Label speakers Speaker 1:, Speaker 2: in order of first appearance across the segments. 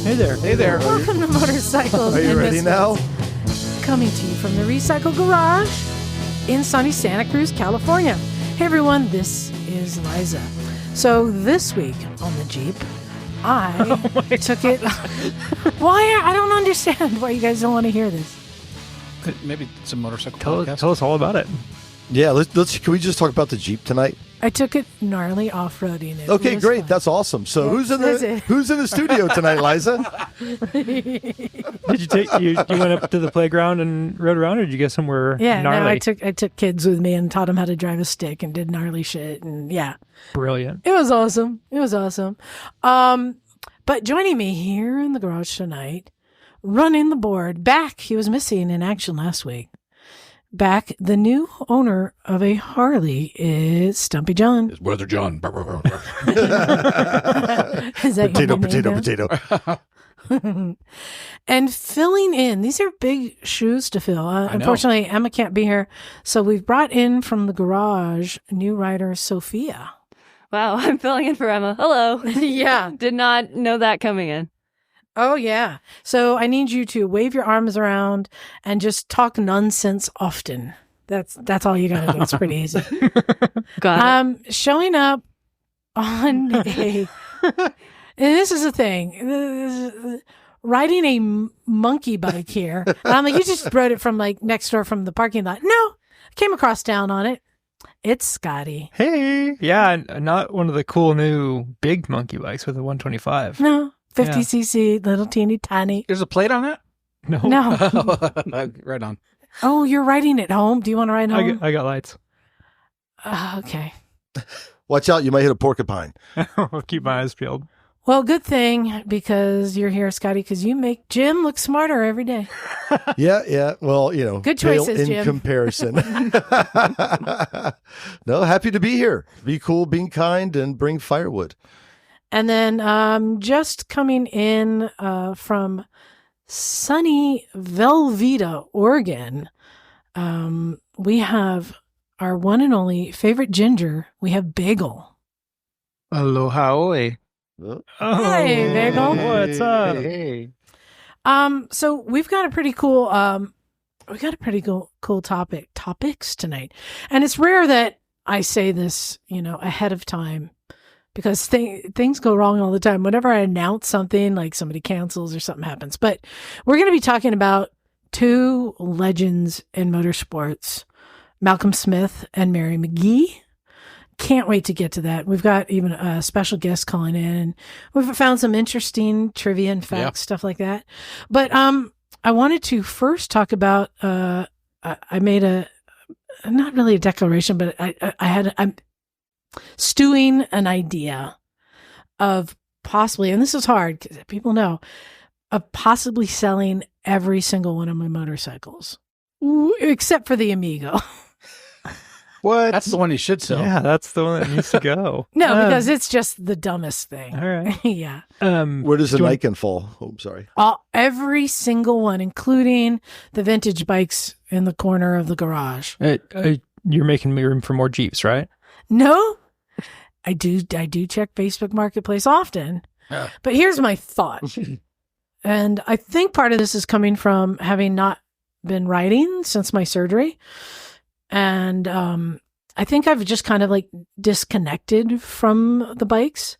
Speaker 1: Hey there.
Speaker 2: Hey there.
Speaker 3: Welcome to Motorcycles.
Speaker 4: Are you ready now?
Speaker 3: Coming to you from the Recycle Garage in sunny Santa Cruz, California. Hey everyone, this is Liza. So this week on the Jeep, I took it. Why? I don't understand why you guys don't want to hear this.
Speaker 2: Maybe it's a motorcycle
Speaker 1: Tell
Speaker 2: podcast.
Speaker 1: us all about it.
Speaker 4: Yeah, let's. Can we just talk about the Jeep tonight?
Speaker 3: I took it gnarly off-roading. It
Speaker 4: Okay,
Speaker 3: was
Speaker 4: great.
Speaker 3: fun.
Speaker 4: That's awesome. So
Speaker 3: Yeah,
Speaker 4: who's in the studio tonight, Liza?
Speaker 1: Did you take you went up to the playground and rode around, or did you get somewhere
Speaker 3: Yeah,
Speaker 1: gnarly?
Speaker 3: no, I took kids with me and taught them how to drive a stick and did gnarly shit, and yeah,
Speaker 1: Brilliant.
Speaker 3: it was awesome. It was awesome. But joining me here in the garage tonight, running the board, back, he was missing in action last week. Back, the new owner of a Harley is Stumpy John.
Speaker 2: It's Weather John.
Speaker 3: Is that your
Speaker 4: Potato,
Speaker 3: name
Speaker 4: potato,
Speaker 3: now?
Speaker 4: potato.
Speaker 3: And filling in, these are big shoes to fill.
Speaker 2: know.
Speaker 3: Unfortunately, Emma can't be here. So we've brought in from the garage new writer Sophia.
Speaker 5: Wow, I'm filling in for Emma. Hello.
Speaker 3: Yeah.
Speaker 5: Did not know that coming in.
Speaker 3: Oh, yeah. So I need you to wave your arms around and just talk nonsense often. That's all you got to do. It's pretty easy.
Speaker 5: Got it.
Speaker 3: Showing up on a... and this is the thing. Riding a monkey bike here. And I'm like, you just rode it from like next door from the parking lot. No, I came across town on it. It's Scotty.
Speaker 1: Hey, yeah, not one of the cool new big monkey bikes with a 125.
Speaker 3: No, 50cc, little teeny tiny.
Speaker 2: There's a plate on that?
Speaker 1: No,
Speaker 3: No.
Speaker 2: Right on.
Speaker 3: Oh, you're riding it home. Do you want to ride home?
Speaker 1: I got lights.
Speaker 3: Okay.
Speaker 4: Watch out, you might hit a porcupine.
Speaker 1: I'll keep my eyes peeled.
Speaker 3: Well, good thing because you're here, Scotty, because you make Jim look smarter every day.
Speaker 4: Yeah. Well,
Speaker 3: Good
Speaker 4: pale
Speaker 3: choices,
Speaker 4: in
Speaker 3: Jim.
Speaker 4: comparison. No, happy to be here. Be cool, being kind, and bring firewood.
Speaker 3: And then just coming in from sunny Velveeta, Oregon, we have our one and only favorite ginger. We have Bagel.
Speaker 2: Aloha oi.
Speaker 4: Oh,
Speaker 3: Hey, Bagel.
Speaker 1: What's up?
Speaker 2: Hey.
Speaker 3: So we've got a pretty cool topics tonight. And it's rare that I say this, ahead of time because things go wrong all the time. Whenever I announce something, like somebody cancels or something happens. But we're going to be talking about two legends in motorsports, Malcolm Smith and Mary McGee. Can't wait to get to that. We've got even a special guest calling in. We've found some interesting trivia and facts, stuff like that. But I wanted to first talk about. I made not really a declaration, but I'm stewing an idea of possibly, and this is hard because people know, of possibly selling every single one of my motorcycles, except for the Amigo.
Speaker 1: What?
Speaker 2: That's the one you should sell.
Speaker 1: Yeah, that's the one that needs to go.
Speaker 3: No, because it's just the dumbest thing.
Speaker 1: All right.
Speaker 3: Yeah.
Speaker 4: where does the
Speaker 1: do you-
Speaker 4: Nikon fall? Oh, I'm sorry.
Speaker 3: Every single one, including the vintage bikes in the corner of the garage.
Speaker 1: You're making me room for more Jeeps, right?
Speaker 3: No, I do check Facebook Marketplace often, but here's my thought. And I think part of this is coming from having not been riding since my surgery. And I think I've just kind of like disconnected from the bikes.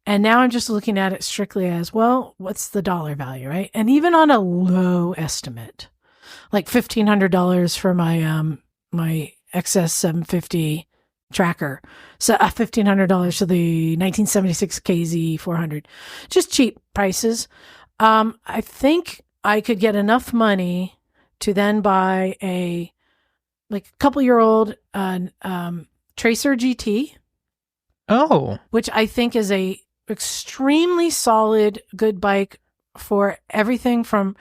Speaker 3: And now I'm just looking at it strictly as, well, what's the dollar value, right? And even on a low estimate, like $1,500 for my my XS 750 tracker. So $1,500 for the 1976 KZ 400. Just cheap prices. I think I could get enough money to then buy a couple-year-old Tracer GT.
Speaker 1: Oh,
Speaker 3: Which I think is a extremely solid, good bike for everything from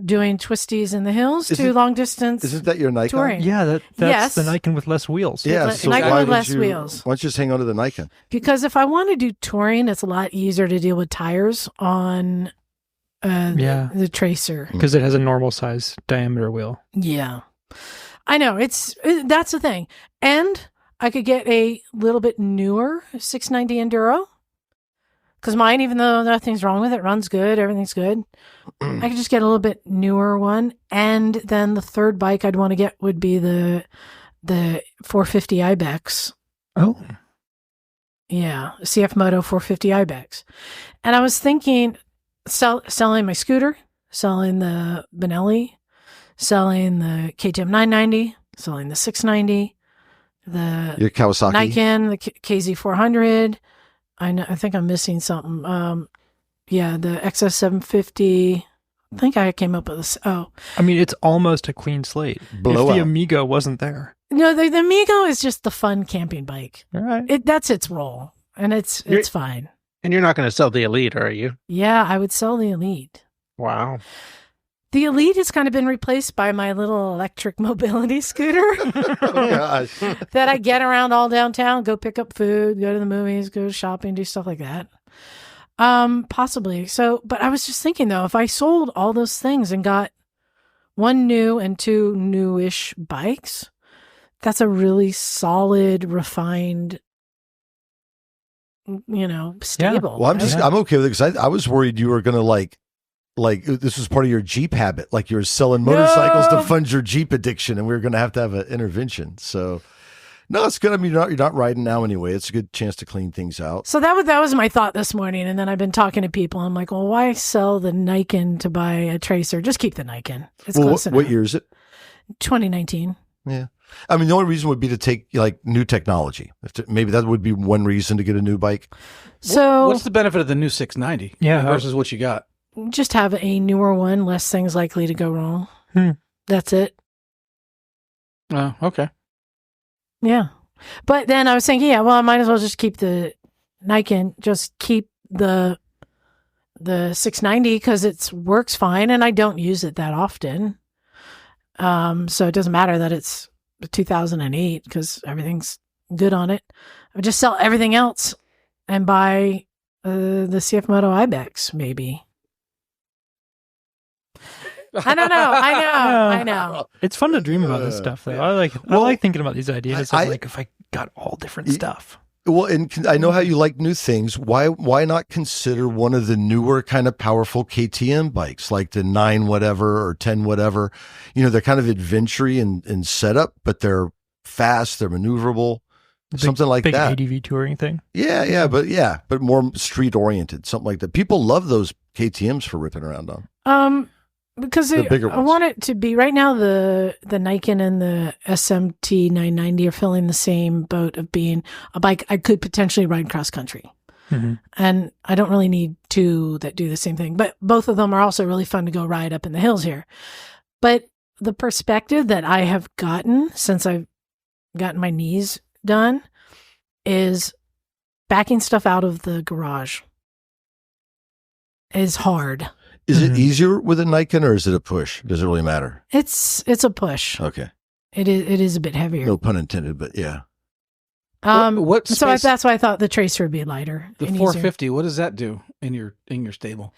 Speaker 3: doing twisties in the hills to long distance.
Speaker 4: Isn't that your Nikon?
Speaker 3: touring.
Speaker 1: yeah, that's
Speaker 3: Yes.
Speaker 1: the Nikon with less wheels.
Speaker 4: Yeah.
Speaker 3: With
Speaker 4: So
Speaker 3: Nikon
Speaker 4: why
Speaker 3: with
Speaker 4: did
Speaker 3: less
Speaker 4: you,
Speaker 3: wheels.
Speaker 4: Why don't you just hang on to the Nikon?
Speaker 3: Because if I want to do touring, it's a lot easier to deal with tires on the Tracer.
Speaker 1: Because it has a normal size diameter wheel.
Speaker 3: Yeah. I know. That's the thing. And I could get a little bit newer 690 Enduro Because mine, even though nothing's wrong with it, runs good, everything's good. I could just get a little bit newer one. And then the third bike I'd want to get would be the 450 Ibex.
Speaker 1: Oh.
Speaker 3: Yeah, CF Moto 450 Ibex. And I was thinking selling my scooter, selling the Benelli, selling the KTM 990, selling the 690,
Speaker 4: Your Kawasaki.
Speaker 3: Nikon, the KZ 400. I think I'm missing something. Yeah, the XS 750. I think I came up with this. Oh,
Speaker 1: I mean, it's almost a clean slate.
Speaker 4: Blowout.
Speaker 1: If the Amigo wasn't there.
Speaker 3: no, the Amigo is just the fun camping bike.
Speaker 1: All right.
Speaker 3: That's its role, and it's fine.
Speaker 2: And you're not going to sell the Elite, are you?
Speaker 3: Yeah, I would sell the Elite.
Speaker 2: Wow.
Speaker 3: The Elite has kind of been replaced by my little electric mobility scooter
Speaker 4: Oh, gosh.
Speaker 3: that I get around all downtown, go pick up food, go to the movies, go shopping, do stuff like that. Possibly. So, but I was just thinking though, if I sold all those things and got one new and two newish bikes, that's a really solid, refined, stable.
Speaker 4: Well,
Speaker 3: right?
Speaker 4: I'm okay with it because I was worried you were going to like this was part of your Jeep habit. Like you were selling motorcycles to fund your Jeep addiction and we were going to have an intervention. So no, it's good. I mean, you're not riding now anyway. It's a good chance to clean things out.
Speaker 3: So that was my thought this morning. And then I've been talking to people. I'm like, well, why sell the Nikon to buy a Tracer? Just keep the Nikon. It's close enough.
Speaker 4: What year is it?
Speaker 3: 2019.
Speaker 4: Yeah. I mean, the only reason would be to take like new technology. Maybe that would be one reason to get a new bike.
Speaker 3: So
Speaker 2: What's the benefit of the new 690 versus what you got?
Speaker 3: just have a newer one, less things likely to go wrong. That's it.
Speaker 2: Oh, okay.
Speaker 3: Yeah. But then I was thinking, yeah, well, I might as well just keep the Nikon, just keep the 690 because it works fine and I don't use it that often. So it doesn't matter that it's 2008 because everything's good on it. I would just sell everything else and buy the CF Moto Ibex, maybe. I don't know. I know.
Speaker 1: It's fun to dream about this stuff, though. I like thinking about these ideas. Like if I got all different stuff.
Speaker 4: Well, and I know how you like new things. Why not consider one of the newer kind of powerful KTM bikes, like the 9 whatever or 10 whatever? You know, they're kind of adventure-y in setup, but they're fast, they're maneuverable, something like
Speaker 1: big
Speaker 4: that.
Speaker 1: ADV touring thing.
Speaker 4: But more street oriented, something like that. People love those KTMs for ripping around on.
Speaker 3: Because I want it to be right now. The Nikon and the SMT 990 are filling the same boat of being a bike I could potentially ride cross country, and I don't really need two that do the same thing. But both of them are also really fun to go ride up in the hills here. But the perspective that I have gotten since I've gotten my knees done is backing stuff out of the garage is hard.
Speaker 4: Is it easier with a Nikon or is it a push? Does it really matter?
Speaker 3: It's a push.
Speaker 4: Okay.
Speaker 3: It is a bit heavier.
Speaker 4: No pun intended, but yeah.
Speaker 3: So that's why I thought the Tracer would be lighter.
Speaker 2: The 450, what does that do in your stable?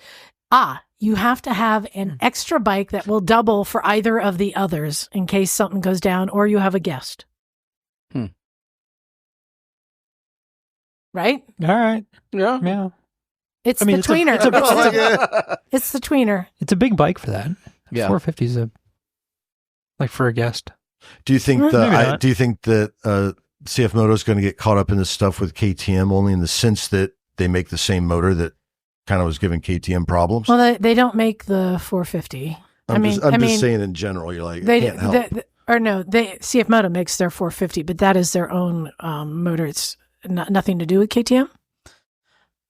Speaker 3: You have to have an extra bike that will double for either of the others in case something goes down or you have a guest. Right?
Speaker 1: All right.
Speaker 2: Yeah.
Speaker 3: It's the tweener. It's the tweener.
Speaker 1: It's a big bike for that.
Speaker 2: Yeah.
Speaker 1: 450 is like for a guest.
Speaker 4: Do you think that CF Moto is going to get caught up in this stuff with KTM only in the sense that they make the same motor that kind of was giving KTM problems?
Speaker 3: Well, they don't make the 450.
Speaker 4: I'm just saying in general, you're like, can't help.
Speaker 3: CF Moto makes their 450, but that is their own motor. It's nothing to do with KTM.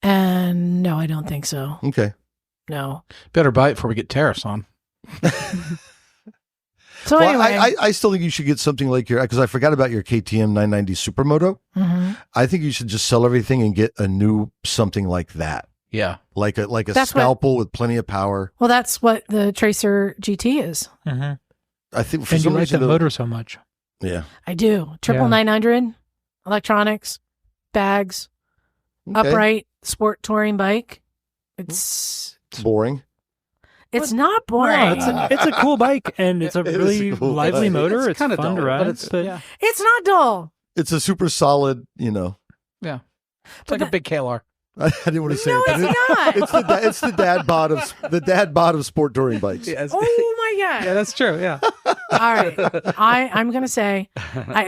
Speaker 3: And no, I don't think so.
Speaker 4: Okay.
Speaker 3: No.
Speaker 2: Better buy it before we get tariffs on.
Speaker 3: So anyway.
Speaker 4: I still think you should get something like because I forgot about your KTM 990 Supermoto. I think you should just sell everything and get a new something like that.
Speaker 2: Yeah.
Speaker 4: Like a scalpel with plenty of power.
Speaker 3: Well, that's what the Tracer GT is.
Speaker 4: I think for
Speaker 1: and
Speaker 4: some
Speaker 1: you like
Speaker 4: reason
Speaker 1: the motor so much.
Speaker 4: Yeah.
Speaker 3: I do. Triple 900, electronics, bags, upright, sport touring bike. It's
Speaker 4: boring.
Speaker 3: It's not boring.
Speaker 1: No, it's a cool bike, and it's a really lively motor. It's
Speaker 2: kind of
Speaker 1: fun to ride.
Speaker 2: It's
Speaker 3: not dull.
Speaker 4: It's a super solid,
Speaker 2: Yeah. It's like a big KLR.
Speaker 4: I didn't want to say
Speaker 3: No,
Speaker 4: it. but
Speaker 3: it's not.
Speaker 4: It's the dad bod of sport touring bikes.
Speaker 2: Yes.
Speaker 3: Oh my God.
Speaker 2: Yeah, that's true. Yeah.
Speaker 3: All right. I'm going to say,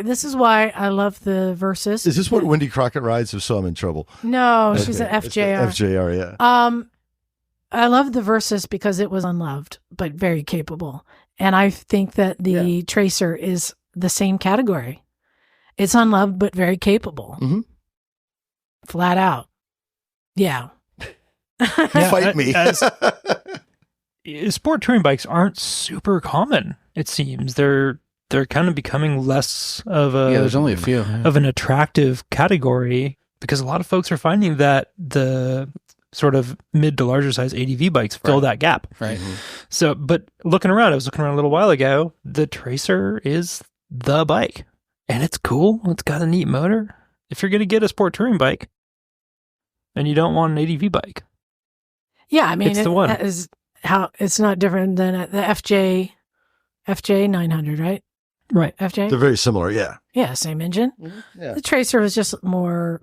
Speaker 3: this is why I love the Versus.
Speaker 4: Is this what Wendy Crockett rides? If so, I'm in trouble.
Speaker 3: No, she's
Speaker 4: Okay.
Speaker 3: an
Speaker 4: It's the
Speaker 3: FJR.
Speaker 4: FJR, yeah.
Speaker 3: I love the Versus because it was unloved, but very capable. And I think that the Tracer is the same category. It's unloved, but very capable.
Speaker 4: Mm-hmm.
Speaker 3: Flat out. Yeah.
Speaker 4: Fight me.
Speaker 1: Sport touring bikes aren't super common, it seems. They're kind of becoming less of a
Speaker 2: There's only a few.
Speaker 1: of an attractive category because a lot of folks are finding that the sort of mid to larger size ADV bikes fill that gap.
Speaker 2: Right.
Speaker 1: So, but looking around, I was looking around a little while ago, the Tracer is the bike and it's cool. It's got a neat motor. If you're going to get a sport touring bike and you don't want an ADV bike,
Speaker 3: Yeah, I mean,
Speaker 1: It's the one.
Speaker 3: That is how it's not different than the FJ 900, right?
Speaker 1: right?
Speaker 3: FJ?
Speaker 4: They're very similar, yeah.
Speaker 3: Yeah, same engine.
Speaker 4: Yeah.
Speaker 3: The Tracer was just more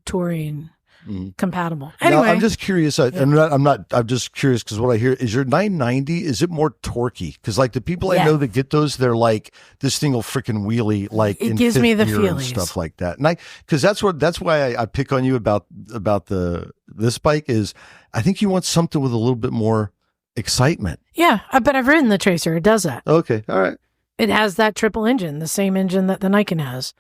Speaker 3: touring
Speaker 4: Mhm.
Speaker 3: compatible.
Speaker 4: Now,
Speaker 3: Anyway,
Speaker 4: I'm just curious. I'm just curious because what I hear is your 990. Is it more torquey? Because like the people I
Speaker 3: Yeah.
Speaker 4: know that get those, they're like this thing will freaking wheelie like
Speaker 3: It
Speaker 4: in
Speaker 3: gives
Speaker 4: fifth
Speaker 3: me the
Speaker 4: gear and
Speaker 3: feelies.
Speaker 4: stuff like that. And because that's why I pick on you about this bike is I think you want something with a little bit more excitement.
Speaker 3: yeah, but I've ridden the Tracer. It does that.
Speaker 4: Okay, all right.
Speaker 3: It has that triple engine, the same engine that the Nikon has.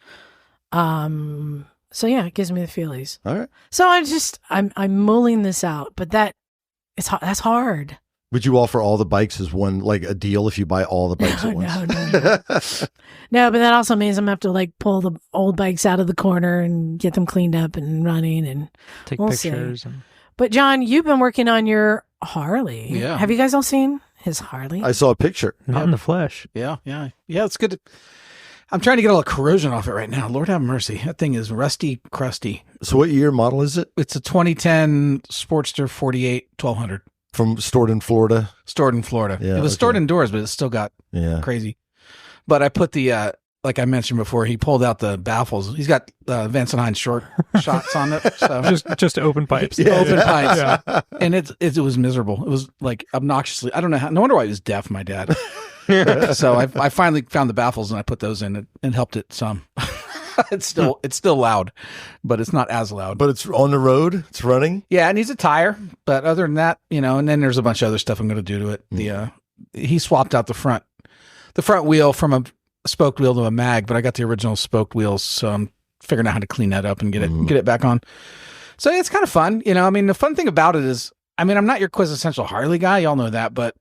Speaker 3: So yeah, it gives me the feelies.
Speaker 4: All right.
Speaker 3: So I'm mulling this out, but that's hard.
Speaker 4: Would you offer all the bikes as one, like a deal if you buy all the bikes at once?
Speaker 3: No. No, but that also means I'm going to have to like pull the old bikes out of the corner and get them cleaned up and running. And
Speaker 1: Take
Speaker 3: We'll see.
Speaker 1: pictures. And
Speaker 3: But John, you've been working on your Harley.
Speaker 2: Yeah.
Speaker 3: Have you guys all seen his Harley?
Speaker 4: I saw a picture.
Speaker 1: not in the flesh.
Speaker 2: Yeah. It's good. I'm trying to get all the corrosion off it right now. Lord have mercy. That thing is rusty, crusty.
Speaker 4: So what year model is it?
Speaker 2: It's a 2010 Sportster 48 1200
Speaker 4: Stored in Florida?
Speaker 2: stored in Florida.
Speaker 4: Yeah,
Speaker 2: it was
Speaker 4: okay.
Speaker 2: stored indoors, but it still got
Speaker 4: Yeah.
Speaker 2: crazy. But I put the, like I mentioned before, he pulled out the baffles. He's got Vincent Hines short shots on it. So
Speaker 1: Just open pipes.
Speaker 2: open pipes. And it was miserable. It was like obnoxiously, I don't know how, no wonder why he was deaf, my dad. So I finally found the baffles and I put those in and helped it some. It's still loud, but it's not as loud.
Speaker 4: But it's on the road. It's running.
Speaker 2: Yeah, it needs a tire. But other than that, and then there's a bunch of other stuff I'm going to do to it. He swapped out the front wheel from a spoked wheel to a mag, but I got the original spoked wheels, so I'm figuring out how to clean that up and get it back on. So it's kind of fun. I mean, the fun thing about it is, I mean, I'm not your quintessential Harley guy, y'all know that, but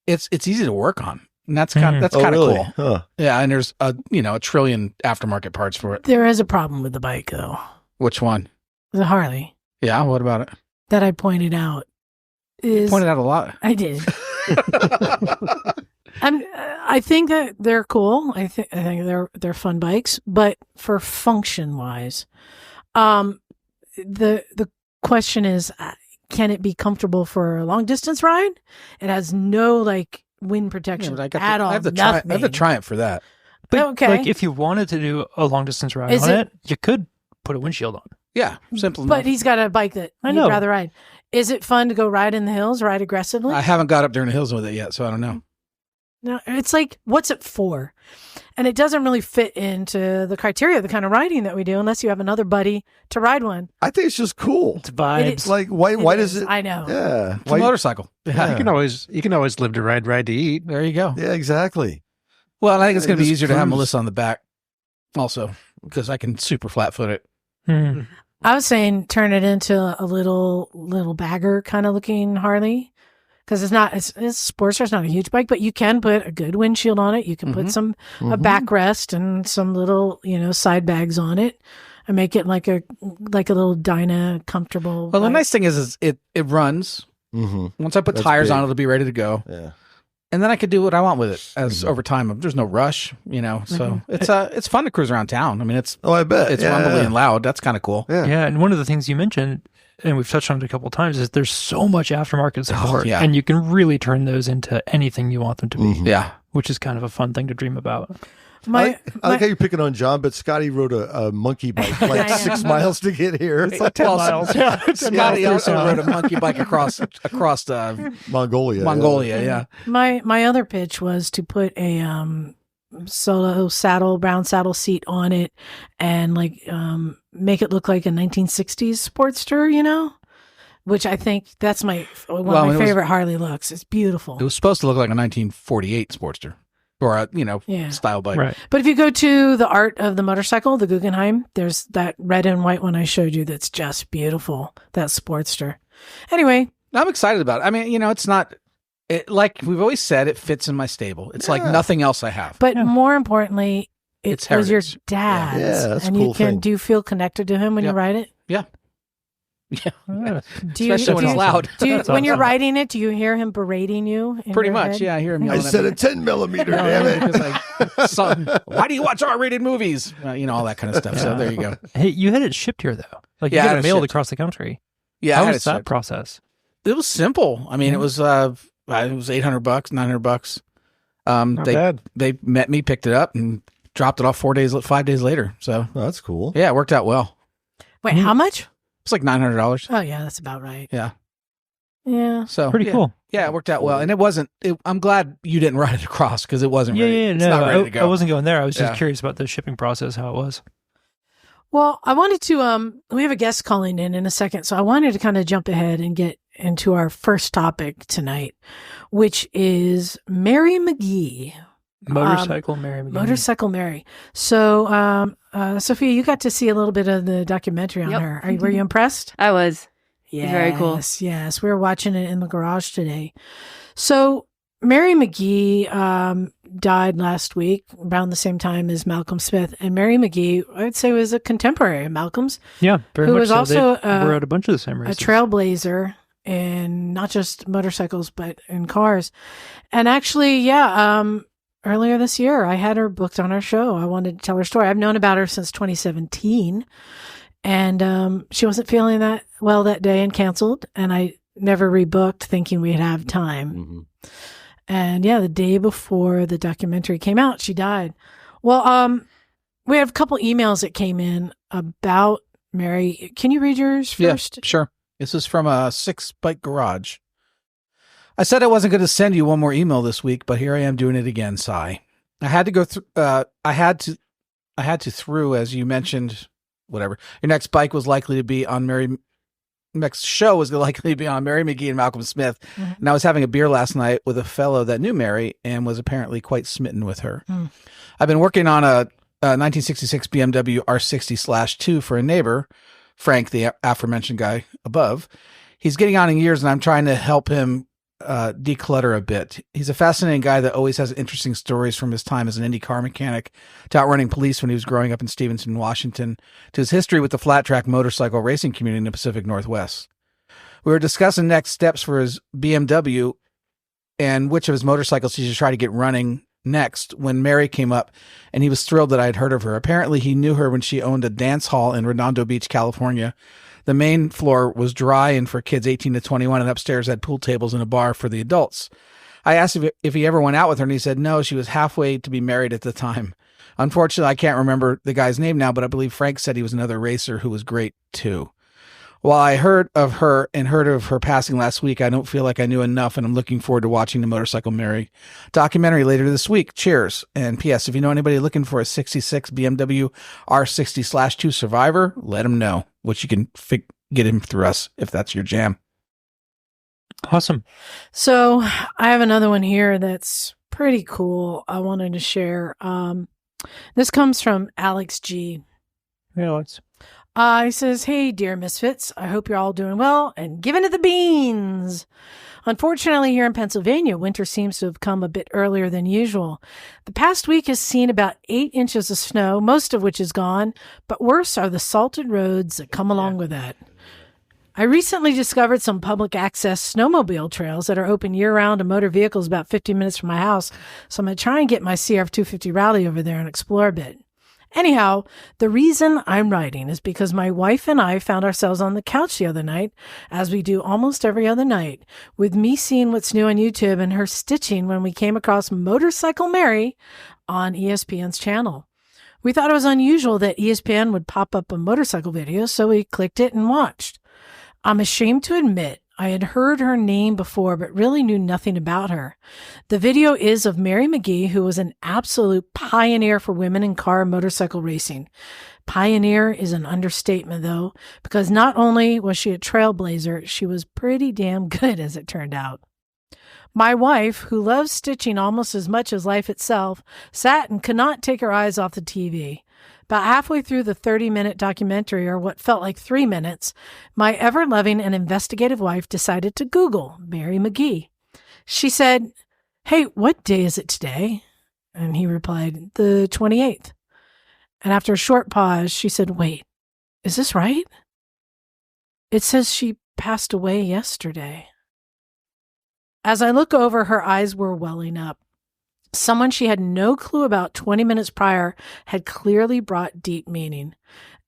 Speaker 2: it's easy to work on. And that's kind of
Speaker 4: really?
Speaker 2: cool.
Speaker 4: Huh.
Speaker 2: Yeah, and there's a trillion aftermarket parts for it.
Speaker 3: There is a problem with the bike, though.
Speaker 2: Which one?
Speaker 3: The Harley
Speaker 2: Yeah, what about it?
Speaker 3: that I pointed out is
Speaker 2: Pointed out a lot.
Speaker 3: I did. I think that they're cool. I think they're fun bikes, but for function wise, the question is, can it be comfortable for a long distance ride? It has no like wind protection
Speaker 2: but
Speaker 3: at all.
Speaker 2: I have the
Speaker 3: nothing.
Speaker 2: Triumph for that.
Speaker 1: But
Speaker 3: Okay.
Speaker 1: like if you wanted to do a long distance ride
Speaker 3: Is
Speaker 1: on
Speaker 3: it-
Speaker 1: it, you could put a windshield on.
Speaker 2: Yeah, simple
Speaker 3: But
Speaker 2: enough.
Speaker 3: he's got a bike that
Speaker 1: I
Speaker 3: he'd
Speaker 1: know.
Speaker 3: rather ride. Is it fun to go ride in the hills, ride aggressively?
Speaker 2: I haven't got up during the hills with it yet, so I don't know.
Speaker 3: No, it's like, what's it for? And it doesn't really fit into the criteria of the kind of riding that we do unless you have another buddy to ride one.
Speaker 4: I think it's just cool.
Speaker 1: It's vibes.
Speaker 3: It
Speaker 4: It's like why does
Speaker 3: is.
Speaker 4: it?
Speaker 3: I know.
Speaker 4: Yeah.
Speaker 2: It's a motorcycle.
Speaker 4: Yeah.
Speaker 6: You can always live to ride to eat.
Speaker 2: There you go.
Speaker 4: Yeah. Exactly.
Speaker 2: Well, I think it's going to be
Speaker 4: Just
Speaker 2: easier to have
Speaker 4: cruise.
Speaker 2: Melissa on the back also because I can super flat foot it.
Speaker 1: Hmm.
Speaker 3: I was saying turn it into a little bagger kind of looking Harley because it's Sportster's not a huge bike, but you can put a good windshield on it. You can put a backrest and some little side bags on it and make it like a little Dyna comfortable.
Speaker 2: Well, the
Speaker 3: bike.
Speaker 2: nice thing is it runs.
Speaker 4: Mm-hmm.
Speaker 2: Once I put
Speaker 4: That's
Speaker 2: tires
Speaker 4: big.
Speaker 2: on, it'll be ready to go.
Speaker 4: Yeah.
Speaker 2: And then I could do what I want with it as over time. There's no rush, so it's fun to cruise around town. I mean, it's
Speaker 4: I bet.
Speaker 2: it's
Speaker 4: yeah.
Speaker 2: rumbly and loud. That's kind of cool.
Speaker 4: Yeah.
Speaker 1: Yeah, and one of the things you mentioned, and we've touched on it a couple of times, is there's so much aftermarket support,
Speaker 2: yeah.
Speaker 1: and you can really turn those into anything you want them to be,
Speaker 4: Mhm.
Speaker 2: Yeah.
Speaker 1: which is kind of a fun thing to dream about.
Speaker 3: My,
Speaker 4: I like how you're picking on John, but Scotty rode a monkey bike like 6 miles to get here.
Speaker 1: It's like 10 miles. Yeah,
Speaker 2: Scotty also rode a monkey bike across
Speaker 4: Mongolia.
Speaker 2: Mongolia, yeah.
Speaker 3: my other pitch was to put a solo brown saddle seat on it and make it look like a 1960s Sportster, which I think that's one of my favorite Harley looks. It's beautiful.
Speaker 2: It was supposed to look like a 1948 Sportster or a style bike.
Speaker 1: Right.
Speaker 3: But if you go to the art of the motorcycle, the Guggenheim, there's that red and white one I showed you that's just beautiful. That Sportster. Anyway.
Speaker 2: I'm excited about it. I mean, it's not, like we've always said, it fits in my stable. It's like nothing else I have.
Speaker 3: But more importantly,
Speaker 2: It's
Speaker 3: was your
Speaker 2: heritage.
Speaker 3: dad's.
Speaker 4: Yeah, that's a
Speaker 3: and
Speaker 4: cool thing.
Speaker 3: do you feel connected to him when you ride it?
Speaker 2: Yeah.
Speaker 3: Especially
Speaker 2: when it's loud.
Speaker 3: When you're riding it, do you hear him berating you? in
Speaker 2: Pretty
Speaker 3: your
Speaker 2: much,
Speaker 3: head?
Speaker 2: yeah. I hear him
Speaker 4: I
Speaker 2: yelling
Speaker 4: said a
Speaker 2: at
Speaker 4: 10 millimeter,
Speaker 2: me.
Speaker 4: damn it.
Speaker 2: It's like, son, why do you watch R-rated movies? All that kind of stuff. So there you go.
Speaker 1: Hey, you had it shipped here though. Like
Speaker 2: Yeah, I
Speaker 1: you
Speaker 2: had
Speaker 1: got
Speaker 2: it
Speaker 1: it mailed
Speaker 2: shipped.
Speaker 1: across the country.
Speaker 2: Yeah, I
Speaker 1: How
Speaker 2: had
Speaker 1: was
Speaker 2: it
Speaker 1: that
Speaker 2: shipped.
Speaker 1: process?
Speaker 2: It was simple. I mean, it was $800, $900.
Speaker 6: Not bad.
Speaker 2: They met me, picked it up, and dropped it off 5 days later. So
Speaker 4: Oh, that's cool.
Speaker 2: yeah, it worked out well.
Speaker 3: Wait, how much?
Speaker 2: It's like $900.
Speaker 3: Oh, yeah, that's about right.
Speaker 2: Yeah.
Speaker 3: Yeah.
Speaker 2: So
Speaker 1: Pretty
Speaker 2: yeah.
Speaker 1: cool.
Speaker 2: Yeah, it worked out well, and it wasn't. I'm glad you didn't ride it across because it wasn't.
Speaker 1: Yeah,
Speaker 2: ready.
Speaker 1: yeah,
Speaker 2: It's
Speaker 1: no,
Speaker 2: not ready to go.
Speaker 1: I wasn't going there. I was just
Speaker 2: Yeah.
Speaker 1: curious about the shipping process, how it was.
Speaker 3: Well, I wanted to, we have a guest calling in a second, so I wanted to kind of jump ahead and get into our first topic tonight, which is Mary McGee.
Speaker 1: Motorcycle Mary McGee.
Speaker 3: Motorcycle Mary. So, Sophia, you got to see a little bit of the documentary on
Speaker 5: Yep.
Speaker 3: her. Were you impressed?
Speaker 5: I was.
Speaker 3: Yes,
Speaker 5: Very cool.
Speaker 3: Yes, we were watching it in the garage today. So Mary McGee died last week around the same time as Malcolm Smith, and Mary McGee, I'd say, was a contemporary of Malcolm's,
Speaker 1: Yeah, very
Speaker 3: who
Speaker 1: much
Speaker 3: was
Speaker 1: so.
Speaker 3: also
Speaker 1: They were at a bunch of the same
Speaker 3: a
Speaker 1: races.
Speaker 3: trailblazer in not just motorcycles but in cars. And actually, earlier this year, I had her booked on our show. I wanted to tell her story. I've known about her since 2017. And she wasn't feeling that well that day and canceled. And I never rebooked thinking we'd have time.
Speaker 4: Mm-hmm.
Speaker 3: And the day before the documentary came out, she died. Well, we have a couple emails that came in about Mary. Can you read yours first?
Speaker 2: Yeah, sure. This is from a 6 Bike Garage. I said I wasn't going to send you one more email this week, but here I am doing it again. Sigh. I had to go through. I had to through, as you mentioned. Whatever. Your next bike was likely to be on Mary. Next show was likely to be on Mary McGee and Malcolm Smith.
Speaker 3: Mm-hmm.
Speaker 2: And I was having a beer last night with a fellow that knew Mary and was apparently quite smitten with her.
Speaker 3: Mm.
Speaker 2: I've been working on a 1966 BMW R60/2 for a neighbor, Frank, the aforementioned guy above. He's getting on in years, and I'm trying to help him declutter a bit. He's a fascinating guy that always has interesting stories from his time as an Indy car mechanic to outrunning police when he was growing up in Stevenson, Washington, to his history with the flat track motorcycle racing community in the Pacific Northwest. We were discussing next steps for his BMW and which of his motorcycles he should try to get running next when Mary came up, and he was thrilled that I had heard of her. Apparently, he knew her when she owned a dance hall in Redondo Beach, California. The main floor was dry and for kids 18 to 21, and upstairs had pool tables and a bar for the adults. I asked if he ever went out with her, and he said no, she was halfway to be married at the time. Unfortunately, I can't remember the guy's name now, but I believe Frank said he was another racer who was great too. While I heard of her passing last week, I don't feel like I knew enough, and I'm looking forward to watching the Motorcycle Mary documentary later this week. Cheers. And P.S. If you know anybody looking for a 66 BMW R60/2 Survivor, let them know, which you can get him through us if that's your jam.
Speaker 1: Awesome.
Speaker 3: So I have another one here that's pretty cool. I wanted to share. This comes from Alex G.
Speaker 1: Yeah, let's.
Speaker 3: He says, "Hey, dear misfits, I hope you're all doing well and giving it the beans. Unfortunately, here in Pennsylvania, winter seems to have come a bit earlier than usual. The past week has seen about 8 inches of snow, most of which is gone, but worse are the salted roads that come along with that. I recently discovered some public access snowmobile trails that are open year-round to motor vehicles about 15 minutes from my house, so I'm going to try and get my CRF 250 Rally over there and explore a bit. Anyhow, the reason I'm writing is because my wife and I found ourselves on the couch the other night, as we do almost every other night, with me seeing what's new on YouTube and her stitching when we came across Motorcycle Mary on ESPN's channel. We thought it was unusual that ESPN would pop up a motorcycle video, so we clicked it and watched. I'm ashamed to admit I had heard her name before, but really knew nothing about her. The video is of Mary McGee, who was an absolute pioneer for women in car and motorcycle racing. Pioneer is an understatement, though, because not only was she a trailblazer, she was pretty damn good, as it turned out. My wife, who loves stitching almost as much as life itself, sat and could not take her eyes off the TV. About halfway through the 30-minute documentary, or what felt like 3 minutes, my ever-loving and investigative wife decided to Google Mary McGee. She said, "Hey, what day is it today?" And he replied, "The 28th. And after a short pause, she said, "Wait, is this right? It says she passed away yesterday." As I look over, her eyes were welling up. Someone she had no clue about 20 minutes prior had clearly brought deep meaning.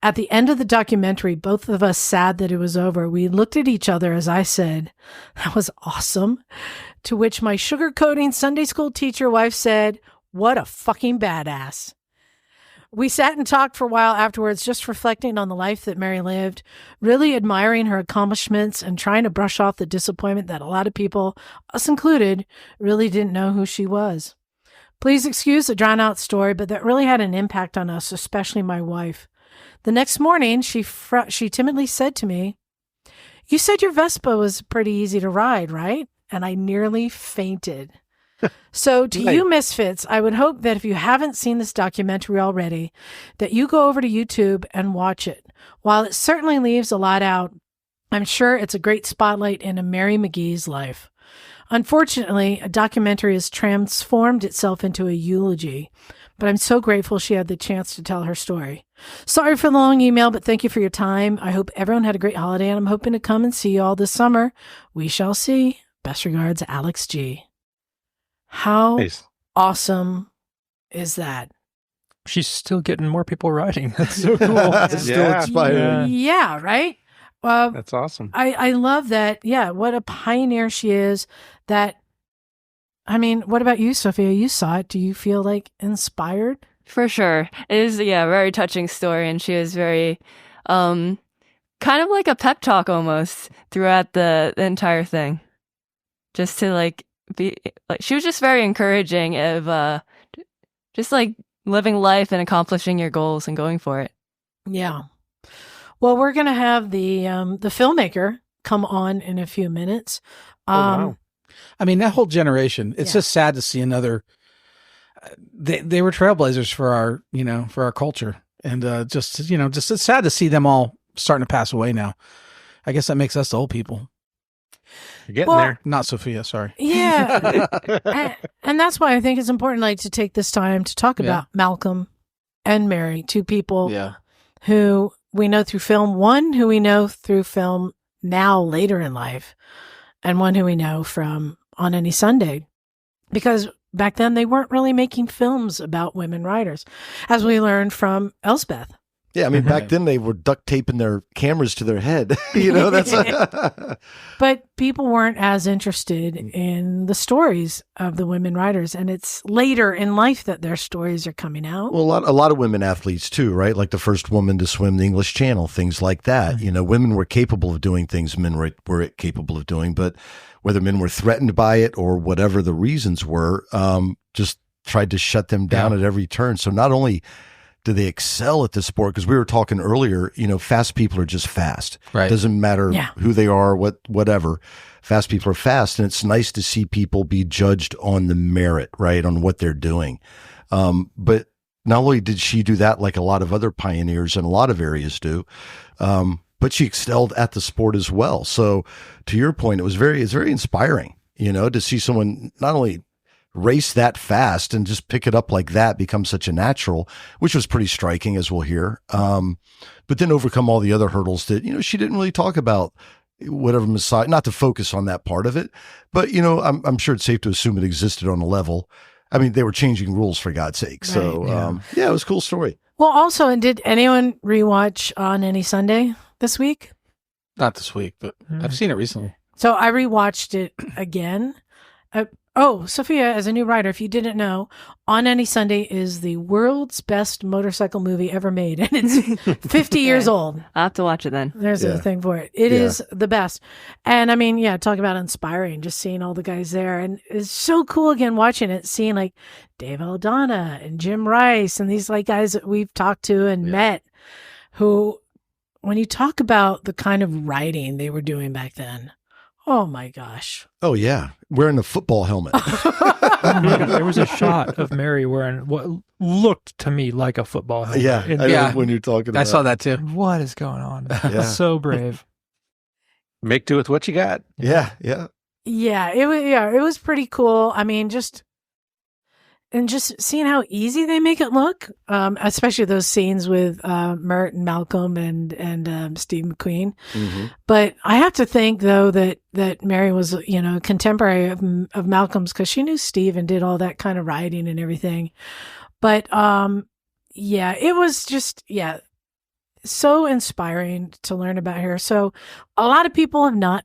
Speaker 3: At the end of the documentary, both of us sad that it was over. We looked at each other as I said, "That was awesome." To which my sugarcoating Sunday school teacher wife said, "What a fucking badass." We sat and talked for a while afterwards, just reflecting on the life that Mary lived, really admiring her accomplishments and trying to brush off the disappointment that a lot of people, us included, really didn't know who she was. Please excuse the drawn-out story, but that really had an impact on us, especially my wife. The next morning, she timidly said to me, "You said your Vespa was pretty easy to ride, right?" And I nearly fainted. So to you misfits, I would hope that if you haven't seen this documentary already, that you go over to YouTube and watch it. While it certainly leaves a lot out, I'm sure it's a great spotlight into Mary McGee's life. Unfortunately, a documentary has transformed itself into a eulogy, but I'm so grateful she had the chance to tell her story. Sorry for the long email, but thank you for your time. I hope everyone had a great holiday, and I'm hoping to come and see you all this summer. We shall see. Best regards, Alex G. How awesome is that?
Speaker 1: She's still getting more people riding. That's so cool.
Speaker 4: It's still inspiring.
Speaker 3: Yeah, right?
Speaker 6: That's awesome.
Speaker 3: I love that. Yeah, what a pioneer she is. That, I mean, what about you, Sophia? You saw it. Do you feel like inspired?
Speaker 5: For sure. It is, a very touching story, and she was very, kind of like a pep talk almost throughout the entire thing. Just to be like, she was just very encouraging of just like living life and accomplishing your goals and going for it.
Speaker 3: Yeah. Well, we're going to have the filmmaker come on in a few minutes.
Speaker 2: Wow. I mean, that whole generation, it's just sad to see another, they were trailblazers for our culture. And just it's sad to see them all starting to pass away now. I guess that makes us the old people.
Speaker 6: You're getting there.
Speaker 2: Not Sophia, sorry.
Speaker 3: Yeah. and that's why I think it's important to take this time to talk about Malcolm and Mary, two people who we know through film, one who we know through film now later in life, and one who we know from On Any Sunday. Because back then they weren't really making films about women writers, as we learned from Elspeth.
Speaker 4: Yeah, I mean, back then they were duct taping their cameras to their head. That's.
Speaker 3: But people weren't as interested in the stories of the women writers, and it's later in life that their stories are coming out.
Speaker 4: Well, a lot of women athletes too, right? Like the first woman to swim the English Channel, things like that. Women were capable of doing things men were capable of doing, but whether men were threatened by it or whatever the reasons were, just tried to shut them down at every turn. So not only do they excel at the sport? Because we were talking earlier, fast people are just fast.
Speaker 2: Right.
Speaker 4: Doesn't matter who they are, whatever. Fast people are fast. And it's nice to see people be judged on the merit, right? On what they're doing. But not only did she do that like a lot of other pioneers in a lot of areas do, but she excelled at the sport as well. So to your point, it's very inspiring, to see someone not only race that fast and just pick it up like that, become such a natural, which was pretty striking, as we'll hear. But then overcome all the other hurdles that, she didn't really talk about, whatever Messiah, not to focus on that part of it, but, I'm sure it's safe to assume it existed on a level. I mean, they were changing rules for God's sake. So, it was a cool story.
Speaker 3: Well, also, and did anyone rewatch On Any Sunday this week?
Speaker 2: Not this week, but I've seen it recently.
Speaker 3: So I rewatched it again. Sophia, as a new writer, if you didn't know, On Any Sunday is the world's best motorcycle movie ever made, and it's 50 years old.
Speaker 5: I'll have to watch it then.
Speaker 3: There's a thing for it. It is the best. And I mean, talk about inspiring, just seeing all the guys there. And it's so cool again watching it, seeing like Dave Aldana and Jim Rice and these like guys that we've talked to and met who, when you talk about the kind of writing they were doing back then, oh my gosh.
Speaker 4: Oh, yeah. Wearing a football helmet.
Speaker 1: Oh my God, there was a shot of Mary wearing what looked to me like a football helmet.
Speaker 4: Yeah. I know when you're talking about
Speaker 2: I saw that too.
Speaker 1: What is going on?
Speaker 4: Yeah.
Speaker 1: So brave.
Speaker 6: Make do with what you got.
Speaker 4: Yeah.
Speaker 3: Yeah, it was pretty cool. I mean, just seeing how easy they make it look, especially those scenes with Mert and Malcolm and Steve McQueen.
Speaker 4: Mm-hmm.
Speaker 3: But I have to think though that Mary was a contemporary of Malcolm's because she knew Steve and did all that kind of writing and everything. But it was just so inspiring to learn about her. So a lot of people have not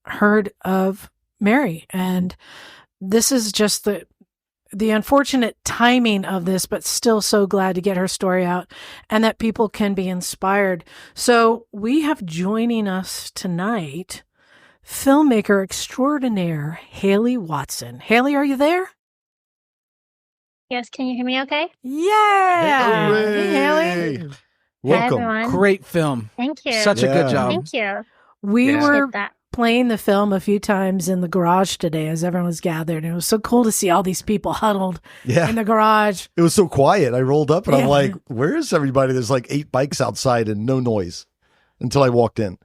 Speaker 3: heard of Mary, and this is just the unfortunate timing of this, but still so glad to get her story out and that people can be inspired. So we have joining us tonight, filmmaker extraordinaire, Haley Watson. Haley, are you there?
Speaker 7: Yes, can you hear me okay?
Speaker 3: Yeah. Hey, Haley.
Speaker 4: Welcome.
Speaker 7: Hi, everyone.
Speaker 2: Great film.
Speaker 7: Thank you.
Speaker 2: Such a good job.
Speaker 7: Thank you.
Speaker 3: We were
Speaker 7: Appreciate that.
Speaker 3: playing the film a few times in the garage today as everyone was gathered. And it was so cool to see all these people huddled in the garage.
Speaker 4: It was so quiet. I rolled up and I'm like, where is everybody? There's like 8 bikes outside and no noise until I walked in.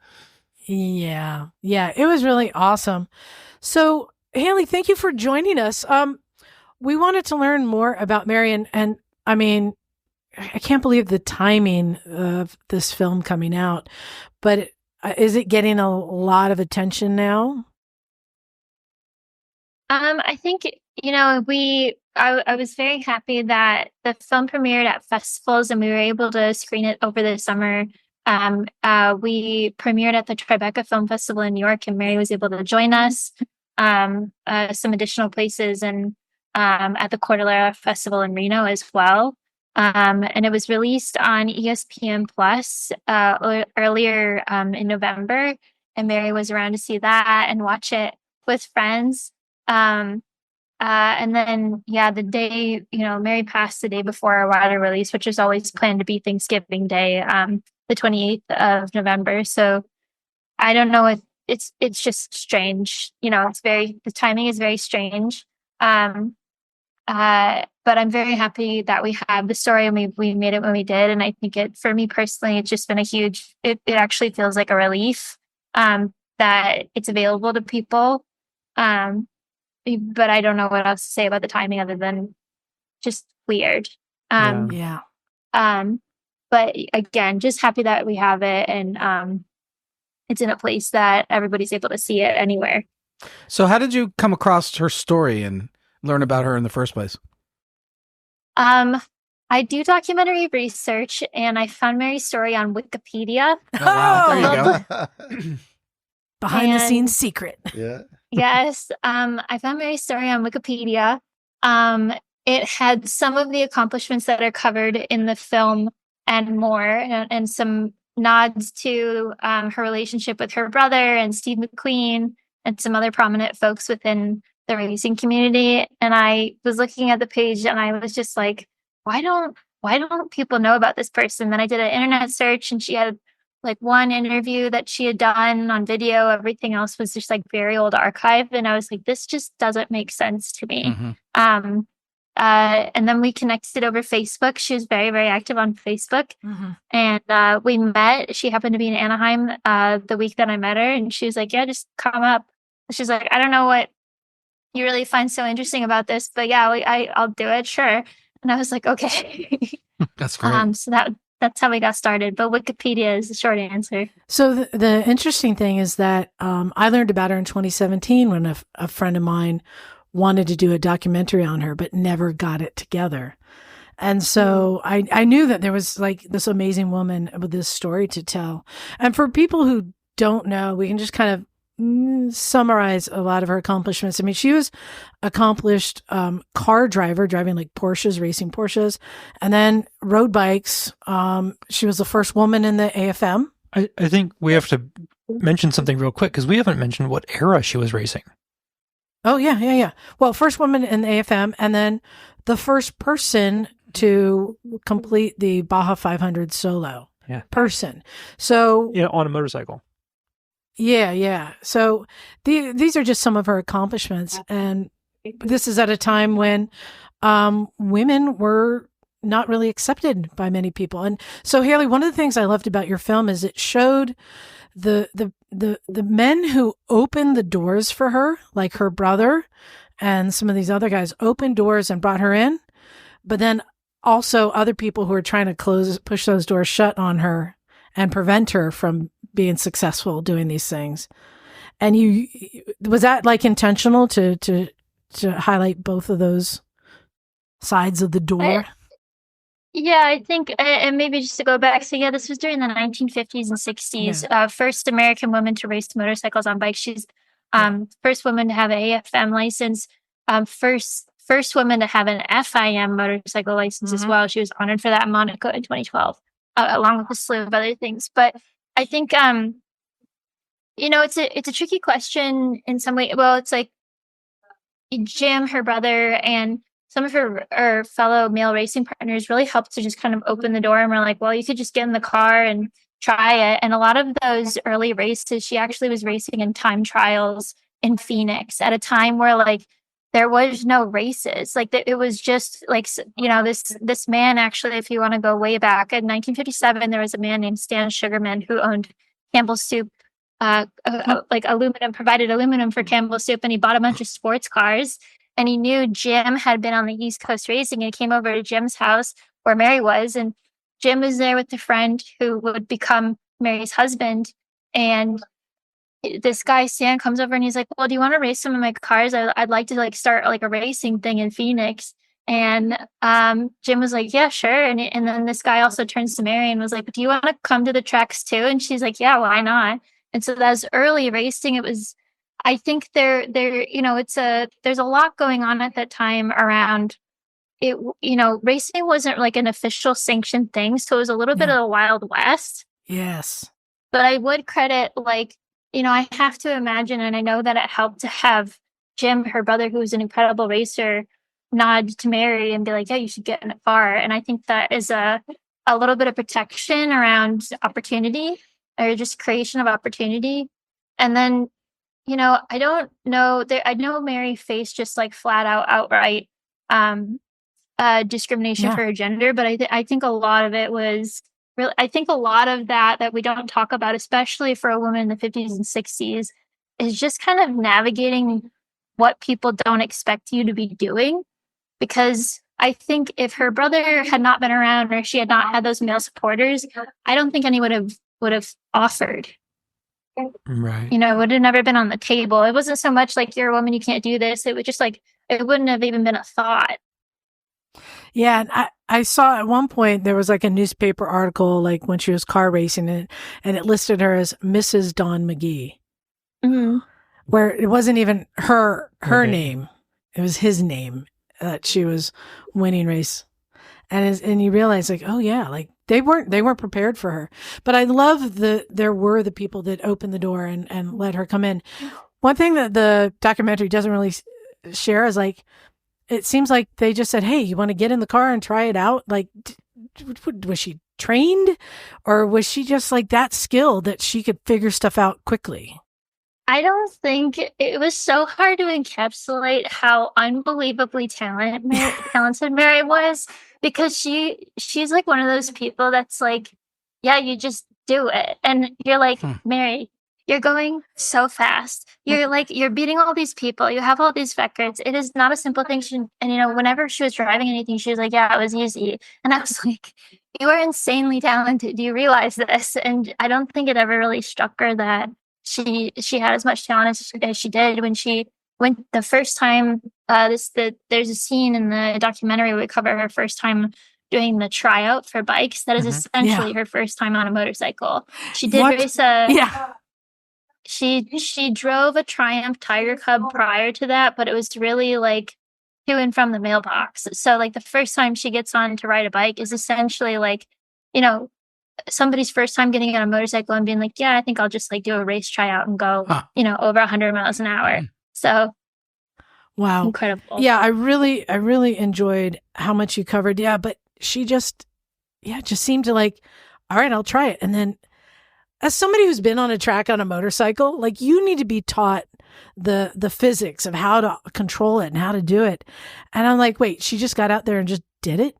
Speaker 3: Yeah. It was really awesome. So, Haley, thank you for joining us. We wanted to learn more about Mary, and I mean, I can't believe the timing of this film coming out, but is it getting a lot of attention now?
Speaker 7: I think, I was very happy that the film premiered at festivals and we were able to screen it over the summer. We premiered at the Tribeca Film Festival in New York, and Mary was able to join us, some additional places, and at the Cordillera Festival in Reno as well. And it was released on ESPN Plus earlier in November, and Mary was around to see that and watch it with friends. And then, the day, Mary passed the day before our wider release, which is always planned to be Thanksgiving Day, the 28th of November. So I don't know, it's just strange. The timing is very strange. But I'm very happy that we have the story and we made it when we did. And I think for me personally, it's just been it actually feels like a relief, that it's available to people. But I don't know what else to say about the timing other than just weird. But again, just happy that we have it, and it's in a place that everybody's able to see it anywhere.
Speaker 2: So how did you come across her story and learn about her in the first place?
Speaker 7: I do documentary research, and I found Mary's story on Wikipedia.
Speaker 2: Oh, wow. There you go.
Speaker 3: Behind the scenes secret.
Speaker 4: Yeah.
Speaker 7: Yes. I found Mary's story on Wikipedia. It had some of the accomplishments that are covered in the film and more, and some nods to her relationship with her brother and Steve McQueen and some other prominent folks within the racing community. And I was looking at the page and I was just like, why don't people know about this person? Then I did an internet search, and she had like one interview that she had done on video. Everything else was just like very old archive. And I was like, this just doesn't make sense to me. Mm-hmm. And then we connected over Facebook. She was very, very active on Facebook. Mm-hmm. And we met. She happened to be in Anaheim the week that I met her. And she was like, yeah, just come up. She's like, I don't know what you really find so interesting about this, but yeah, I'll do it. Sure. And I was like, okay.
Speaker 2: That's great.
Speaker 7: So that's how we got started. But Wikipedia is the short answer.
Speaker 3: So the interesting thing is that I learned about her in 2017 when a friend of mine wanted to do a documentary on her, but never got it together. And so I knew that there was like this amazing woman with this story to tell. And for people who don't know, we can just kind of summarize a lot of her accomplishments. I mean, she was accomplished car driver, driving like Porsches, racing Porsches, and then road bikes. She was the first woman in the AFM.
Speaker 1: I think we have to mention something real quick because we haven't mentioned what era she was racing.
Speaker 3: Oh, yeah. Well, first woman in the AFM, and then the first person to complete the Baja 500 solo person. So
Speaker 1: on a motorcycle.
Speaker 3: Yeah. So these are just some of her accomplishments. And this is at a time when women were not really accepted by many people. And so, Haley, one of the things I loved about your film is it showed the men who opened the doors for her, like her brother and some of these other guys opened doors and brought her in. But then also other people who are trying to push those doors shut on her and prevent her from being successful doing these things. And was that like intentional to highlight both of those sides of the door?
Speaker 7: I think, and maybe just to go back, so this was during the 1950s and 60s. First American woman to race motorcycles on bikes. She's first woman to have an AFM license. First woman to have an FIM motorcycle license as well. She was honored for that in Monaco in 2012, along with a slew of other things. But I think, it's a tricky question in some way. Well, it's like Jim, her brother, and some of her fellow male racing partners really helped to just kind of open the door. And we're like, well, you could just get in the car and try it. And a lot of those early races, she actually was racing in time trials in Phoenix at a time where like there was no races. Like it was just like, this man actually, if you want to go way back in 1957, there was a man named Stan Sugarman who owned Campbell Soup, provided aluminum for Campbell Soup, and he bought a bunch of sports cars. And he knew Jim had been on the East Coast racing, and he came over to Jim's house where Mary was. And Jim was there with a friend who would become Mary's husband. And this guy, Stan, comes over and he's like, well, do you want to race some of my cars? I'd like to like start like a racing thing in Phoenix. And Jim was like, yeah, sure. And then this guy also turns to Mary and was like, do you want to come to the tracks too? And she's like, yeah, why not? And so that was early racing. It was, I think there's a lot going on at that time around it. Racing wasn't like an official sanctioned thing. So it was a little bit of the Wild West.
Speaker 3: Yes.
Speaker 7: But I would credit, I have to imagine, and I know that it helped to have Jim, her brother, who was an incredible racer, nod to Mary and be like, yeah, you should get in a car. And I think that is a little bit of protection around opportunity, or just creation of opportunity. And then, I don't know. I know Mary faced just like flat out, outright discrimination for her gender, but I think a lot of it was really. I think a lot of that we don't talk about, especially for a woman in the 50s and 60s, is just kind of navigating what people don't expect you to be doing. Because I think if her brother had not been around, or she had not had those male supporters, I don't think anyone would have offered.
Speaker 1: Right.
Speaker 7: It would have never been on the table. It wasn't so much like, you're a woman, you can't do this. It was just like, it wouldn't have even been a thought.
Speaker 3: Yeah. And I saw at one point there was like a newspaper article, like when she was car racing, and it listed her as Mrs. Dawn McGee, where it wasn't even her name. It was his name that she was winning race. And you realize like, oh yeah, like they weren't prepared for her. But I love there were the people that opened the door and let her come in. One thing that the documentary doesn't really share is like, it seems like they just said, hey, you want to get in the car and try it out? Like, was she trained, or was she just like that skilled that she could figure stuff out quickly?
Speaker 7: I don't think it was so hard to encapsulate how unbelievably talented Mary was, because she's like one of those people that's like, yeah, you just do it. And you're like, Mary, you're going so fast. You're beating all these people. You have all these records. It is not a simple thing. And whenever she was driving anything, she was like, yeah, it was easy. And I was like, you are insanely talented. Do you realize this? And I don't think it ever really struck her that she had as much talent as she did when she when the first time, there's a scene in the documentary where we cover her first time doing the tryout for bikes. That is essentially her first time on a motorcycle. She did race she drove a Triumph Tiger Cub prior to that, but it was really like to and from the mailbox. So like the first time she gets on to ride a bike is essentially like, somebody's first time getting on a motorcycle and being like, yeah, I think I'll just like do a race tryout and go, over 100 miles an hour. So
Speaker 3: wow.
Speaker 7: Incredible.
Speaker 3: Yeah, I really enjoyed how much you covered. Yeah, but she just seemed to like, all right, I'll try it. And then as somebody who's been on a track on a motorcycle, like you need to be taught the physics of how to control it and how to do it. And I'm like, wait, she just got out there and just did it?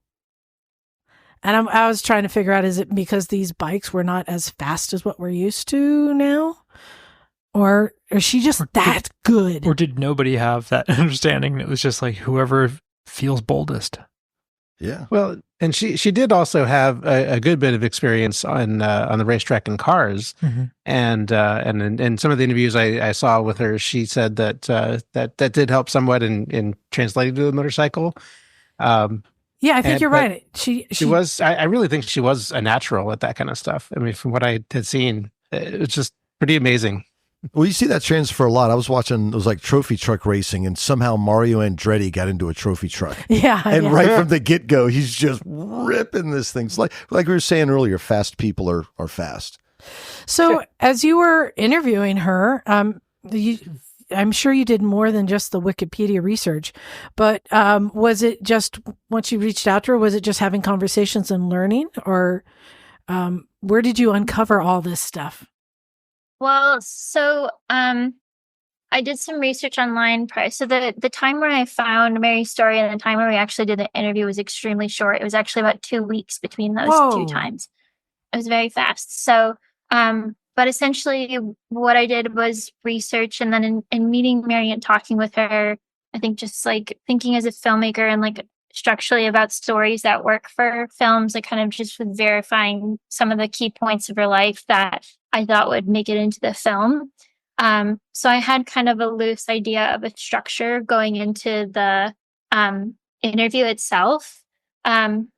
Speaker 3: And I was trying to figure out, is it because these bikes were not as fast as what we're used to now? Or is she just that good?
Speaker 1: Or did nobody have that understanding? It was just like whoever feels boldest.
Speaker 4: Yeah.
Speaker 6: Well, and she did also have a good bit of experience on the racetrack in cars, and in some of the interviews I saw with her, she said that that did help somewhat in translating to the motorcycle.
Speaker 3: Yeah, I think you're right. She
Speaker 6: was. I really think she was a natural at that kind of stuff. I mean, from what I had seen, it was just pretty amazing.
Speaker 4: Well, you see that transfer a lot. I was watching, it was like trophy truck racing, and somehow Mario Andretti got into a trophy truck.
Speaker 3: Yeah.
Speaker 4: And right from the get-go, he's just ripping this thing. It's like we were saying earlier, fast people are fast.
Speaker 3: So as you were interviewing her, I'm sure you did more than just the Wikipedia research, but was it just, once you reached out to her, was it just having conversations and learning, or where did you uncover all this stuff?
Speaker 7: Well, so I did some research online prior. So the time where I found Mary's story and the time where we actually did the interview was extremely short. It was actually about 2 weeks between those two times. It was very fast. So, but essentially what I did was research, and then in meeting Mary and talking with her, I think just like thinking as a filmmaker and like structurally about stories that work for films, I kind of just was verifying some of the key points of her life that I thought would make it into the film. So I had kind of a loose idea of a structure going into the interview itself. And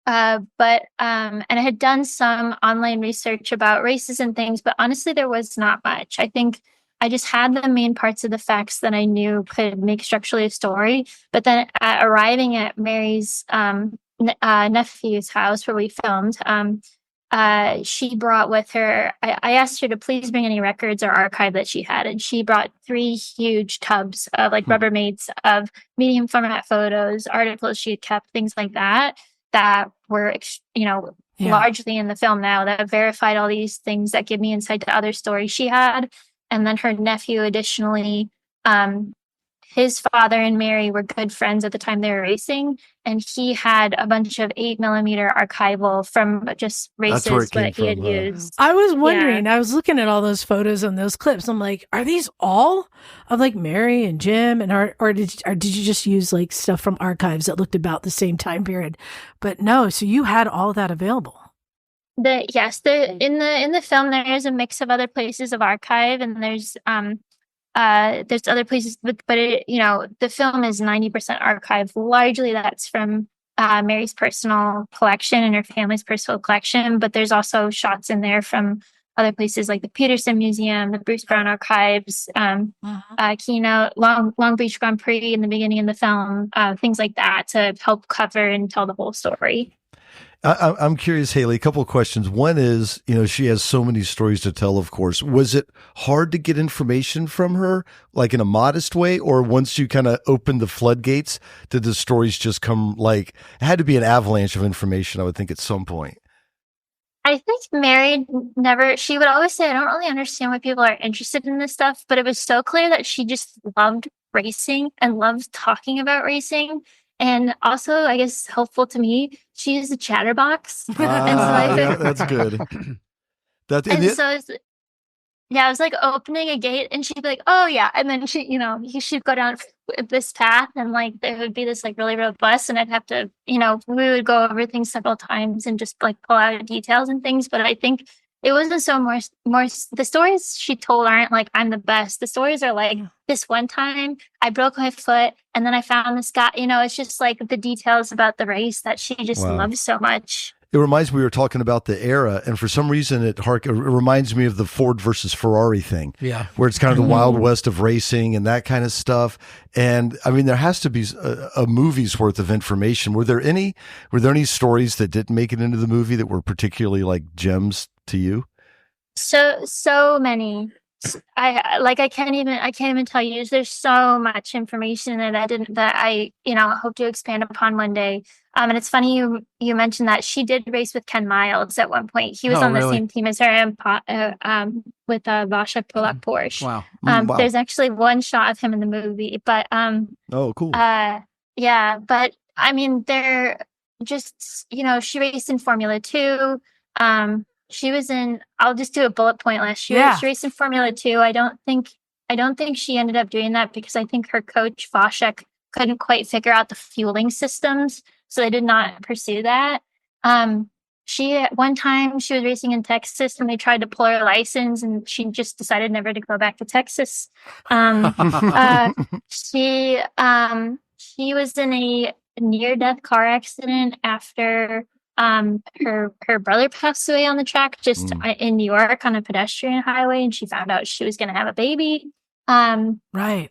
Speaker 7: I had done some online research about races and things, but honestly, there was not much. I think I just had the main parts of the facts that I knew could make structurally a story. But then arriving at Mary's nephew's house where we filmed, she brought with her, I asked her to please bring any records or archive that she had. And she brought 3 huge tubs of like Rubbermaids of medium format photos, articles she had kept, things like that were, largely in the film now, that verified all these things that give me insight to other stories she had. And then her nephew, additionally, his father and Mary were good friends at the time they were racing, and he had a bunch of 8mm archival from just races that he had used.
Speaker 3: I was wondering, I was looking at all those photos and those clips. I'm like, are these all of like Mary and Jim, and or did you just use like stuff from archives that looked about the same time period? But no, so you had all of that available.
Speaker 7: In the film there is a mix of other places of archive, and there's other places, but the film is 90% archive. Largely that's from Mary's personal collection and her family's personal collection, but there's also shots in there from other places like the Peterson Museum, the Bruce Brown Archives, Keynote, Long Beach Grand Prix in the beginning of the film, things like that to help cover and tell the whole story.
Speaker 4: I'm curious, Haley, a couple of questions. One is, she has so many stories to tell, of course. Was it hard to get information from her, like in a modest way? Or once you kind of opened the floodgates, did the stories just come it had to be an avalanche of information, I would think, at some point?
Speaker 7: I think Mary she would always say, I don't really understand why people are interested in this stuff, but it was so clear that she just loved racing and loved talking about racing. And also, I guess, helpful to me, she is a chatterbox.
Speaker 4: That's good.
Speaker 7: I was like opening a gate, and she'd be like, oh, yeah. And then she'd go down this path, and like there would be this like really robust, and I'd have to, we would go over things several times and just like pull out details and things. But I think it wasn't so more the stories she told aren't like I'm the best. The stories are like this one time I broke my foot and then I found this guy. It's just like the details about the race that she just loves so much.
Speaker 4: It reminds me, we were talking about the era, and for some reason it reminds me of the Ford versus Ferrari thing.
Speaker 2: Yeah.
Speaker 4: Where it's kind of the Wild West of racing and that kind of stuff. And I mean, there has to be a movie's worth of information. Were there any stories that didn't make it into the movie that were particularly like gems to you?
Speaker 7: So many. I can't even tell you. There's so much information that I hope to expand upon one day. And it's funny you mentioned that she did race with Ken Miles at one point. He was on the same team as her with Baja Polak Porsche.
Speaker 2: Wow.
Speaker 4: Wow.
Speaker 7: There's actually one shot of him in the movie, but
Speaker 4: oh, cool.
Speaker 7: yeah, but I mean, they're just she raced in Formula 2. She was in. I'll just do a bullet point list. She raced in Formula 2. I don't think she ended up doing that because I think her coach Voshek couldn't quite figure out the fueling systems, so they did not pursue that. One time she was racing in Texas and they tried to pull her license, and she just decided never to go back to Texas. She was in a near-death car accident after. Her brother passed away on the track just in New York on a pedestrian highway, and she found out she was going to have a baby.
Speaker 3: Right.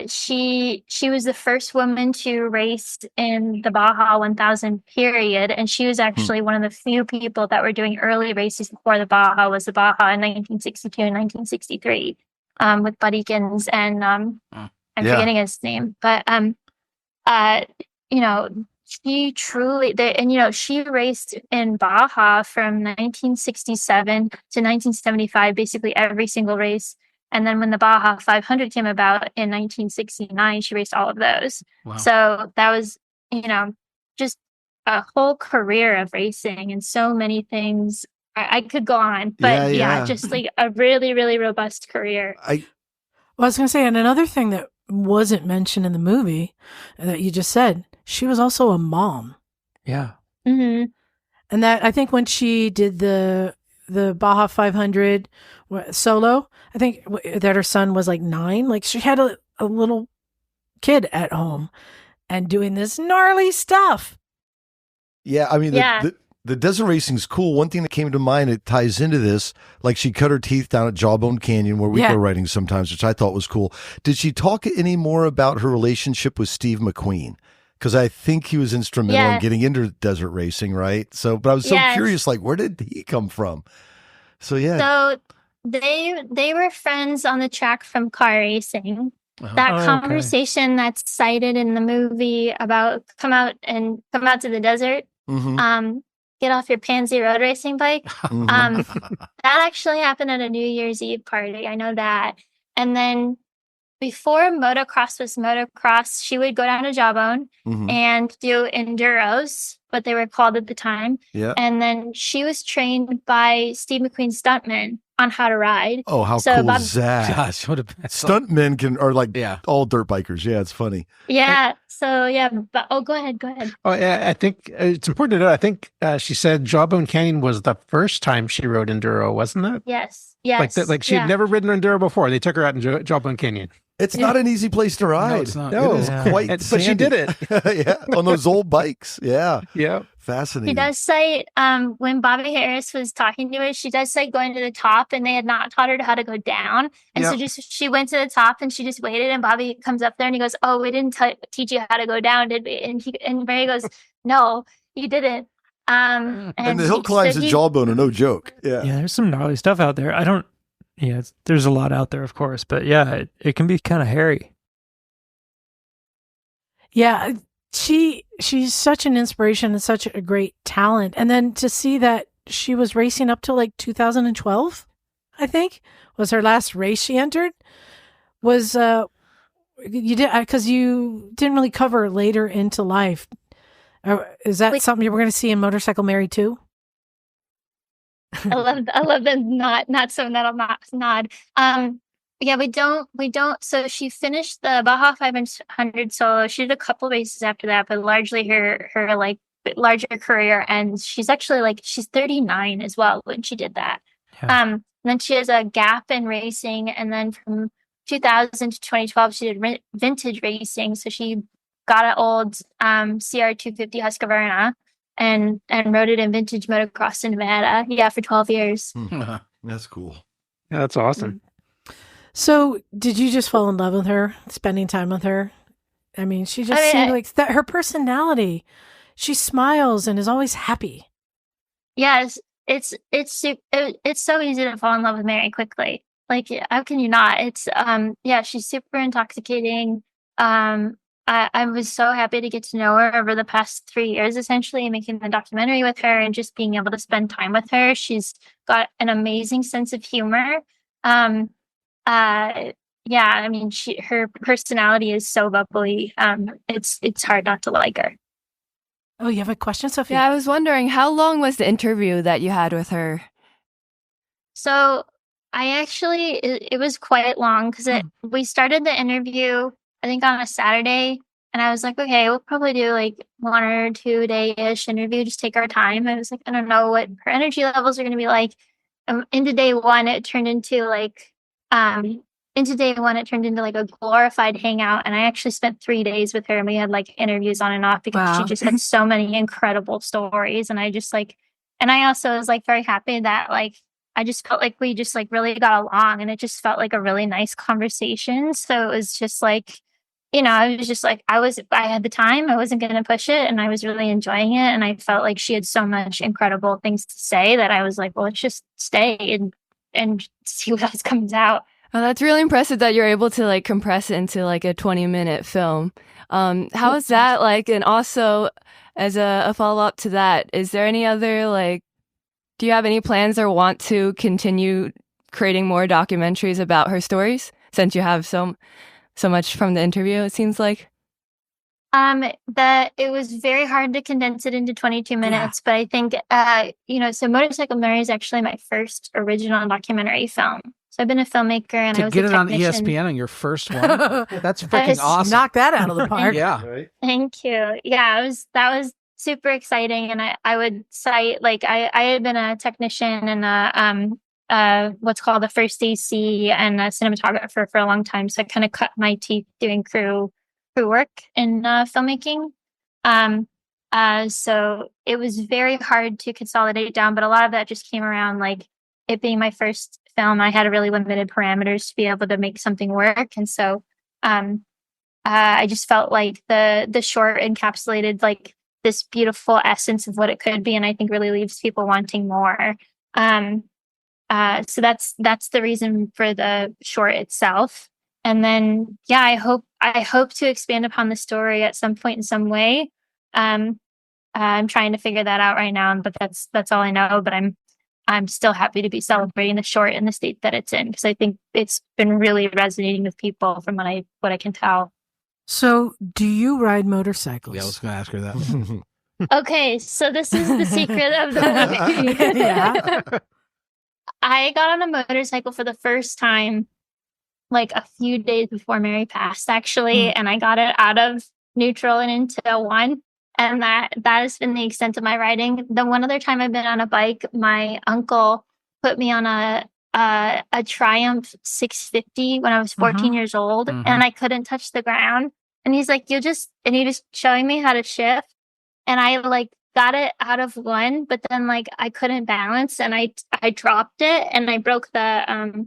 Speaker 7: She was the first woman to race in the Baja 1000 period, and she was actually one of the few people that were doing early races before the Baja was the Baja in 1962 and 1963 with Buddy Gins and I'm forgetting his name, but she truly, she raced in Baja from 1967 to 1975, basically every single race. And then when the Baja 500 came about in 1969, she raced all of those. Wow. So that was, just a whole career of racing and so many things. I could go on, but just like a really, really robust career.
Speaker 3: I was going to say, and another thing that wasn't mentioned in the movie that you just said, she was also a mom.
Speaker 1: Yeah.
Speaker 7: Mm-hmm.
Speaker 3: And that, I think when she did the Baja 500 solo, I think that her son was like 9. Like she had a little kid at home and doing this gnarly stuff.
Speaker 4: Yeah. I mean, the desert racing's cool. One thing that came to mind, it ties into this, like she cut her teeth down at Jawbone Canyon where we go riding sometimes, which I thought was cool. Did she talk any more about her relationship with Steve McQueen? Because I think he was instrumental in getting into desert racing, right? So, but I was so curious, like, where did he come from? So,
Speaker 7: So they were friends on the track from car racing. That conversation that's cited in the movie about come out to the desert, get off your pansy road racing bike. That actually happened at a New Year's Eve party. I know that. And then before motocross was motocross, she would go down to Jawbone and do enduros, what they were called at the time. Yeah. And then she was trained by Steve McQueen's stuntmen on how to ride.
Speaker 4: Oh, how cool is that?
Speaker 2: Gosh, what a
Speaker 4: stuntmen are like all dirt bikers. Yeah, it's funny.
Speaker 7: Yeah. So but go ahead.
Speaker 6: Oh, yeah. I think it's important to know. I think she said Jawbone Canyon was the first time she rode enduro, wasn't it?
Speaker 7: Yes.
Speaker 6: Like she had never ridden enduro before. They took her out in Jawbone Canyon.
Speaker 4: It's not an easy place to ride.
Speaker 2: No, it's not.
Speaker 4: No, it is quite
Speaker 6: but she did it.
Speaker 4: on those old bikes. Yeah.
Speaker 6: Yeah.
Speaker 4: Fascinating.
Speaker 7: She does cite when Bobby Harris was talking to her, she does cite going to the top, and they had not taught her how to go down. And so she went to the top and she just waited, and Bobby comes up there and he goes, "Oh, we didn't teach you how to go down, did we?" And Barry goes, "No, you didn't."
Speaker 4: And the hill climbs at Jawbone are no joke. Yeah.
Speaker 1: Yeah, there's some gnarly stuff out there. There's a lot out there, of course, but it can be kind of hairy.
Speaker 3: Yeah, she's such an inspiration and such a great talent. And then to see that she was racing up to like 2012, I think, was her last race she entered. Was you did because you didn't really cover later into life. Is that something you were going to see in Motorcycle Mary too?
Speaker 7: I love the not so nod. Yeah, we don't. So she finished the Baja 500 solo. She did a couple races after that, but largely her like larger career. And she's actually like, she's 39 as well when she did that.
Speaker 1: Yeah.
Speaker 7: And then she has a gap in racing. And then from 2000 to 2012, she did vintage racing. So she got an old CR250 Husqvarna and rode it in vintage motocross in Nevada. Yeah, for 12 years.
Speaker 4: That's cool.
Speaker 6: Yeah, that's awesome.
Speaker 3: So, did you just fall in love with her, spending time with her? I mean, she just seemed like that. Her personality, she smiles and is always happy.
Speaker 7: Yes, it's so easy to fall in love with Mary quickly. Like, how can you not? It's she's super intoxicating. I was so happy to get to know her over the past 3 years, essentially, making the documentary with her and just being able to spend time with her. She's got an amazing sense of humor. I mean, her personality is so bubbly. It's hard not to like her.
Speaker 3: Oh, you have a question, Sophie?
Speaker 5: Yeah, I was wondering, how long was the interview that you had with her?
Speaker 7: So it was quite long because we started the interview, I think, on a Saturday. And I was like, okay, we'll probably do like 1 or 2 day-ish interview, just take our time. I was like, I don't know what her energy levels are going to be like. Into day one, it turned into like a glorified hangout. And I actually spent 3 days with her and we had like interviews on and off because she just had so many incredible stories. And I also was like very happy that like, I just felt like we just like really got along and it just felt like a really nice conversation. So it was just like, I was just like, I had the time, I wasn't going to push it and I was really enjoying it. And I felt like she had so much incredible things to say that I was like, well, let's just stay and see what else comes out.
Speaker 5: Oh, that's really impressive that you're able to like compress it into like a 20-minute film. How is that like? And also as a follow-up to that, is there any other like, do you have any plans or want to continue creating more documentaries about her stories since you have so much from the interview, it seems like?
Speaker 7: It was very hard to condense it into 22 minutes, but I think, so Motorcycle Mary is actually my first original documentary film. So I've been a filmmaker and I was
Speaker 2: get
Speaker 7: a
Speaker 2: it on
Speaker 7: technician.
Speaker 2: ESPN on your first one. That's freaking awesome.
Speaker 3: Knock that out of the park.
Speaker 2: Yeah.
Speaker 4: Right?
Speaker 7: Thank you. Yeah, that was super exciting. And I would cite, like, I had been a technician and what's called a first AC and a cinematographer for a long time. So I kind of cut my teeth doing crew work in filmmaking. So it was very hard to consolidate down, but a lot of that just came around like it being my first film. I had really limited parameters to be able to make something work. And so I just felt like the short encapsulated like this beautiful essence of what it could be. And I think really leaves people wanting more. So that's the reason for the short itself. And then, I hope to expand upon the story at some point in some way. I'm trying to figure that out right now, but that's all I know. But I'm still happy to be celebrating the short in the state that it's in because I think it's been really resonating with people from what I can tell.
Speaker 3: So, do you ride motorcycles?
Speaker 2: Yeah, I was going to ask her that.
Speaker 7: Okay, so this is the secret of the movie.
Speaker 3: Yeah.
Speaker 7: I got on a motorcycle for the first time like a few days before Mary passed, actually, and I got it out of neutral and into one. And that has been the extent of my riding. The one other time I've been on a bike, my uncle put me on a Triumph 650 when I was 14 years old, and I couldn't touch the ground. And he's like, and he just showing me how to shift. And I like got it out of one, but then like I couldn't balance, and I dropped it, and I broke the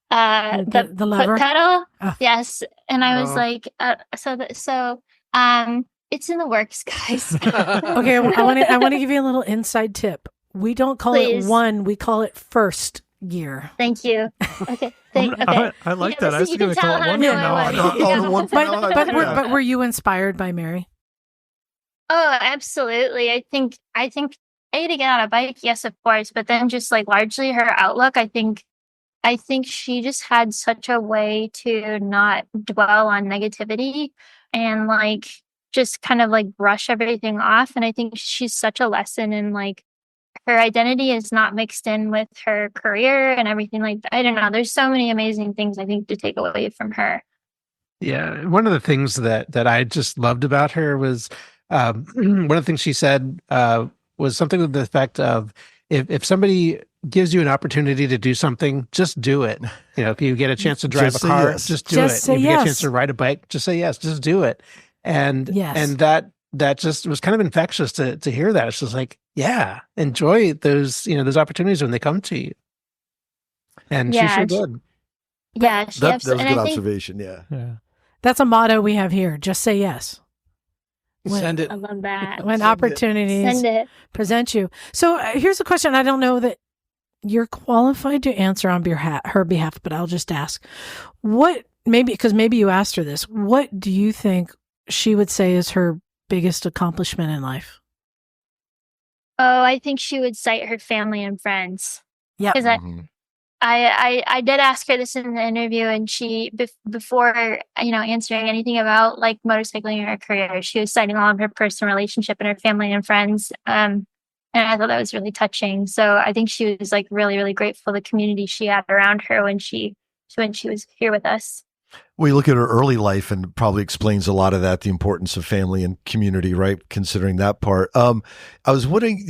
Speaker 3: lever
Speaker 7: foot pedal.
Speaker 3: Oh.
Speaker 7: Yes, and I was like, it's in the works, guys.
Speaker 3: Okay, I want to give you a little inside tip. We don't call it one; we call it first gear.
Speaker 7: Thank you. Okay.
Speaker 1: I like that. I was going to call it one from now on.
Speaker 3: But were you inspired by Mary?
Speaker 7: Oh, absolutely. I think A, to get on a bike, yes, of course, but then just like largely her outlook, I think she just had such a way to not dwell on negativity and like just kind of like brush everything off. And I think she's such a lesson in like her identity is not mixed in with her career and everything like that. I don't know. There's so many amazing things I think to take away from her.
Speaker 6: Yeah. One of the things that I just loved about her was One of the things she said was something to the effect of, if somebody gives you an opportunity to do something, just do it. If you get a chance to drive
Speaker 4: Just
Speaker 6: a
Speaker 4: say
Speaker 6: car,
Speaker 4: yes.
Speaker 6: just do
Speaker 3: Just
Speaker 6: it.
Speaker 3: say
Speaker 6: If you get a
Speaker 3: yes.
Speaker 6: chance to ride a bike, just say yes, just do it. And
Speaker 3: Yes.
Speaker 6: that just was kind of infectious to hear that. It's just like, yeah, enjoy those opportunities when they come to you. And she sure did.
Speaker 7: Yeah,
Speaker 4: That was a
Speaker 7: and
Speaker 4: good
Speaker 7: I think
Speaker 4: observation. Yeah.
Speaker 1: Yeah.
Speaker 3: That's a motto we have here. Just say yes.
Speaker 2: Send it.
Speaker 7: I love that.
Speaker 3: When
Speaker 4: Send it.
Speaker 3: opportunities
Speaker 7: Send it.
Speaker 3: present you. So here's a question. I don't know that you're qualified to answer on her behalf, but I'll just ask. Because maybe you asked her this, what do you think she would say is her biggest accomplishment in life?
Speaker 7: Oh, I think she would cite her family and friends.
Speaker 3: Yep.
Speaker 7: Because
Speaker 4: Mhm.
Speaker 7: I did ask her this in the interview, and she before answering anything about like motorcycling or her career, she was citing all of her personal relationship and her family and friends. And I thought that was really touching. So I think she was like really, really grateful for the community she had around her when she was here with us.
Speaker 4: We look at her early life and probably explains a lot of that, the importance of family and community, right? Considering that part. I was wondering,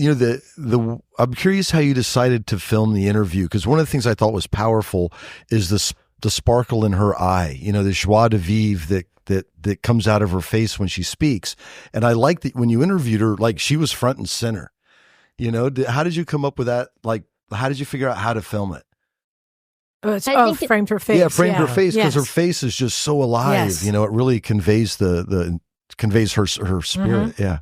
Speaker 4: I'm curious how you decided to film the interview, because one of the things I thought was powerful is the sparkle in her eye, the joie de vivre that comes out of her face when she speaks. And I like that when you interviewed her, like she was front and center. How did you come up with that? Like, how did you figure out how to film it?
Speaker 3: Framed her face.
Speaker 4: Yeah, framed her face, because her
Speaker 3: Yes.
Speaker 4: face is just so alive.
Speaker 3: Yes.
Speaker 4: It really conveys conveys her spirit.
Speaker 3: Mm-hmm.
Speaker 4: Yeah.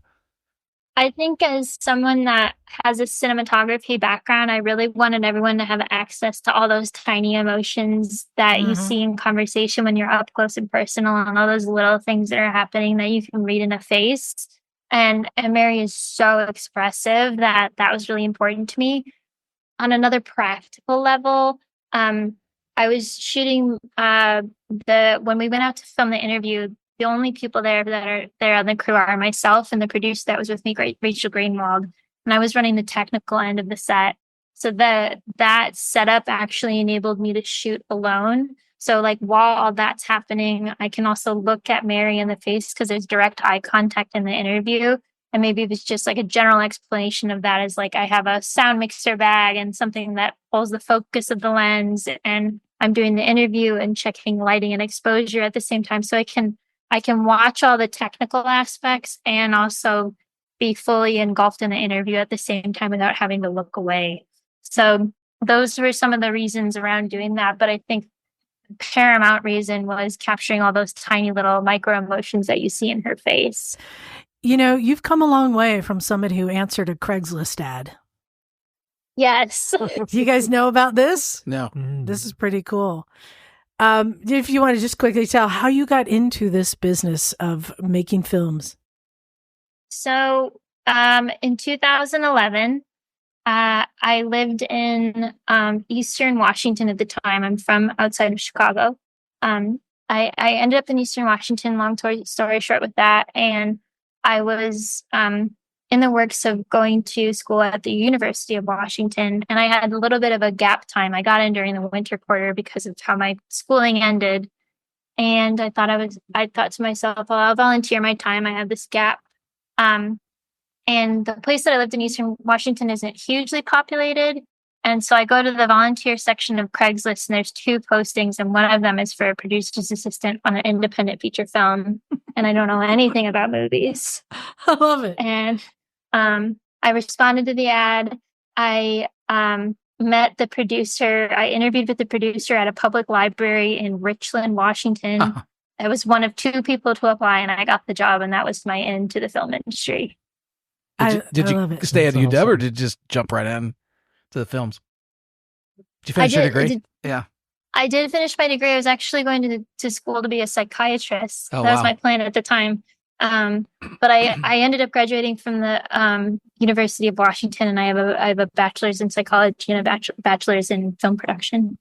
Speaker 7: I think as someone that has a cinematography background, I really wanted everyone to have access to all those tiny emotions that you
Speaker 3: Mhm.
Speaker 7: see in conversation when you're up close and personal, and all those little things that are happening that you can read in a face. And Mary is so expressive that was really important to me. On another practical level, I was shooting when we went out to film the interview, the only people there that are there on the crew are myself and the producer that was with me, Rachel Greenwald, and I was running the technical end of the set. So that setup actually enabled me to shoot alone. So like while all that's happening, I can also look at Mary in the face because there's direct eye contact in the interview. And maybe it was just like a general explanation of that is like I have a sound mixer bag and something that pulls the focus of the lens, and I'm doing the interview and checking lighting and exposure at the same time. So I can watch all the technical aspects and also be fully engulfed in the interview at the same time without having to look away. So those were some of the reasons around doing that. But I think the paramount reason was capturing all those tiny little micro emotions that you see in her face.
Speaker 3: You've come a long way from somebody who answered a Craigslist ad.
Speaker 7: Yes.
Speaker 3: Do you guys know about this?
Speaker 2: No.
Speaker 3: This is pretty cool. If you want to just quickly tell how you got into this business of making films.
Speaker 7: So in 2011, I lived in Eastern Washington at the time. I'm from outside of Chicago. I ended up in Eastern Washington, long story short with that. And I was in the works of going to school at the University of Washington. And I had a little bit of a gap time. I got in during the winter quarter because of how my schooling ended. And I thought to myself, well, I'll volunteer my time. I have this gap. And the place that I lived in Eastern Washington isn't hugely populated. And so I go to the volunteer section of Craigslist, and there's 2 postings, and one of them is for a producer's assistant on an independent feature film. And I don't know anything about movies.
Speaker 3: I love it.
Speaker 7: And I responded to the ad. I met the producer. I interviewed with the producer at a public library in Richland, Washington. I was one of 2 people to apply, and I got the job, and that was my end to the film industry.
Speaker 2: Did you
Speaker 3: love it.
Speaker 2: stay at
Speaker 1: That's
Speaker 2: UW, or
Speaker 1: awesome.
Speaker 2: did you just jump right in to the films? Did you finish your degree?
Speaker 7: I did finish my degree. I was actually going to school to be a psychiatrist.
Speaker 2: Oh,
Speaker 7: that was
Speaker 2: wow.
Speaker 7: my plan at the time. But I ended up graduating from the University of Washington, and I have a bachelor's in psychology and a bachelor's in film production.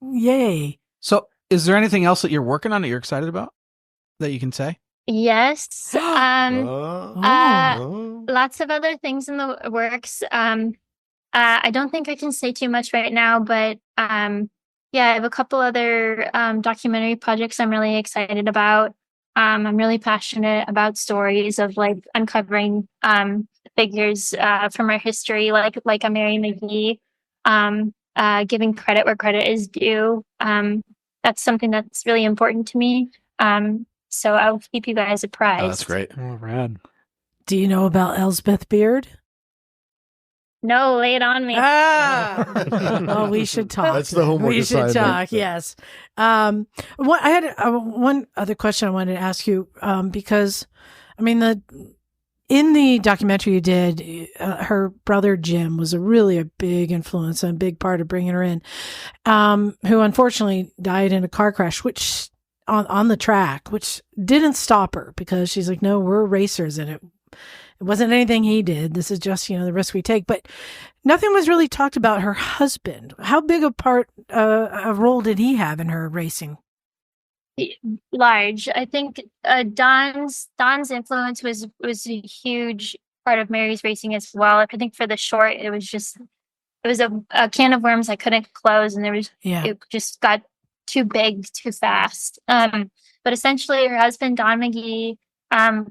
Speaker 3: Yay.
Speaker 2: So is there anything else that you're working on that you're excited about that you can say?
Speaker 7: Yes.
Speaker 4: Oh.
Speaker 7: Lots of other things in the works. I don't think I can say too much right now, but I have a couple other documentary projects I'm really excited about. I'm really passionate about stories of like uncovering figures from our history, like a Mary McGee, giving credit where credit is due. That's something that's really important to me. So I'll keep you guys apprised.
Speaker 2: Oh, that's great.
Speaker 6: Oh, rad.
Speaker 3: Do you know about Elsbeth Beard?
Speaker 7: No, lay it on me.
Speaker 3: Oh, we should talk.
Speaker 4: That's the homework
Speaker 3: We should
Speaker 4: assignment.
Speaker 3: talk. Yes. I had one other question I wanted to ask you because, I mean, in the documentary you did, her brother Jim was really a big influence and a big part of bringing her in, who unfortunately died in a car crash, which on the track, which didn't stop her because she's like, no, we're racers, and it wasn't anything he did. This is just, the risk we take. But nothing was really talked about her husband. How big a role did he have in her racing?
Speaker 7: Large. I think Don's influence was a huge part of Mary's racing as well. I think for the short, it was a can of worms I couldn't close, and it just got too big too fast. But essentially, her husband Don McGee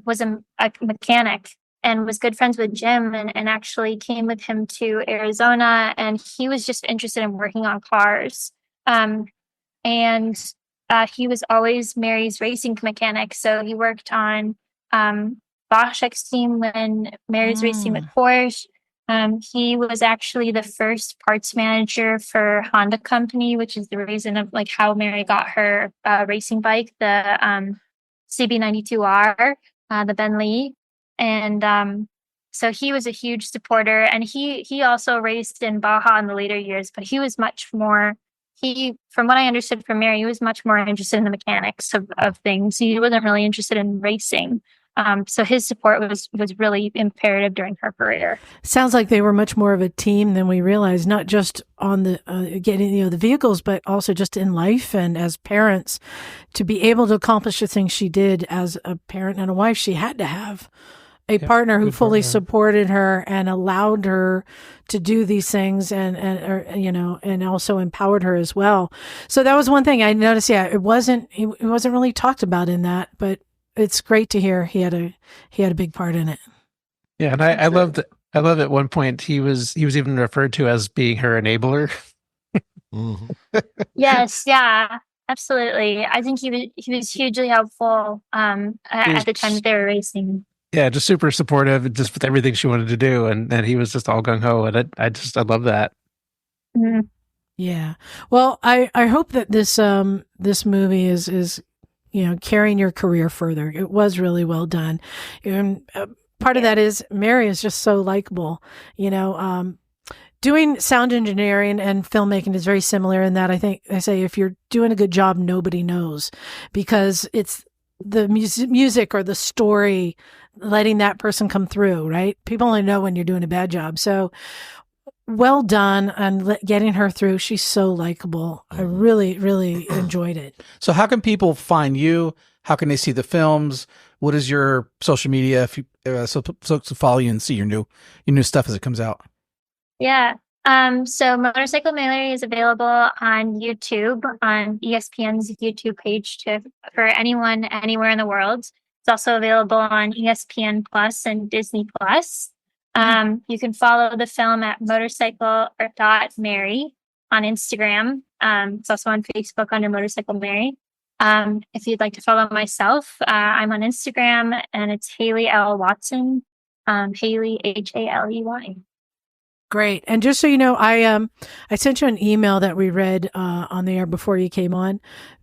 Speaker 7: was a mechanic and was good friends with Jim, and actually came with him to Arizona, and he was just interested in working on cars. And he was always Mary's racing mechanic. So he worked on Baja's team when Mary was racing with Porsche. He was actually the first parts manager for Honda Company, which is the reason of like how Mary got her racing bike, the CB92R, the Ben Lee. And so he was a huge supporter, and he also raced in Baja in the later years, but he was much more, from what I understood from Mary, he was much more interested in the mechanics of things. He wasn't really interested in racing. So his support was really imperative during her career.
Speaker 3: Sounds like they were much more of a team than we realized, not just on the getting the vehicles, but also just in life and as parents. To be able to accomplish the things she did as a parent and a wife, she had to have a partner who fully supported her and allowed her to do these things and also empowered her as well. So that was one thing I noticed. Yeah, it wasn't really talked about in that, but it's great to hear he had a big part in it.
Speaker 6: Yeah, and I love at one point he was even referred to as being her enabler.
Speaker 4: Mm-hmm.
Speaker 7: Yes, yeah, absolutely. I think he was hugely helpful at the time that they were racing.
Speaker 6: Yeah, just super supportive, just with everything she wanted to do, and he was just all gung ho, and I love that.
Speaker 7: Mm-hmm.
Speaker 3: Yeah. Well, I hope that this movie is carrying your career further. It was really well done. And part of that is Mary is just so likable. Doing sound engineering and filmmaking is very similar in that I think I say if you're doing a good job, nobody knows, because it's the music or the story letting that person come through, right? People only know when you're doing a bad job. So well done on getting her through. She's so likable. I really, really enjoyed it.
Speaker 2: So how can people find you? How can they see the films? What is your social media if you so to follow you and see your new stuff as it comes out?
Speaker 7: Yeah. So Motorcycle Mallory is available on YouTube, on ESPN's YouTube page for anyone anywhere in the world. It's also available on ESPN Plus and Disney Plus. You can follow the film at motorcycle.mary on Instagram. It's also on Facebook under Motorcycle Mary. If you'd like to follow myself, I'm on Instagram, and it's Haley L. Watson, Haley Haley.
Speaker 3: Great. And just so you know, I sent you an email that we read on the air before you came on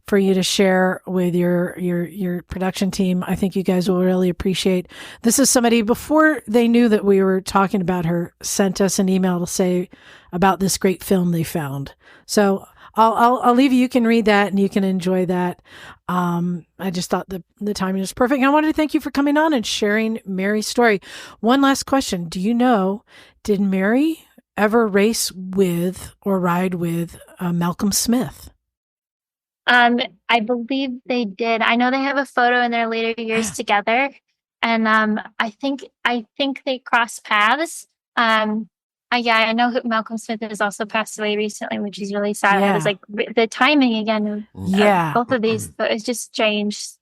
Speaker 3: for you to share with your production team. I think you guys will really appreciate. This is somebody, before they knew that we were talking about her, sent us an email to say about this great film they found. So I'll leave you. You can read that and you can enjoy that. I just thought the timing was perfect. And I wanted to thank you for coming on and sharing Mary's story. One last question. Do you know, did Mary ever race with or ride with Malcolm Smith?
Speaker 7: I believe they did. I know they have a photo in their later years together, and I think they crossed paths. I know Malcolm Smith has also passed away recently, which is really sad.
Speaker 3: Yeah.
Speaker 7: It was like the timing again. Both of these, it's just changed.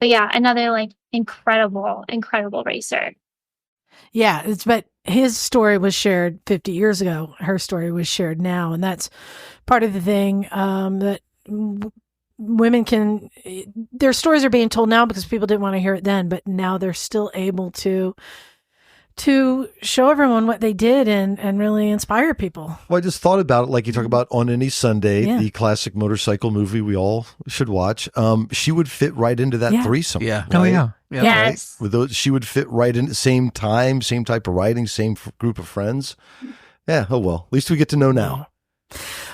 Speaker 7: yeah, another like incredible racer.
Speaker 3: Yeah, but his story was shared 50 years ago. Her story was shared now, and that's part of the thing that women can. Their stories are being told now because people didn't want to hear it then, but now they're still able to show everyone what they did and really inspire people.
Speaker 4: Well, I just thought about it, like you talk about On Any Sunday,
Speaker 3: Yeah.
Speaker 4: the classic motorcycle movie we all should watch. She would fit right into that
Speaker 3: Yeah.
Speaker 4: threesome.
Speaker 2: Yeah.
Speaker 1: Oh,
Speaker 4: right?
Speaker 1: yeah.
Speaker 2: Yeah.
Speaker 7: Yes.
Speaker 4: With those, she would fit right in, same time, same type of writing, same group of friends. Yeah. Oh well, at least we get to know now.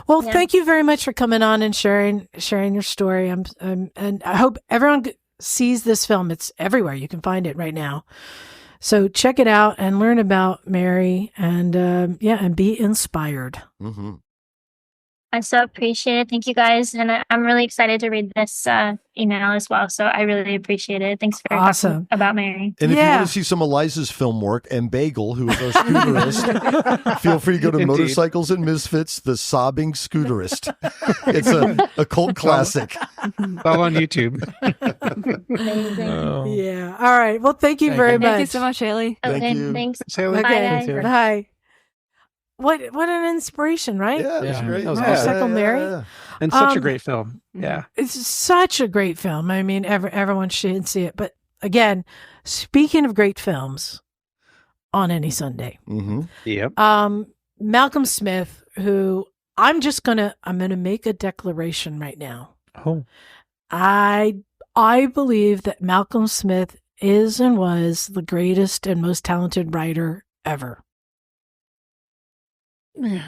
Speaker 3: Well,
Speaker 7: Yeah.
Speaker 3: thank you very much for coming on and sharing your story. And I hope everyone sees this film. It's everywhere. You can find it right now. So check it out and learn about Mary and and be inspired.
Speaker 4: Mm-hmm.
Speaker 7: I so appreciate it. Thank you guys. And I'm really excited to read this email as well. So I really appreciate it. Thanks for
Speaker 3: Awesome.
Speaker 7: talking about Mary.
Speaker 4: And if you
Speaker 3: Yeah.
Speaker 4: want to see some of Liza's film work and Bagel, who is our scooterist, feel free to go to
Speaker 6: Indeed.
Speaker 4: Motorcycles and Misfits, The Sobbing Scooterist. It's a cult classic.
Speaker 6: All on YouTube.
Speaker 7: Amazing.
Speaker 1: Oh.
Speaker 3: Yeah. All right. Well, thank you very much.
Speaker 5: Thank you so much, Haley.
Speaker 4: Thank
Speaker 7: Okay,
Speaker 4: you.
Speaker 7: thanks.
Speaker 6: Haley.
Speaker 7: Bye,
Speaker 3: Okay.
Speaker 7: guys.
Speaker 3: Bye. What an inspiration, right?
Speaker 4: Yeah, that's
Speaker 2: Yeah.
Speaker 4: great.
Speaker 2: That was
Speaker 3: Motorcycle Mary.
Speaker 6: And such a
Speaker 3: Um,
Speaker 6: great film. Yeah.
Speaker 3: It's such a great film. I mean, everyone should see it. But again, speaking of great films, On Any Sunday,
Speaker 4: Mm-hmm.
Speaker 6: Yep.
Speaker 3: Malcolm Smith, who I'm gonna make a declaration right now.
Speaker 1: Oh.
Speaker 3: I believe that Malcolm Smith is and was the greatest and most talented writer ever.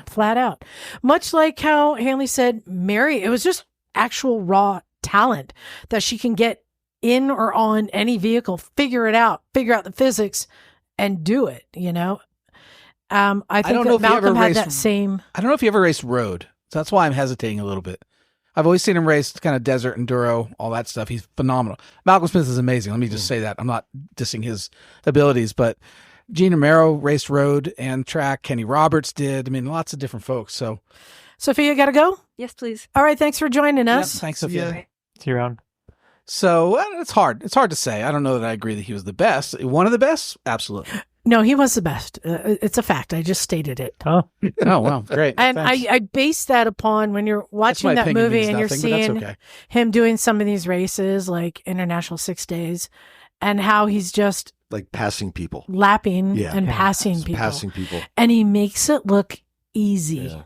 Speaker 3: Flat out. Much like how Haley said, Mary, it was just actual raw talent that she can get in or on any vehicle, figure out the physics and do it, you know? I think
Speaker 2: don't know
Speaker 3: that
Speaker 2: if he ever
Speaker 3: Malcolm had
Speaker 2: raced-
Speaker 3: that same.
Speaker 2: I don't know if he ever raced road. So that's why I'm hesitating a little bit. I've always seen him race kind of desert enduro, all that stuff. He's phenomenal. Malcolm Smith is amazing. Let me just say that. I'm not dissing his abilities, but Gene Romero raced road and track. Kenny Roberts did. I mean, lots of different folks. So,
Speaker 3: Sophia, got to go?
Speaker 5: Yes, please.
Speaker 3: All right. Thanks for joining
Speaker 2: yeah,
Speaker 3: us.
Speaker 2: thanks, Sophia.
Speaker 4: Yeah.
Speaker 1: See you around.
Speaker 2: So it's hard. It's hard to say. I don't know that I agree that he was the best. One of the best? Absolutely.
Speaker 3: No, he was the best. It's a fact. I just stated it.
Speaker 1: Oh,
Speaker 2: Oh, wow. Great.
Speaker 3: And
Speaker 2: Thanks.
Speaker 3: I base that upon when you're
Speaker 2: That's
Speaker 3: watching
Speaker 2: my
Speaker 3: that
Speaker 2: opinion
Speaker 3: movie
Speaker 2: means
Speaker 3: and you're
Speaker 2: nothing, but that's
Speaker 3: seeing
Speaker 2: okay.
Speaker 3: him doing some of these races like International 6 Days and how he's just
Speaker 4: Like passing people.
Speaker 3: lapping
Speaker 4: Yeah.
Speaker 3: and
Speaker 1: Yeah.
Speaker 3: passing people.
Speaker 4: Passing people.
Speaker 3: And he makes it look easy.
Speaker 4: Yeah.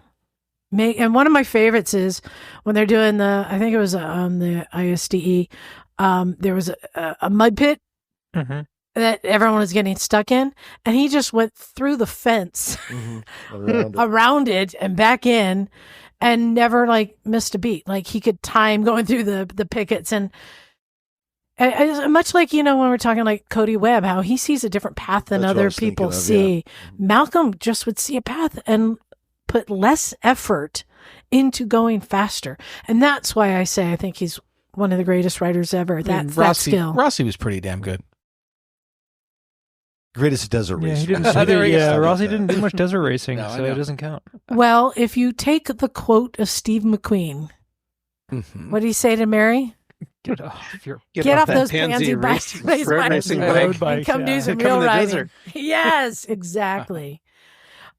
Speaker 3: And one of my favorites is when they're doing I think it was on the ISDE, there was a mud pit
Speaker 1: mm-hmm.
Speaker 3: that everyone was getting stuck in, and he just went through the fence
Speaker 4: Around it.
Speaker 3: around it and back in and never like missed a beat. Like he could time going through the pickets and much like, you know, when we're talking like Cody Webb, how he sees a different path than
Speaker 4: That's what I
Speaker 3: other
Speaker 4: was thinking
Speaker 3: people
Speaker 4: of,
Speaker 3: see. Malcolm just would see a path and put less effort into going faster. And that's why I say I think he's one of the greatest writers ever. That's that skill.
Speaker 2: Rossi was pretty damn good.
Speaker 4: Greatest desert
Speaker 1: Yeah,
Speaker 4: racer.
Speaker 1: he didn't.
Speaker 2: There we go.
Speaker 1: Yeah, Rossi
Speaker 4: That.
Speaker 1: didn't do much desert racing,
Speaker 2: No, I
Speaker 1: so
Speaker 2: know.
Speaker 1: it doesn't count.
Speaker 3: Well, if you take the quote of Steve McQueen,
Speaker 2: Mhm.
Speaker 3: what did he say to Mary?
Speaker 1: Get off your
Speaker 3: Get off
Speaker 6: that
Speaker 3: those pansy bikes, race
Speaker 6: road
Speaker 3: bikes,
Speaker 6: racing
Speaker 1: road
Speaker 6: bike.
Speaker 1: bike.
Speaker 3: and come do
Speaker 1: yeah.
Speaker 3: some
Speaker 6: Come in
Speaker 3: real
Speaker 6: the
Speaker 3: riding.
Speaker 6: desert.
Speaker 3: Yes, exactly.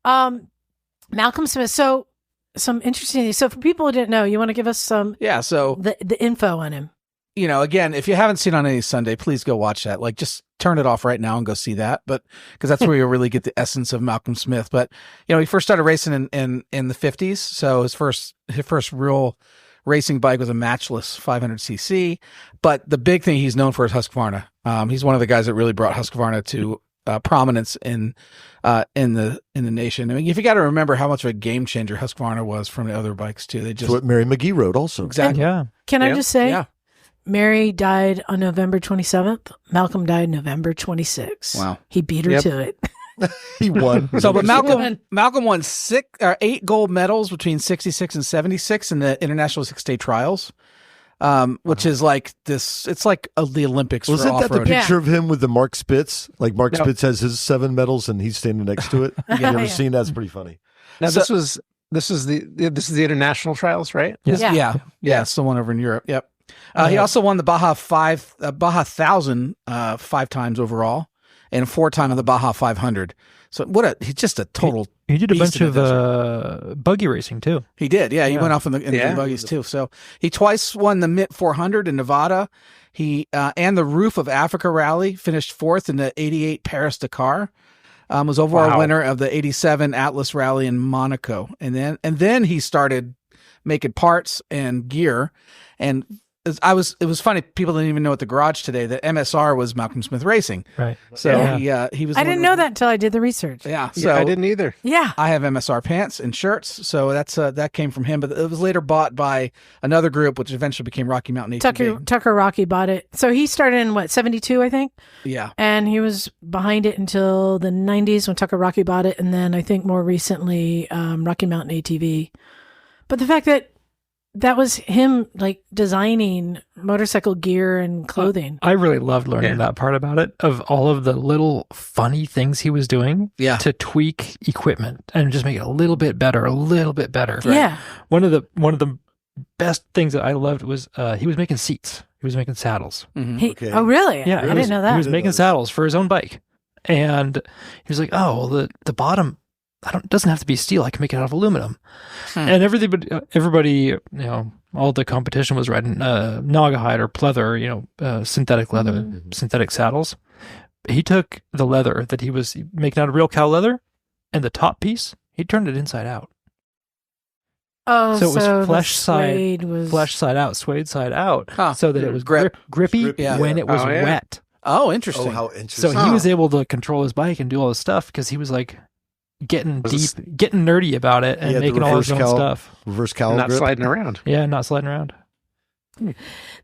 Speaker 3: Malcolm Smith. So some interesting things. So for people who didn't know, you want to give us some
Speaker 2: Yeah. So,
Speaker 3: the info on him.
Speaker 2: you know, again, if you haven't seen On Any Sunday, please go watch that. Like, just turn it off right now and go see that. But because that's where you'll really get the essence of Malcolm Smith. But, you know, he first started racing in the 50s. So his first real racing bike was a matchless 500cc. But the big thing he's known for is Husqvarna. He's one of the guys that really brought Husqvarna to prominence in the nation. I mean, if you got to remember how much of a game changer Husqvarna was from the other bikes too. They
Speaker 4: That's
Speaker 2: just
Speaker 4: what Mary McGee wrote also.
Speaker 2: exactly.
Speaker 1: Yeah.
Speaker 3: Can I
Speaker 6: Yeah.
Speaker 3: just say,
Speaker 2: Yeah.
Speaker 3: Mary died on November 27th. Malcolm died November 26th.
Speaker 2: Wow.
Speaker 3: He beat her
Speaker 6: Yep.
Speaker 3: to it.
Speaker 4: He won.
Speaker 2: So, but
Speaker 3: Malcolm-
Speaker 2: Malcolm won 8 gold medals between 66 and 76 in the International 6-Day Trials, which is like this. It's like the Olympics for
Speaker 4: Wasn't that the
Speaker 2: off-road.
Speaker 4: picture of him with the Mark Spitz? Like Mark
Speaker 6: No.
Speaker 4: Spitz has his 7 medals and he's standing next to it. You ever
Speaker 3: Yeah.
Speaker 4: seen that? It's pretty funny.
Speaker 6: Now
Speaker 2: So-
Speaker 6: this is the international trials, right?
Speaker 1: Yes.
Speaker 3: Yeah.
Speaker 2: Yeah, it's the one over in Europe. Yep. He also won the Baja 1000 5 times overall, and 4 times of the Baja 500. So he's just a total.
Speaker 1: He did a
Speaker 2: beast
Speaker 1: bunch
Speaker 2: in the
Speaker 1: of buggy racing too.
Speaker 2: He did, yeah. He
Speaker 1: Yeah.
Speaker 2: went off in the buggies too. So he twice won the MIT 400 in Nevada. He and the Roof of Africa Rally, finished 4th in the '88 Paris Dakar. Was overall winner of the '87 Atlas Rally in Monaco, and then he started making parts and gear. And it was funny. People didn't even know at the garage today that MSR was Malcolm Smith Racing.
Speaker 1: Right.
Speaker 2: So he was.
Speaker 3: I didn't know that until I did the research.
Speaker 2: Yeah. So
Speaker 6: I didn't either.
Speaker 3: Yeah.
Speaker 2: I have MSR pants and shirts, so that came from him. But it was later bought by another group, which eventually became Rocky Mountain ATV.
Speaker 3: Tucker Rocky bought it. So he started in 72, I think.
Speaker 2: Yeah.
Speaker 3: And he was behind it until the 90s when Tucker Rocky bought it. And then I think more recently, Rocky Mountain ATV. But the fact that was him like designing motorcycle gear and clothing.
Speaker 1: I really loved learning that part about it, of all of the little funny things he was doing to tweak equipment and just make it a little bit better. Right.
Speaker 3: Yeah.
Speaker 1: One of the best things that I loved was he was making seats. He was making saddles.
Speaker 2: Mm-hmm.
Speaker 3: Oh, really?
Speaker 1: Yeah.
Speaker 3: I didn't know that.
Speaker 1: He was making saddles for his own bike. And he was like, oh, well, the bottom doesn't have to be steel. I can make it out of aluminum. And everybody, all the competition was riding Naugahyde or pleather, synthetic leather, synthetic saddles. He took the leather that he was making out of real cow leather, and the top piece, he turned it inside out.
Speaker 3: Oh,
Speaker 1: so it was flesh side out, suede side out, so that it was grippy when it was wet.
Speaker 2: Oh, interesting.
Speaker 4: Oh, how interesting.
Speaker 1: So he was able to control his bike and do all this stuff because he was like getting nerdy about it and making all his own stuff.
Speaker 4: Reverse cowl
Speaker 6: not
Speaker 4: grip.
Speaker 6: sliding around.
Speaker 1: Yeah, not sliding around.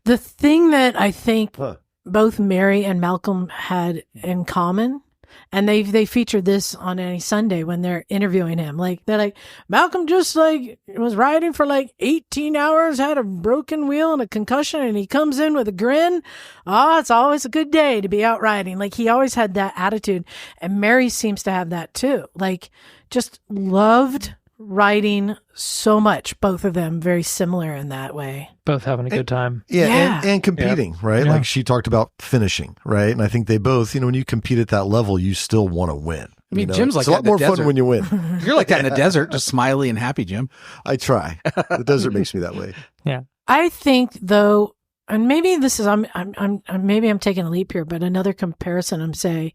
Speaker 3: The thing that I think both Mary and Malcolm had in common, and they featured this on any Sunday when they're interviewing him. Like, they're like, Malcolm just was riding for 18 hours, had a broken wheel and a concussion, and he comes in with a grin. It's always a good day to be out riding. Like, he always had that attitude. And Mary seems to have that too. Like, just loved riding so much. Both of them very similar in that way.
Speaker 1: Both having a good time.
Speaker 4: Yeah. And competing, right?
Speaker 1: Yeah.
Speaker 4: Like she talked about finishing, right? And I think they both, when you compete at that level, you still want to win.
Speaker 2: I mean, Jim's like
Speaker 4: it's a lot more fun when you win.
Speaker 2: You're like that in the desert, just smiley and happy, Jim.
Speaker 4: I try. The desert makes me that way.
Speaker 1: Yeah.
Speaker 3: I think though, and maybe this is, maybe I'm taking a leap here, but another comparison I'm saying,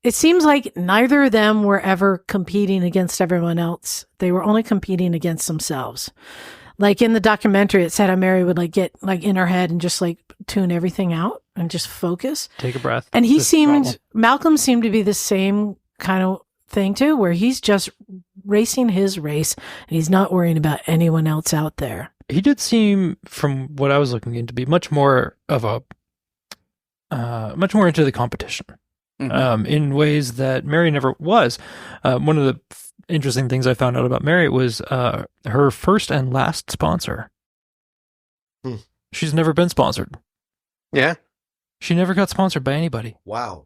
Speaker 3: it seems like neither of them were ever competing against everyone else. They were only competing against themselves. Like in the documentary, it said how Mary would get in her head and just tune everything out and just focus.
Speaker 1: Take a breath.
Speaker 3: And Malcolm seemed to be the same kind of thing too, where he's just racing his race and he's not worrying about anyone else out there.
Speaker 1: He did seem, from what I was looking into, be much more into the competition. In ways that Mary never was. One of the interesting things I found out about Mary was her first and last sponsor. She's never been sponsored.
Speaker 6: Yeah.
Speaker 1: She never got sponsored by anybody.
Speaker 4: Wow.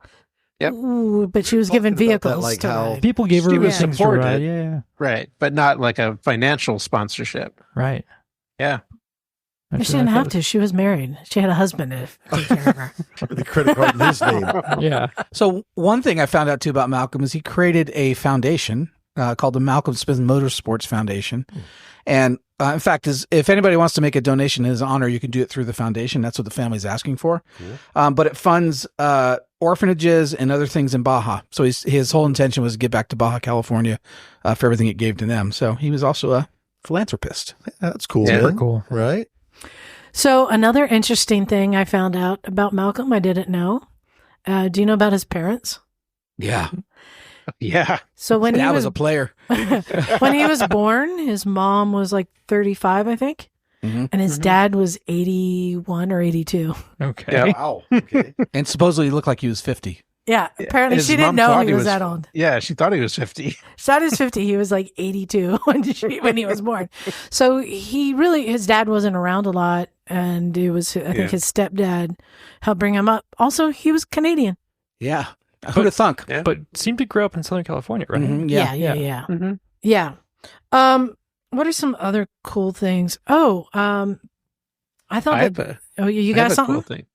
Speaker 6: Yep.
Speaker 3: Ooh, but she was given vehicles to ride.
Speaker 1: People gave her
Speaker 6: She was
Speaker 1: things to
Speaker 6: supported.
Speaker 1: ride. Yeah.
Speaker 6: Right. But not like a financial sponsorship.
Speaker 1: Right.
Speaker 6: Yeah.
Speaker 3: She didn't have to. She was married. She had a husband to take care of her.
Speaker 4: With the credit card in his name.
Speaker 1: Yeah.
Speaker 2: So one thing I found out too about Malcolm is he created a foundation called the Malcolm Smith Motorsports Foundation. And in fact, if anybody wants to make a donation in his honor, you can do it through the foundation. That's what the family's asking for. Cool. But it funds orphanages and other things in Baja. So his whole intention was to give back to Baja, California for everything it gave to them. So he was also a philanthropist.
Speaker 4: That's cool,
Speaker 1: Super
Speaker 4: man.
Speaker 1: cool.
Speaker 4: Right?
Speaker 3: So another interesting thing I found out about Malcolm, I didn't know. Do you know about his parents?
Speaker 2: Yeah.
Speaker 6: Yeah.
Speaker 3: So when he
Speaker 2: was a player.
Speaker 3: when he was born, his mom was 35, I think.
Speaker 2: Mm-hmm.
Speaker 3: And his dad was 81 or 82.
Speaker 1: Okay.
Speaker 6: Yeah.
Speaker 4: Wow. Okay.
Speaker 2: And supposedly he looked like he was 50.
Speaker 3: Yeah. Apparently
Speaker 6: His
Speaker 3: she didn't
Speaker 6: mom
Speaker 3: know
Speaker 6: thought
Speaker 3: he was that old.
Speaker 6: Yeah, she thought he was 50.
Speaker 3: His dad is 50. He was 82 when he was born. So his dad wasn't around a lot. And it was, I think his stepdad helped bring him up. Also, he was Canadian.
Speaker 2: Yeah. Who'd have thunk?
Speaker 6: Yeah.
Speaker 1: But seemed to grow up in Southern California, right?
Speaker 2: Mhm.
Speaker 3: Yeah.
Speaker 6: Mm-hmm.
Speaker 3: Yeah. What are some other cool things? Oh, I thought
Speaker 6: I
Speaker 3: that.
Speaker 6: have a-
Speaker 3: You
Speaker 6: I
Speaker 3: got
Speaker 6: have a
Speaker 3: something?
Speaker 6: cool thing.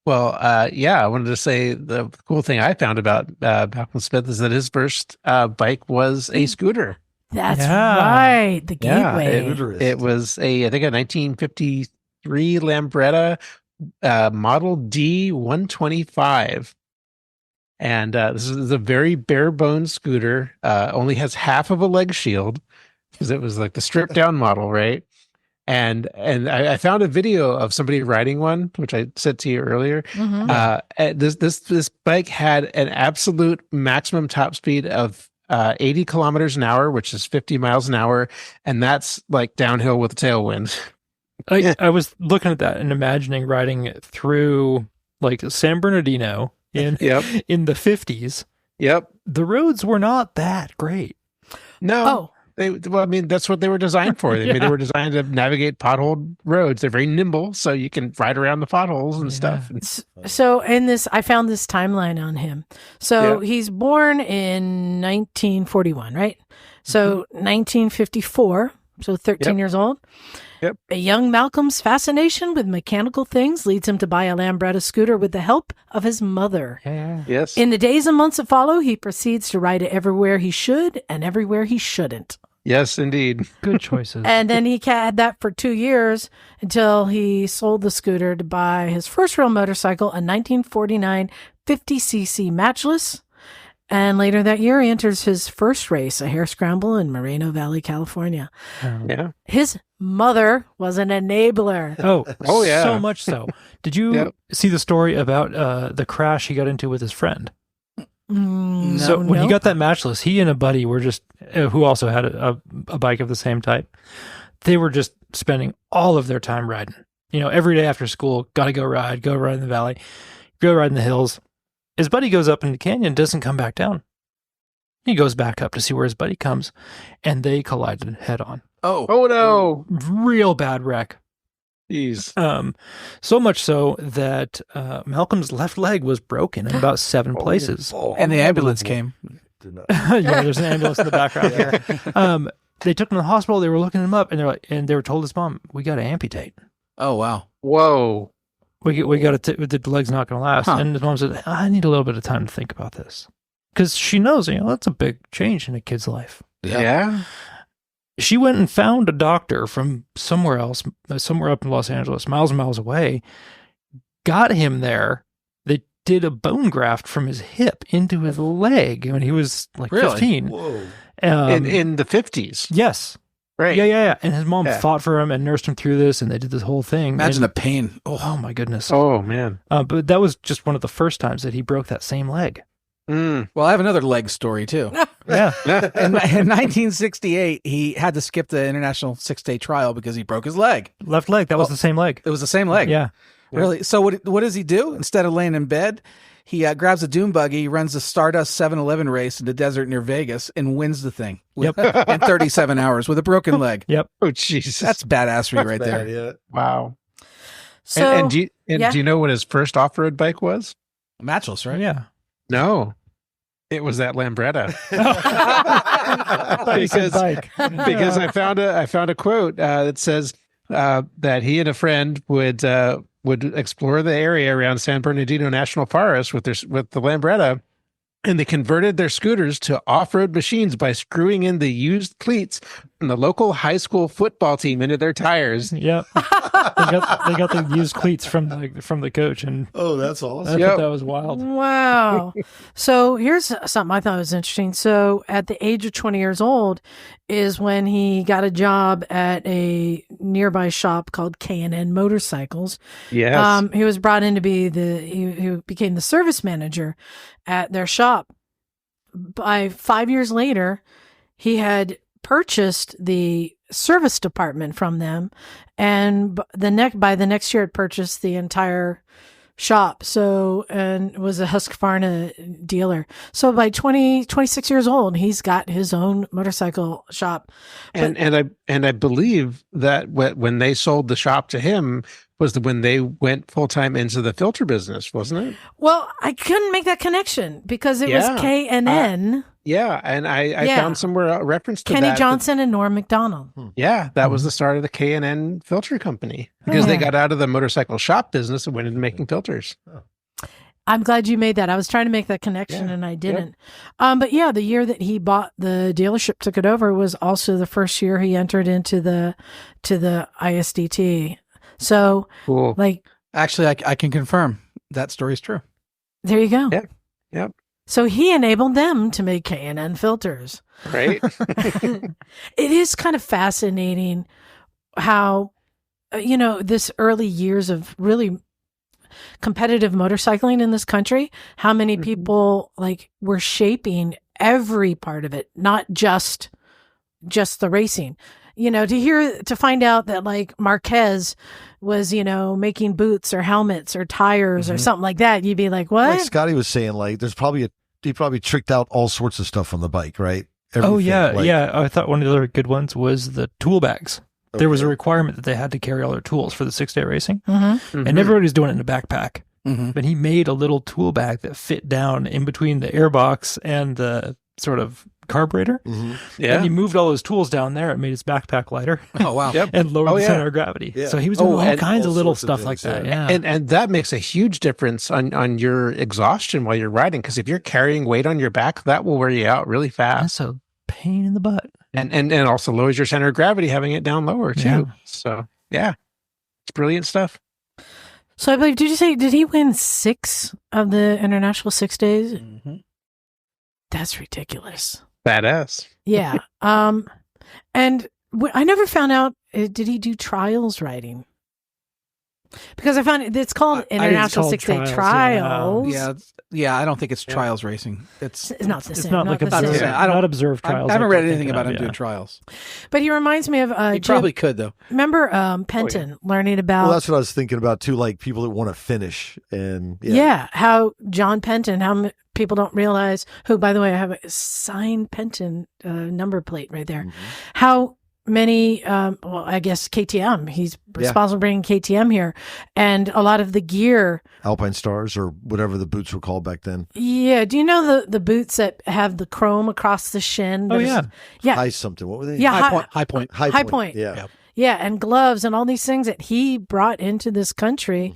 Speaker 6: Well, yeah, I wanted to say the cool thing I found about Malcolm Smith is that his first bike was a scooter.
Speaker 3: That's
Speaker 1: Yeah.
Speaker 3: right. The
Speaker 6: Yeah,
Speaker 3: Gateway.
Speaker 6: it was I think a 1953 Lambretta Model D 125. And this is a very bare bones scooter. Only has half of a leg shield because it was like the stripped down model, right? And I found a video of somebody riding one, which I said to you earlier.
Speaker 3: Mhm.
Speaker 6: This bike had an absolute maximum top speed of 80 kilometers an hour, which is 50 miles an hour, and that's like downhill with a tailwind.
Speaker 1: I was looking at that and imagining riding through like San Bernardino in
Speaker 6: Yep.
Speaker 1: in the 50s.
Speaker 6: Yep.
Speaker 1: The roads were not that great.
Speaker 6: No.
Speaker 3: Oh,
Speaker 6: Well, I mean, that's what they were designed for. They were designed to navigate potholed roads. They're very nimble, so you can ride around the potholes and stuff.
Speaker 3: so in this, I found this timeline on him. So he's born in 1941, right? So 1954, so 13 years old.
Speaker 6: Yep.
Speaker 3: A young Malcolm's fascination with mechanical things leads him to buy a Lambretta scooter with the help of his mother.
Speaker 1: Yeah.
Speaker 6: Yes.
Speaker 3: In the days and months that follow, he proceeds to ride it everywhere he should and everywhere he shouldn't.
Speaker 6: Yes, indeed.
Speaker 1: Good choices.
Speaker 3: And then he had that for 2 years until he sold the scooter to buy his first real motorcycle, a 1949 50cc matchless. And later that year, he enters his first race, a hare scramble in Moreno Valley, California.
Speaker 6: Yeah.
Speaker 3: His mother was an enabler.
Speaker 1: Oh,
Speaker 6: yeah.
Speaker 1: so much so. Did you see the story about the crash he got into with his friend? So when he got that matchless, he and a buddy were just, who also had a bike of the same type, they were just spending all of their time riding. You know, every day after school, got to go ride in the valley, go ride in the hills. His buddy goes up in the canyon, doesn't come back down. He goes back up to see where his buddy comes, and they collided head on.
Speaker 2: Oh,
Speaker 6: no.
Speaker 1: Real bad wreck.
Speaker 6: Jeez.
Speaker 1: So much so that Malcolm's left leg was broken in about 7 places.
Speaker 2: and the ambulance came.
Speaker 1: Yeah, there's an ambulance in the background here. They took him to the hospital. They were looking him up, and they were told his mom, "We got to amputate.
Speaker 2: Oh, wow.
Speaker 6: Whoa.
Speaker 1: We got to. The leg's not going to last."
Speaker 2: Huh.
Speaker 1: And his mom said, "I need a little bit of time to think about this," because she knows, that's a big change in a kid's life.
Speaker 6: Yeah.
Speaker 1: She went and found a doctor from somewhere else, somewhere up in Los Angeles, miles and miles away, got him there. They did a bone graft from his hip into his leg when he was like 15.
Speaker 4: Whoa.
Speaker 6: In the 50s.
Speaker 1: Yes.
Speaker 6: Right.
Speaker 1: Yeah. And his mom fought for him and nursed him through this, and they did this whole thing.
Speaker 2: Imagine
Speaker 1: and,
Speaker 2: the pain.
Speaker 1: Oh, my goodness.
Speaker 6: Oh, man.
Speaker 1: But that was just one of the first times that he broke that same leg.
Speaker 2: Well, I have another leg story, too.
Speaker 1: Yeah.
Speaker 2: In 1968, he had to skip the international 6-day trial because he broke his leg.
Speaker 1: Left leg. That was the same leg.
Speaker 2: It was the same leg.
Speaker 1: Yeah.
Speaker 2: Really? So what does he do? Instead of laying in bed, he grabs a dune buggy, runs the Stardust 7-Eleven race in the desert near Vegas, and wins the thing in 37 hours with a broken leg.
Speaker 1: Yep.
Speaker 6: Oh, Jesus.
Speaker 2: That's badassery right there.
Speaker 4: Yeah.
Speaker 6: Wow.
Speaker 3: So,
Speaker 6: And do you know what his first off-road bike was?
Speaker 2: Matchless, right?
Speaker 1: Yeah.
Speaker 6: No. It was that Lambretta. because I found a quote that says that he and a friend would explore the area around San Bernardino National Forest with the Lambretta, and they converted their scooters to off-road machines by screwing in the used cleats from the local high school football team into their tires.
Speaker 1: Yep. they got the used cleats from the coach, and
Speaker 4: Oh, that's awesome.
Speaker 1: I thought that was wild.
Speaker 3: wow. So here's something I thought was interesting. So at the age of 20 years old is when he got a job at a nearby shop called K&N Motorcycles.
Speaker 6: Yes.
Speaker 3: He was brought in to be he became the service manager at their shop. By 5 years later, he had purchased the service department from them, and by the next year had purchased the entire shop. So, and was a Husqvarna dealer. So by 26 years old, he's got his own motorcycle shop.
Speaker 6: And I believe that when they sold the shop to him, was when they went full time into the filter business, wasn't it?
Speaker 3: Well, I couldn't make that connection because it was
Speaker 6: Yeah.
Speaker 3: KNN.
Speaker 6: Yeah, and I found somewhere a reference to
Speaker 3: Kenny
Speaker 6: that.
Speaker 3: Johnson and Norm Macdonald.
Speaker 6: Yeah, that was the start of the K&N filter company because they got out of the motorcycle shop business and went into making filters.
Speaker 3: I'm glad you made that. I was trying to make that connection and I didn't. But yeah, the year that he bought the dealership, took it over, was also the first year he entered into the ISDT. So,
Speaker 6: Cool.
Speaker 3: like,
Speaker 2: Actually, I can confirm that story is true.
Speaker 3: there you go.
Speaker 6: Yeah. Yep.
Speaker 3: So he enabled them to make K&N filters.
Speaker 6: Right.
Speaker 3: It is kind of fascinating how, this early years of really competitive motorcycling in this country, how many people were shaping every part of it, not just the racing. To find out that Marquez was, making boots or helmets or tires or something like that, you'd be like, what?
Speaker 4: Like Scotty was saying, there's probably he probably tricked out all sorts of stuff on the bike, right? Everything,
Speaker 1: yeah. I thought one of the other good ones was the tool bags. Okay. There was a requirement that they had to carry all their tools for the 6-day racing, and everybody's doing it in a backpack. But he made a little tool bag that fit down in between the airbox and the sort of carburetor.
Speaker 6: Yeah.
Speaker 1: And he moved all those tools down there. It made his backpack lighter.
Speaker 2: Oh, wow.
Speaker 1: And lowered the center of gravity. Yeah. So he was doing all kinds of little stuff like that. Yeah.
Speaker 6: And that makes a huge difference on your exhaustion while you're riding. Because if you're carrying weight on your back, that will wear you out really fast.
Speaker 1: That's a pain in the butt.
Speaker 6: And also lowers your center of gravity having it down lower too. Yeah. So yeah, it's brilliant stuff.
Speaker 3: So I believe, did he win 6 of the international 6 days? That's ridiculous.
Speaker 6: Badass.
Speaker 3: Yeah. And I never found out, did he do trials riding? Because I found it's called International 6-Day Trials.
Speaker 2: Yeah, I don't think it's trials racing. It's
Speaker 3: not the same.
Speaker 1: It's not like
Speaker 3: the same.
Speaker 2: I don't
Speaker 1: observe trials.
Speaker 2: I haven't read anything about him doing trials.
Speaker 3: But he reminds me of
Speaker 2: he probably could though.
Speaker 3: Remember Penton learning about?
Speaker 4: Well, that's what I was thinking about too. Like people that want to finish and
Speaker 3: how John Penton, how people don't realize. Who, by the way, I have a signed Penton number plate right there. How many, I guess KTM, he's responsible for bringing KTM here, and a lot of the gear,
Speaker 4: Alpine Stars or whatever the boots were called back then.
Speaker 3: Yeah. Do you know the boots that have the chrome across the shin?
Speaker 1: Yeah.
Speaker 4: High something. What were they?
Speaker 3: Yeah.
Speaker 2: High point.
Speaker 3: High point.
Speaker 4: Yeah.
Speaker 3: Yeah, and gloves and all these things that he brought into this country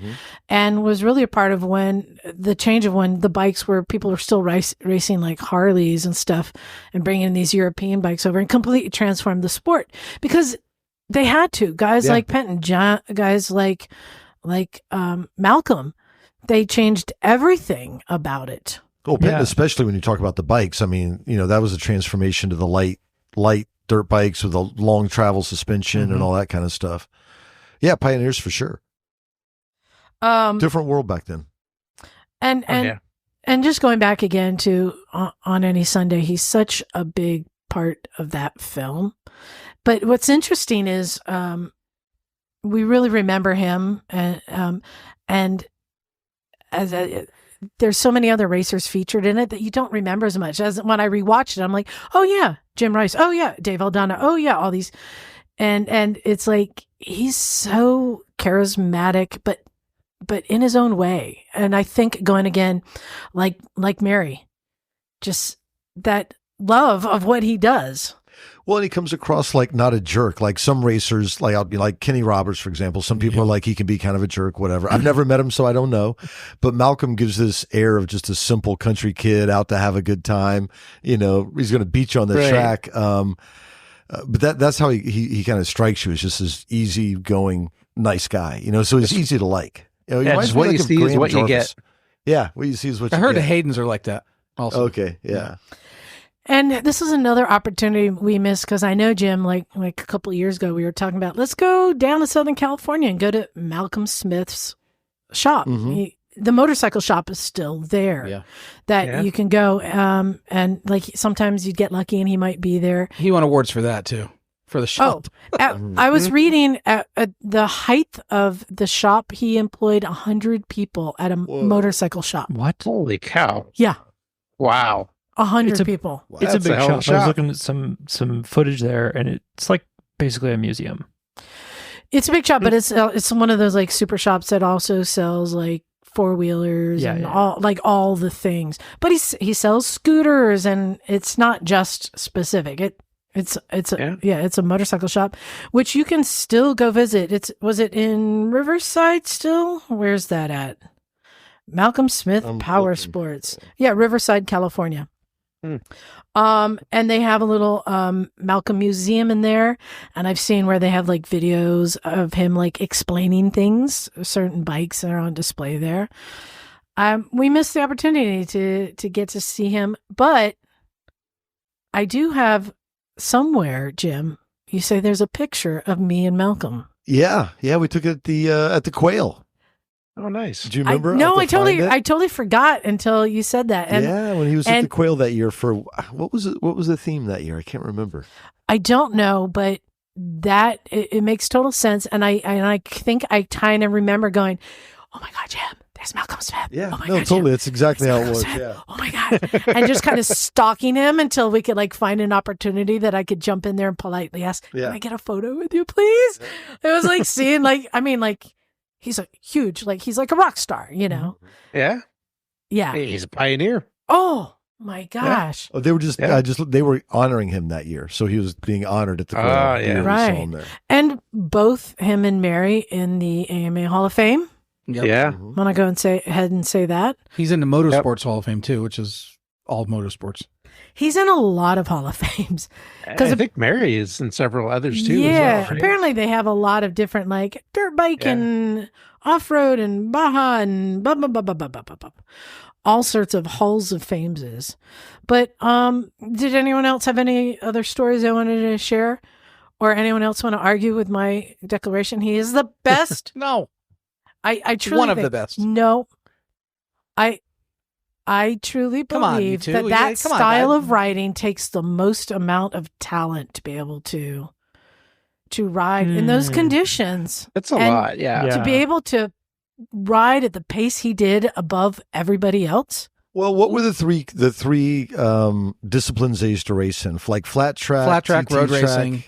Speaker 3: and was really a part of when the bikes were, people were still racing like Harleys and stuff and bringing in these European bikes over and completely transformed the sport because they had to. Guys like Penton, guys like Malcolm, they changed everything about it.
Speaker 4: Well, Penton, especially when you talk about the bikes, I mean, that was a transformation to the light dirt bikes with a long travel suspension and all that kind of stuff. Yeah, pioneers for sure. Different world back then.
Speaker 3: And just going back again to On Any Sunday, he's such a big part of that film. But what's interesting is we really remember him, and there's so many other racers featured in it that you don't remember as much. As when I rewatched it, I'm like, oh yeah, Jim Rice. Oh yeah, Dave Aldana. Oh yeah, all these, and it's like he's so charismatic, but in his own way. And I think going again, like Mary, just that love of what he does.
Speaker 4: Well, and he comes across like not a jerk. Like some racers, like I'll be like Kenny Roberts, for example. Some people are like, he can be kind of a jerk, whatever. I've never met him, so I don't know. But Malcolm gives this air of just a simple country kid out to have a good time. He's going to beat you on the track. But that's how he kind of strikes you as just this easygoing, nice guy. So he's easy to like.
Speaker 6: Just what you see is what you get.
Speaker 4: Yeah, what you see is what you get.
Speaker 2: I heard the Haydens are like that also.
Speaker 4: Okay, yeah.
Speaker 3: And this is another opportunity we missed because I know, Jim, like a couple of years ago, we were talking about, let's go down to Southern California and go to Malcolm Smith's shop. The motorcycle shop is still there you can go. And like sometimes you'd get lucky and he might be there.
Speaker 2: He won awards for that too, for the shop.
Speaker 3: I was reading at the height of the shop, he employed 100 people at a motorcycle shop.
Speaker 6: What? Holy cow.
Speaker 3: Yeah.
Speaker 6: Wow.
Speaker 3: 100 people.
Speaker 1: Wow. It's a big shop. I was looking at some footage there, and it's like basically a museum.
Speaker 3: It's a big shop, but it's one of those like super shops that also sells like four-wheelers and all the things. But he sells scooters, and it's not just specific. It's a motorcycle shop, which you can still go visit. Was it in Riverside still? Where's that at? Malcolm Smith Power Sports. Yeah, Riverside, California. And they have a little Malcolm museum in there, and I've seen where they have like videos of him like explaining things, certain bikes that are on display there. We missed the opportunity to get to see him, but I do have somewhere, Jim. You say there's a picture of me and Malcolm.
Speaker 4: Yeah, we took it at the Quail.
Speaker 6: Oh, nice.
Speaker 4: Do you remember?
Speaker 3: I totally forgot until you said that. And,
Speaker 4: when he was at the Quail that year for what was the theme that year? I can't remember.
Speaker 3: I don't know, but that it makes total sense. And I think I kind of remember going, "Oh my God, Jim, there's Malcolm Smith."
Speaker 4: Yeah,
Speaker 3: oh my
Speaker 4: God, totally. That's exactly how it was.
Speaker 3: Smith.
Speaker 4: Yeah.
Speaker 3: Oh my God, and just kind of stalking him until we could like find an opportunity that I could jump in there and politely ask, "Can I get a photo with you, please?" It was like seeing he's a huge, he's like a rock star, you know?
Speaker 6: Yeah.
Speaker 3: Yeah.
Speaker 6: Hey, he's a pioneer.
Speaker 3: Oh my gosh.
Speaker 4: Yeah. Oh, they were they were honoring him that year. So he was being honored at the Quail.
Speaker 6: Yeah.
Speaker 3: Right. And both him and Mary in the AMA Hall of Fame.
Speaker 2: Yep.
Speaker 6: Yeah.
Speaker 3: Want to go and say that?
Speaker 2: He's in the Motorsports Hall of Fame too, which is all motorsports.
Speaker 3: He's in a lot of Hall of Fames.
Speaker 6: I think Mary is in several others too.
Speaker 3: Yeah,
Speaker 6: as well, right?
Speaker 3: apparently they have a lot of different like dirt bike and off-road and Baja and blah, blah, blah, blah, blah, blah, blah, blah. All sorts of halls of fameses. But did anyone else have any other stories they wanted to share? Or anyone else want to argue with my declaration? He is the best.
Speaker 2: No.
Speaker 3: I truly
Speaker 2: one of the best.
Speaker 3: No. I truly believe that style of riding takes the most amount of talent to be able to ride in those conditions.
Speaker 6: It's a lot, yeah.
Speaker 3: To be able to ride at the pace he did above everybody else.
Speaker 4: Well, what were the three disciplines they used to race in? Like flat track,
Speaker 2: road racing.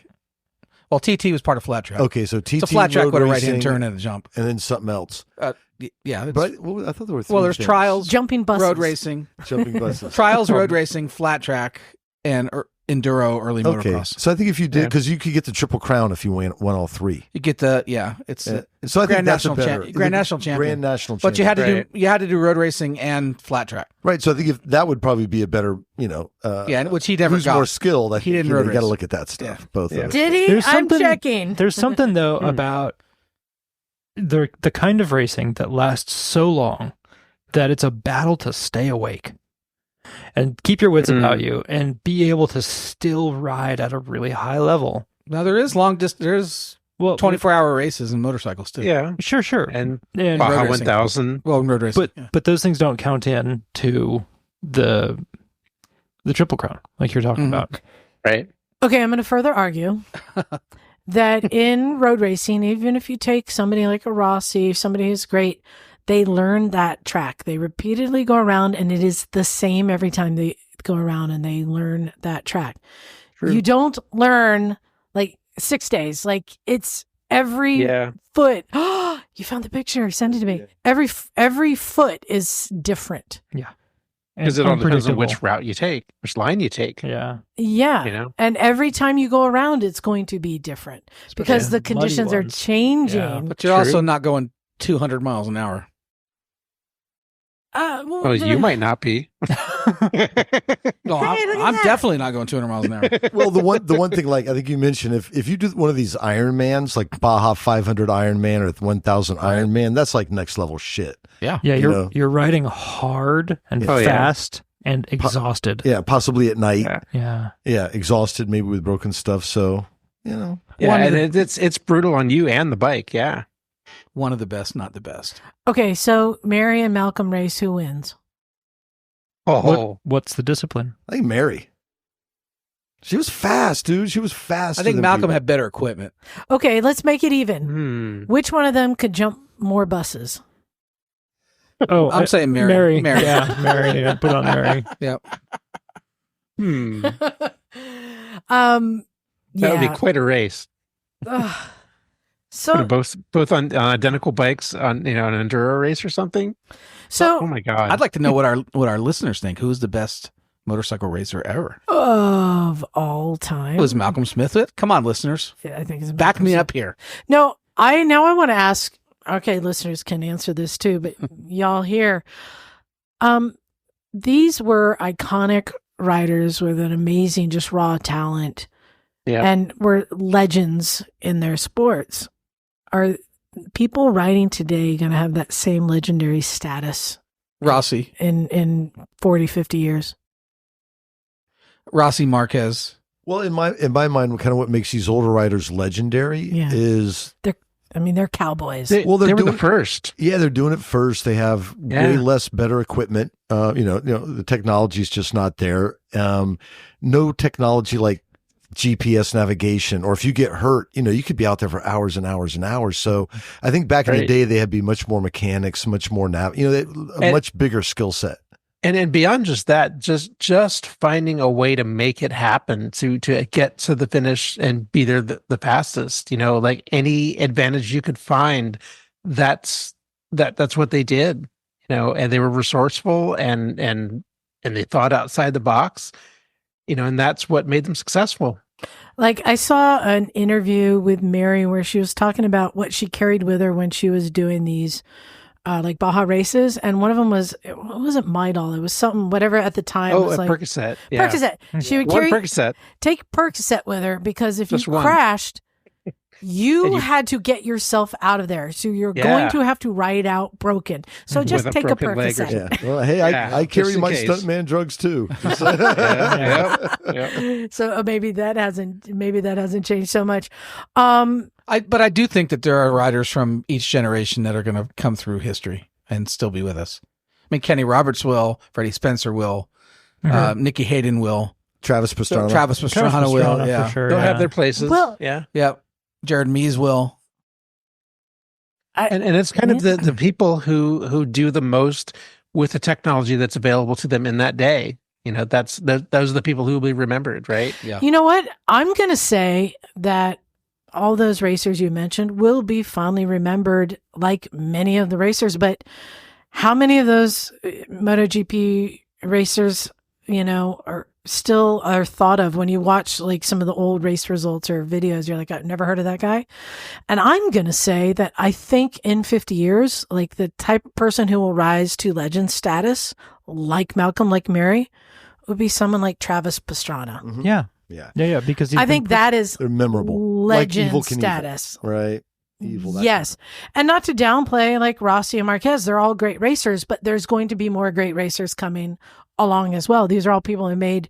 Speaker 2: Well, TT was part of flat track.
Speaker 4: Okay, so TT,
Speaker 2: it's a flat track with a right-hand
Speaker 4: racing,
Speaker 2: turn and a jump,
Speaker 4: and then something else.
Speaker 2: Yeah,
Speaker 4: but I thought there were three.
Speaker 2: Well, there's trials,
Speaker 3: jumping buses,
Speaker 2: road racing,
Speaker 4: jumping buses,
Speaker 2: trials, road racing, flat track, and enduro early motocross.
Speaker 4: So I think if you did, because you could get the Triple Crown if you won all three.
Speaker 2: You get so I think that's Grand National Champion. But you had to do road racing and flat track.
Speaker 4: Right. So I think that would probably be a better,
Speaker 2: which he never
Speaker 4: who's
Speaker 2: got.
Speaker 4: more skilled.
Speaker 2: He didn't road race.
Speaker 4: You got to look at that stuff.
Speaker 2: Yeah.
Speaker 4: Both of them.
Speaker 3: Did he? I'm checking.
Speaker 1: There's something though about the kind of racing that lasts so long that it's a battle to stay awake and keep your wits about you and be able to still ride at a really high level.
Speaker 2: Now there is there's 24-hour races in motorcycles too.
Speaker 6: Yeah,
Speaker 1: sure.
Speaker 6: And
Speaker 2: Baja
Speaker 6: 1000.
Speaker 2: Well, road racing.
Speaker 1: But those things don't count in to the Triple Crown like you're talking about.
Speaker 6: Right.
Speaker 3: Okay, I'm going to further argue that in road racing, even if you take somebody like a Rossi, somebody who's great, they learn that track. They repeatedly go around, and it is the same every time they go around, and they learn that track. True. You don't learn like 6 days. Like it's every foot. Oh, you found the picture. Send it to me. Yeah. Every foot is different.
Speaker 1: Yeah.
Speaker 6: Because it all depends on which route you take, which line you take.
Speaker 1: Yeah.
Speaker 3: Yeah. And every time you go around, it's going to be different because the conditions are changing.
Speaker 2: Yeah. But you're also not going 200 miles an hour.
Speaker 6: You might not be.
Speaker 2: No, I'm definitely not going 200 miles an hour.
Speaker 4: Well, the one thing, like I think you mentioned, if you do one of these Ironmans, like Baja 500 Ironman or 1000 Ironman, that's like next level shit.
Speaker 2: Yeah,
Speaker 1: yeah. You're riding hard and fast and exhausted.
Speaker 4: Possibly at night.
Speaker 1: Yeah,
Speaker 4: exhausted, maybe with broken stuff. So
Speaker 6: and it's brutal on you and the bike. Yeah.
Speaker 2: One of the best, not the best.
Speaker 3: Okay, so Mary and Malcolm race. Who wins?
Speaker 1: What's the discipline?
Speaker 4: I think Mary. She was fast, dude. She was fast.
Speaker 2: I think Malcolm had better equipment.
Speaker 3: Okay, let's make it even. Which one of them could jump more buses?
Speaker 2: Oh, I'm saying Mary.
Speaker 1: Mary. Yeah, Mary. I'd put on Mary.
Speaker 2: Yep.
Speaker 6: That would be quite a race.
Speaker 3: So
Speaker 6: both on identical bikes on an enduro race or something.
Speaker 3: So
Speaker 6: oh my god,
Speaker 2: I'd like to know what our listeners think. Who's the best motorcycle racer ever?
Speaker 3: of all time,
Speaker 2: Was Malcolm Smith it? Come on, listeners.
Speaker 3: Yeah, I think it's
Speaker 2: Back me up here.
Speaker 3: No, I want to ask. Okay, listeners can answer this too, but y'all here. These were iconic riders with an amazing, just raw talent, and were legends in their sports. Are people riding today going to have that same legendary status?
Speaker 2: Rossi.
Speaker 3: In 40, 50 years?
Speaker 2: Rossi, Marquez.
Speaker 4: Well, in my mind, kind of what makes these older riders legendary is
Speaker 3: they're cowboys.
Speaker 6: They were the first.
Speaker 4: Yeah, they're doing it first. They have way less better equipment. The technology's just not there. No technology like GPS navigation, or if you get hurt, you could be out there for hours and hours and hours. So I think back in the day, they had to be much more mechanics, much more much bigger skill set.
Speaker 6: And beyond just that, just finding a way to make it happen to get to the finish and be there the fastest, like any advantage you could find, that's what they did, and they were resourceful and they thought outside the box, and that's what made them successful.
Speaker 3: Like I saw an interview with Mary where she was talking about what she carried with her when she was doing these like Baja races, and one of them was, it wasn't Midol, it was something, whatever at the time.
Speaker 6: Oh,
Speaker 3: it was
Speaker 6: a
Speaker 3: like
Speaker 6: Percocet. Yeah.
Speaker 3: Percocet. She would
Speaker 6: One Percocet.
Speaker 3: take Percocet with her, because if
Speaker 6: Just
Speaker 3: you
Speaker 6: one.
Speaker 3: crashed, you had to get yourself out of there. So you're going to have to ride out broken. So just
Speaker 6: With a
Speaker 3: take a
Speaker 6: broken leg or
Speaker 3: Percocet.
Speaker 4: Yeah. Well, hey, I carry
Speaker 6: just in
Speaker 4: my
Speaker 6: case.
Speaker 4: stuntman drugs too.
Speaker 6: Yep.
Speaker 3: So maybe that hasn't changed so much.
Speaker 2: But I do think that there are riders from each generation that are going to come through history and still be with us. I mean, Kenny Roberts will, Freddie Spencer will, Nicky Hayden will,
Speaker 4: Travis Pastrana.
Speaker 2: Travis Pastrana will,
Speaker 1: for sure.
Speaker 6: They'll have their places.
Speaker 3: Well-
Speaker 2: yeah. Jared Mees will.
Speaker 6: And it's kind of the people who do the most with the technology that's available to them in that day. Those are the people who will be remembered, right?
Speaker 2: Yeah.
Speaker 3: You know what? I'm going to say that all those racers you mentioned will be fondly remembered, like many of the racers. But how many of those MotoGP racers, are still thought of when you watch like some of the old race results or videos? You're like, I've never heard of that guy. And I'm going to say that I think in 50 years, like the type of person who will rise to legend status, like Malcolm, like Mary, would be someone like Travis Pastrana.
Speaker 4: Mhm.
Speaker 1: Yeah.
Speaker 4: Yeah.
Speaker 1: Because
Speaker 3: I think that is
Speaker 4: They're memorable.
Speaker 3: legend
Speaker 4: Like Evil Knievel,
Speaker 3: status.
Speaker 4: right? Evil. that
Speaker 3: Yes. And not to downplay like Rossi and Marquez, they're all great racers, but there's going to be more great racers coming along as well. These are all people who made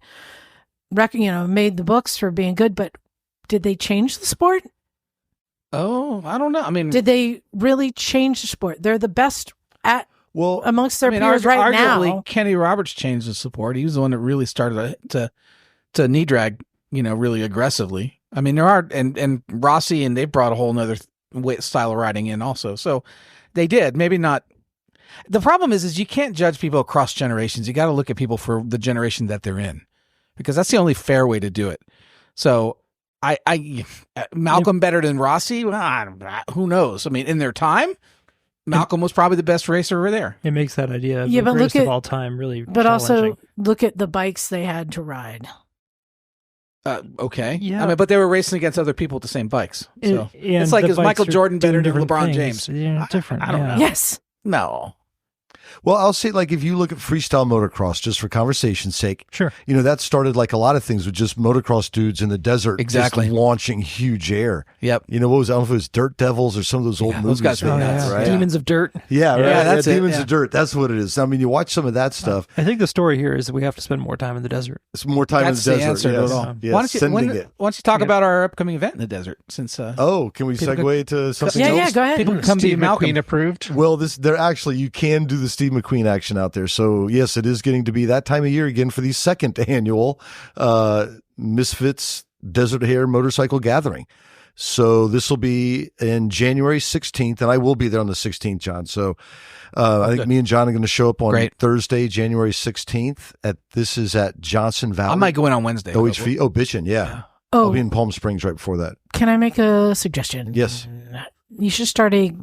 Speaker 3: the books for being good, but did they change the sport?
Speaker 2: Oh, I don't know. I mean,
Speaker 3: Did they really change the sport? They're the best at
Speaker 4: Well,
Speaker 3: amongst their peers right
Speaker 2: arguably,
Speaker 3: now.
Speaker 2: Kenny Roberts changed the support. He was the one that really started to knee drag, really aggressively. I mean, there are, and Rossi, and they brought a whole nother style of riding in also. So they did, maybe not. The problem is you can't judge people across generations. You got to look at people for the generation that they're in, because that's the only fair way to do it. So Malcolm better than Rossi? Well, who knows? I mean, in their time, Malcolm was probably the best racer over there.
Speaker 1: it makes that idea of
Speaker 3: Yeah,
Speaker 1: the
Speaker 3: but
Speaker 1: greatest
Speaker 3: look
Speaker 1: of
Speaker 3: at-
Speaker 1: all time really
Speaker 3: But also
Speaker 1: challenging.
Speaker 3: look at the bikes they had to ride.
Speaker 2: Okay.
Speaker 1: Yeah.
Speaker 2: I mean, but they were racing against other people with the same bikes. So
Speaker 1: And
Speaker 2: it's like,
Speaker 1: the
Speaker 2: is Michael
Speaker 1: bikes are
Speaker 2: Jordan better
Speaker 1: doing
Speaker 2: than
Speaker 1: different
Speaker 2: LeBron
Speaker 1: things.
Speaker 2: James?
Speaker 1: Yeah, different.
Speaker 2: I don't
Speaker 1: yeah.
Speaker 2: know.
Speaker 3: Yes.
Speaker 2: No.
Speaker 4: Well, I'll say, like, if you look at freestyle motocross, just for conversation's sake,
Speaker 1: Sure.
Speaker 4: that started like a lot of things with just motocross dudes in the desert,
Speaker 2: Exactly.
Speaker 4: just launching huge air.
Speaker 2: Yep.
Speaker 4: What was, I don't know if it was Dirt Devils or some of those old
Speaker 2: Yeah,
Speaker 4: movies.
Speaker 2: those guys were
Speaker 4: they
Speaker 2: nuts,
Speaker 4: had,
Speaker 2: right?
Speaker 1: Demons of Dirt.
Speaker 4: Yeah, right.
Speaker 2: Yeah, that's it,
Speaker 4: Demons
Speaker 2: yeah.
Speaker 4: of Dirt. That's what it is. I mean, you watch some of that stuff.
Speaker 1: I think the story here is that we have to spend more time in the desert.
Speaker 4: It's more time
Speaker 2: That's
Speaker 4: in
Speaker 2: the
Speaker 4: the
Speaker 2: answer
Speaker 4: desert.
Speaker 2: to it
Speaker 4: Yes.
Speaker 2: all.
Speaker 4: Yes,
Speaker 2: Why don't you,
Speaker 4: sending it.
Speaker 2: why don't you talk
Speaker 1: Yeah.
Speaker 2: about our upcoming event in the desert? Since
Speaker 4: Oh, can we
Speaker 2: People
Speaker 4: segue to something
Speaker 3: Yeah,
Speaker 4: else?
Speaker 3: yeah, go ahead.
Speaker 2: people can come
Speaker 6: Steve
Speaker 2: be Malcolm.
Speaker 6: McQueen approved.
Speaker 4: Well, you can do the Steve McQueen action out there. So yes, it is getting to be that time of year again for the second annual Misfits Desert Hair Motorcycle Gathering. So this will be in January 16th, and I will be there on the 16th, John. So I think me and John are going to show up on
Speaker 2: Great.
Speaker 4: Thursday, January 16th. This is at Johnson Valley.
Speaker 2: I might go in on Wednesday.
Speaker 4: OHV. Oh, bitchin', yeah. I'll
Speaker 3: Oh,
Speaker 4: be in Palm Springs right before that.
Speaker 3: can I make a suggestion?
Speaker 4: Yes.
Speaker 3: You should start a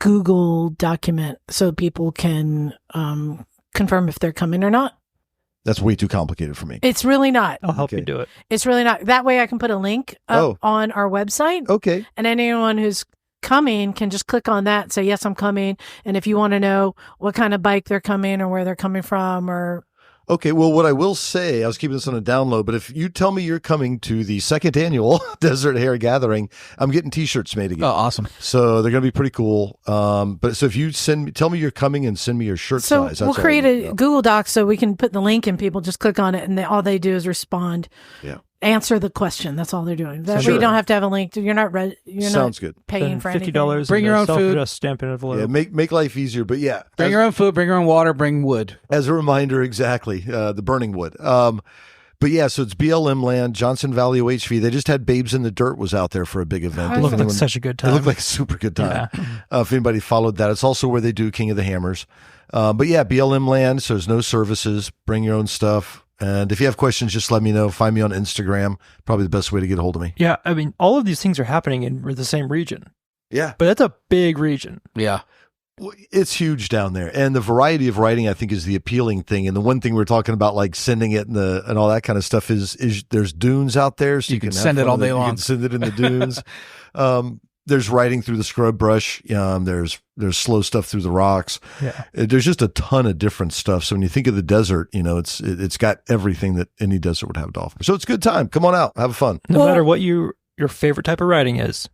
Speaker 3: Google document so people can confirm if they're coming or not.
Speaker 4: That's way too complicated for me.
Speaker 3: It's really not.
Speaker 1: I'll help
Speaker 4: Okay.
Speaker 1: you do it.
Speaker 3: It's really not. That way I can put a link up on our website.
Speaker 4: Okay.
Speaker 3: And anyone who's coming can just click on that and say, yes, I'm coming. And if you want to know what kind of bike they're coming or where they're coming from or...
Speaker 4: Okay, well, what I will say, I was keeping this on a download, but if you tell me you're coming to the second annual Desert Hair Gathering, I'm getting T-shirts made again.
Speaker 2: Oh, awesome.
Speaker 4: So they're going to be pretty cool. But so if you tell me you're coming and send me your shirt
Speaker 3: So
Speaker 4: size.
Speaker 3: we'll
Speaker 4: that's all
Speaker 3: create
Speaker 4: I need to
Speaker 3: a
Speaker 4: know.
Speaker 3: Google Doc so we can put the link and people just click on it and all they do is respond.
Speaker 4: Yeah.
Speaker 3: Answer the question. That's all they're doing. That way
Speaker 4: Sure.
Speaker 3: you don't have to have a link. You're not You're
Speaker 4: Sounds
Speaker 3: not
Speaker 4: good.
Speaker 3: paying
Speaker 1: Spend
Speaker 3: for
Speaker 1: $50
Speaker 3: anything.
Speaker 2: Bring your own food.
Speaker 1: Just stamp an envelope.
Speaker 4: Yeah, make life easier. But yeah,
Speaker 2: Bring your own food, bring your own water, bring wood.
Speaker 4: as a reminder, exactly, the burning wood. But yeah, so it's BLM land, Johnson Valley OHV. They just had Babes in the Dirt was out there for a big event.
Speaker 3: It
Speaker 1: It looked like
Speaker 4: Anyone-
Speaker 1: such a good
Speaker 4: It
Speaker 1: time.
Speaker 4: looked like a super good time.
Speaker 1: Yeah.
Speaker 4: If anybody followed that, it's also where they do King of the Hammers. But yeah, BLM land, so there's no services. Bring your own stuff. And if you have questions, just let me know. Find me on Instagram. Probably the best way to get a hold of me.
Speaker 1: Yeah, I mean, all of these things are happening in the same region,
Speaker 4: Yeah.
Speaker 1: but that's a big region.
Speaker 2: Yeah.
Speaker 4: It's huge down there. And the variety of writing, I think, is the appealing thing. And the one thing we're talking about, like sending it and all that kind of stuff is there's dunes out there. So
Speaker 2: You can
Speaker 4: have
Speaker 2: send it
Speaker 4: fun
Speaker 2: all
Speaker 4: with
Speaker 2: day
Speaker 4: You
Speaker 2: long.
Speaker 4: can send it in the dunes. There's writing through the scrub brush. There's slow stuff through the rocks.
Speaker 1: Yeah.
Speaker 4: There's just a ton of different stuff. So when you think of the desert, it's got everything that any desert would have to offer. So it's a good time. Come on out, have fun.
Speaker 1: No
Speaker 3: Well-
Speaker 1: matter what your favorite type of writing is,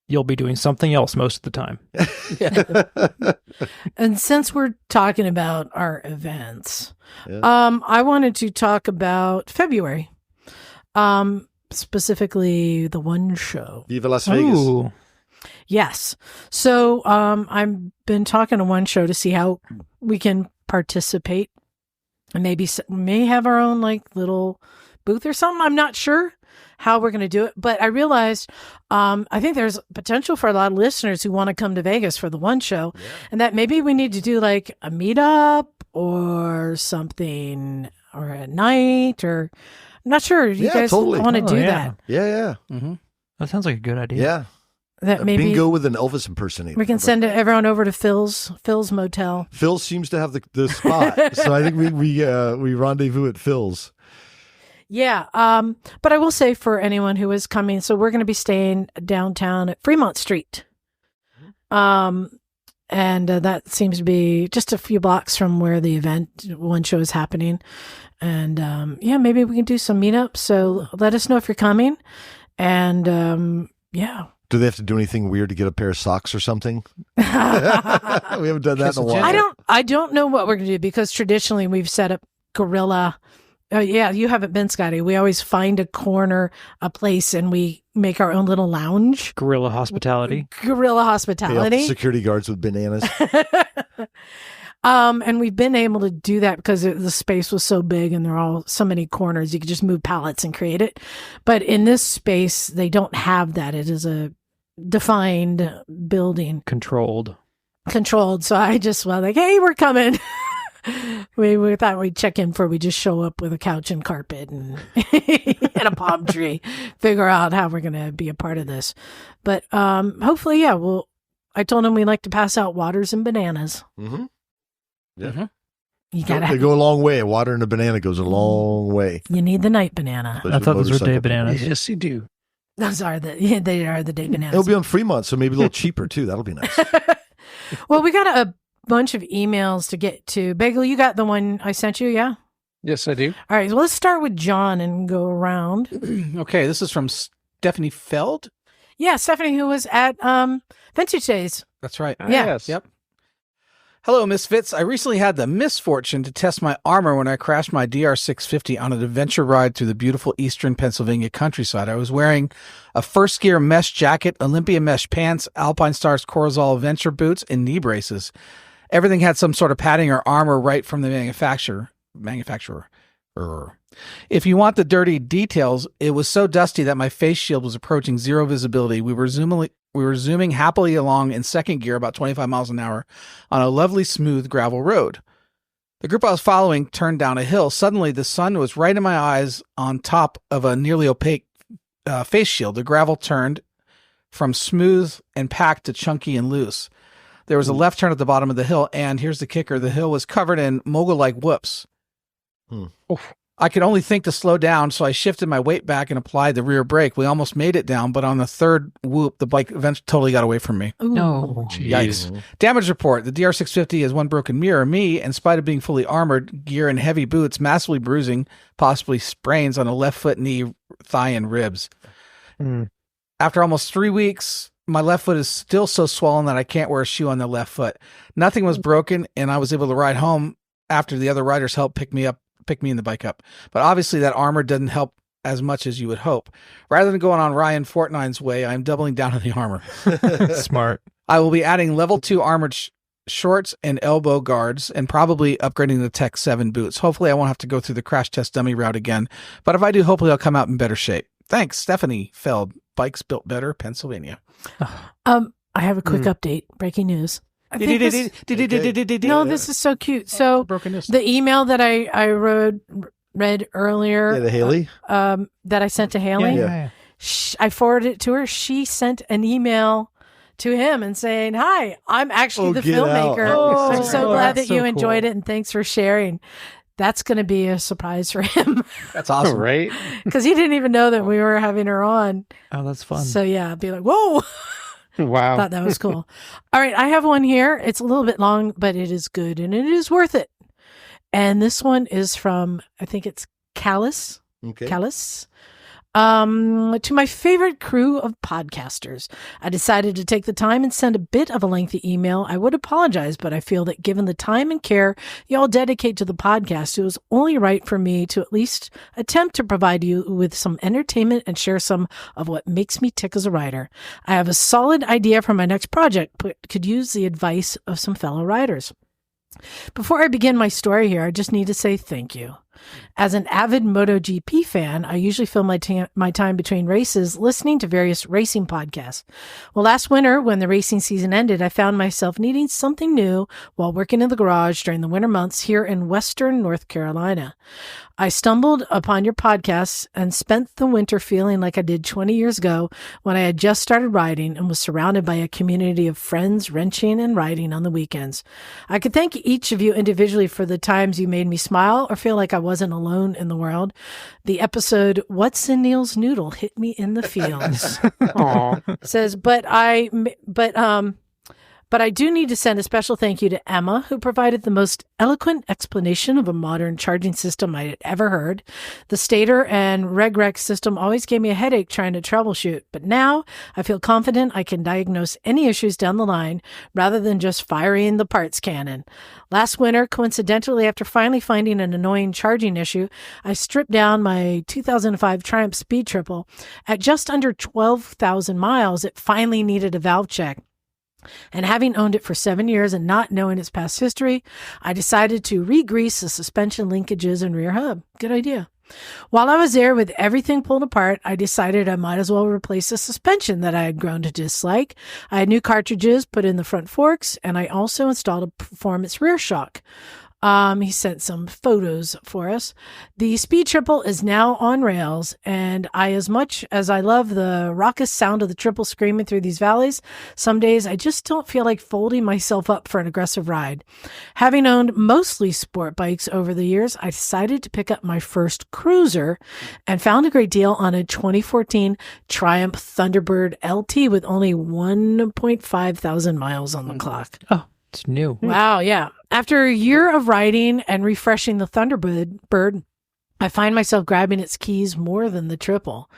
Speaker 1: you'll be doing something else most of the time.
Speaker 3: And since we're talking about our events,
Speaker 4: Yeah.
Speaker 3: I wanted to talk about February, specifically the one show.
Speaker 4: Viva Las Vegas.
Speaker 1: Ooh.
Speaker 3: Yes. So I've been talking to one show to see how we can participate and maybe may have our own like little booth or something. I'm not sure how we're going to do it, but I realized I think there's potential for a lot of listeners who want to come to Vegas for the one show, and that maybe we need to do like a meetup or something or a night or I'm not sure. You
Speaker 4: Yeah,
Speaker 3: guys
Speaker 4: totally.
Speaker 3: want to
Speaker 1: Oh,
Speaker 3: do
Speaker 1: yeah.
Speaker 3: that?
Speaker 4: Yeah.
Speaker 2: Mm-hmm.
Speaker 1: That sounds like a good idea.
Speaker 4: Yeah.
Speaker 3: That
Speaker 4: A
Speaker 3: maybe
Speaker 4: bingo with an Elvis impersonator.
Speaker 3: we can send everyone over to Phil's motel.
Speaker 4: Phil seems to have the spot. So I think we rendezvous at Phil's.
Speaker 3: Yeah. But I will say for anyone who is coming, so we're going to be staying downtown at Fremont Street. And that seems to be just a few blocks from where the one show is happening. And, yeah, maybe we can do some meetups. So let us know if you're coming. And, yeah.
Speaker 4: Do they have to do anything weird to get a pair of socks or something? We haven't done that in a while.
Speaker 3: I don't know what we're going to do because traditionally we've set up guerrilla. Oh yeah, you haven't been, Scotty. We always find a corner, a place, and we make our own little lounge.
Speaker 1: Guerrilla hospitality.
Speaker 3: Guerrilla
Speaker 4: Pay off
Speaker 3: hospitality.
Speaker 4: the security guards with bananas.
Speaker 3: And we've been able to do that because the space was so big and there are all so many corners. You could just move pallets and create it. But in this space, they don't have that. It is a defined building,
Speaker 1: Controlled.
Speaker 3: controlled. So I just was like, hey, we're coming. We thought we'd check in before we just show up with a couch and carpet and, and a palm tree, figure out how we're going to be a part of this. But hopefully, yeah, I told him we like to pass out waters and bananas.
Speaker 4: Mm-hmm. Yeah.
Speaker 2: Mm-hmm.
Speaker 3: You gotta
Speaker 4: They go a long way. Water and a banana goes a long way.
Speaker 3: You need the night banana.
Speaker 4: Especially
Speaker 1: I thought those were
Speaker 4: motorcycle
Speaker 1: day bananas.
Speaker 6: Yes, you do.
Speaker 3: Those are they are the day bananas.
Speaker 4: It'll be on Fremont, so maybe a little cheaper too. That'll be nice.
Speaker 3: Well, we got a bunch of emails to get to. Bagel, you got the one I sent you, yeah?
Speaker 6: Yes, I do.
Speaker 3: All right, well, let's start with John and go around.
Speaker 2: Okay, this is from Stephanie Feld.
Speaker 3: Yeah, Stephanie, who was at Vintage Days.
Speaker 2: That's right.
Speaker 3: Yeah.
Speaker 6: Yes.
Speaker 2: Yep. Hello, Misfits. I recently had the misfortune to test my armor when I crashed my DR650 on an adventure ride through the beautiful eastern Pennsylvania countryside. I was wearing a first gear mesh jacket, Olympia mesh pants, Alpine Stars Corazal adventure boots, and knee braces. Everything had some sort of padding or armor right from the manufacturer. If you want the dirty details, it was so dusty that my face shield was approaching zero visibility. We were zooming happily along in second gear about 25 miles an hour on a lovely smooth gravel road. The group I was following turned down a hill. Suddenly, the sun was right in my eyes on top of a nearly opaque face shield. The gravel turned from smooth and packed to chunky and loose. There was a left turn at the bottom of the hill, and here's the kicker. The hill was covered in mogul-like whoops. I could only think to slow down, so I shifted my weight back and applied the rear brake. We almost made it down, but on the third whoop, the bike eventually totally got away from me.
Speaker 1: No.
Speaker 2: Yikes. Damage report. The DR650 has one broken mirror. Me, in spite of being fully armored, gear and heavy boots, massively bruising, possibly sprains on the left foot, knee, thigh, and ribs. After almost 3 weeks, my left foot is still so swollen that I can't wear a shoe on the left foot. Nothing was broken, and I was able to ride home after the other riders helped pick me in the bike up. But obviously that armor doesn't help as much as you would hope. Rather than going on Ryan Fortnine's way, I'm doubling down on the armor.
Speaker 1: Smart.
Speaker 2: I will be adding level 2 armored shorts and elbow guards and probably upgrading the Tech 7 boots. Hopefully I won't have to go through the crash test dummy route again. But if I do, hopefully I'll come out in better shape. Thanks, Stephanie Feld, Bikes Built Better, Pennsylvania.
Speaker 3: I have a quick update. Breaking news. I think no, this is so cute. So the email that I read earlier,
Speaker 4: the Haley,
Speaker 3: that I sent to Haley, I forwarded it to her. She sent an email to him and saying, "Hi, I'm actually the filmmaker. I'm so glad that you enjoyed it, and thanks for sharing." That's going to be a surprise for him.
Speaker 2: That's awesome,
Speaker 6: right?
Speaker 3: Because he didn't even know that we were having her on.
Speaker 1: Oh, that's fun.
Speaker 3: So yeah, I'd be like, "Whoa."
Speaker 6: Wow.
Speaker 3: Thought that was cool. All right. I have one here. It's a little bit long, but it is good and it is worth it. And this one is from, I think it's Callus.
Speaker 4: Okay.
Speaker 3: Callus. To my favorite crew of podcasters, I decided to take the time and send a bit of a lengthy email. I would apologize, but I feel that given the time and care y'all dedicate to the podcast, it was only right for me to at least attempt to provide you with some entertainment and share some of what makes me tick as a writer. I have a solid idea for my next project, but could use the advice of some fellow writers. Before I begin my story here, I just need to say thank you. As an avid MotoGP fan, I usually fill my time between races listening to various racing podcasts. Well, last winter, when the racing season ended, I found myself needing something new while working in the garage during the winter months here in Western North Carolina. I stumbled upon your podcasts and spent the winter feeling like I did 20 years ago when I had just started riding and was surrounded by a community of friends wrenching and riding on the weekends. I could thank each of you individually for the times you made me smile or feel like I wasn't alone in the world. The episode, What's in Neil's Noodle, hit me in the feels. Says, but I do need to send a special thank you to Emma, who provided the most eloquent explanation of a modern charging system I had ever heard. The stator and regrec system always gave me a headache trying to troubleshoot, but now I feel confident I can diagnose any issues down the line rather than just firing the parts cannon. Last winter, coincidentally, after finally finding an annoying charging issue, I stripped down my 2005 Triumph Speed Triple. At just under 12,000 miles, it finally needed a valve check. And having owned it for 7 years and not knowing its past history, I decided to re-grease the suspension linkages and rear hub. Good idea. While I was there with everything pulled apart, I decided I might as well replace the suspension that I had grown to dislike. I had new cartridges put in the front forks, and I also installed a performance rear shock. He sent some photos for us. The Speed Triple is now on rails, and as much as I love the raucous sound of the triple screaming through these valleys, some days I just don't feel like folding myself up for an aggressive ride. Having owned mostly sport bikes over the years, I decided to pick up my first cruiser and found a great deal on a 2014 Triumph Thunderbird LT with only 1.5 thousand miles on the clock.
Speaker 1: Oh, it's new.
Speaker 3: Wow, yeah. After a year of riding and refreshing the Thunderbird, I find myself grabbing its keys more than the Triple.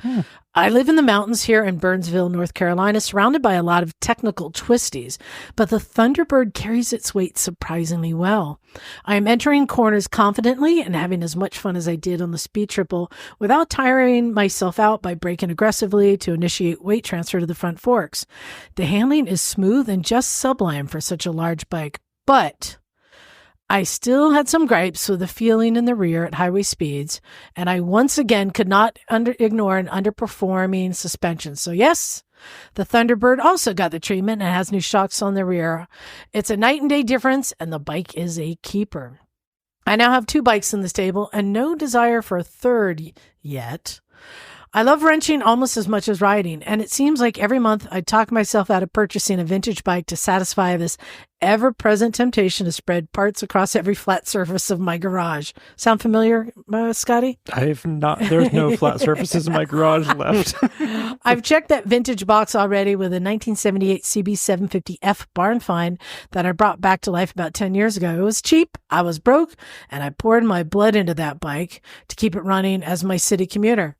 Speaker 3: I live in the mountains here in Burnsville, North Carolina, surrounded by a lot of technical twisties, but the Thunderbird carries its weight surprisingly well. I am entering corners confidently and having as much fun as I did on the Speed Triple without tiring myself out by braking aggressively to initiate weight transfer to the front forks. The handling is smooth and just sublime for such a large bike, but I still had some gripes with the feeling in the rear at highway speeds, and I once again could not ignore an underperforming suspension. So yes, the Thunderbird also got the treatment and has new shocks on the rear. It's a night and day difference, and the bike is a keeper. I now have 2 bikes in the stable and no desire for a third yet. I love wrenching almost as much as riding, and it seems like every month I talk myself out of purchasing a vintage bike to satisfy this ever-present temptation to spread parts across every flat surface of my garage. Sound familiar, Scotty?
Speaker 1: There's no flat surfaces in my garage left.
Speaker 3: I've checked that vintage box already with a 1978 CB750F barn find that I brought back to life about 10 years ago. It was cheap, I was broke, and I poured my blood into that bike to keep it running as my city commuter.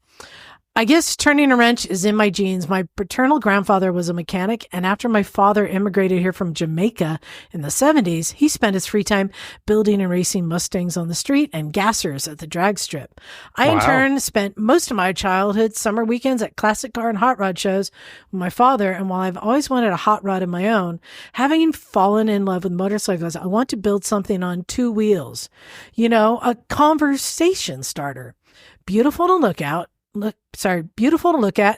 Speaker 3: I guess turning a wrench is in my genes. My paternal grandfather was a mechanic, and after my father immigrated here from Jamaica in the 70s, he spent his free time building and racing Mustangs on the street and gassers at the drag strip. I, in turn, spent most of my childhood summer weekends at classic car and hot rod shows with my father, and while I've always wanted a hot rod of my own, having fallen in love with motorcycles, I want to build something on two wheels. You know, a conversation starter. Beautiful to look at,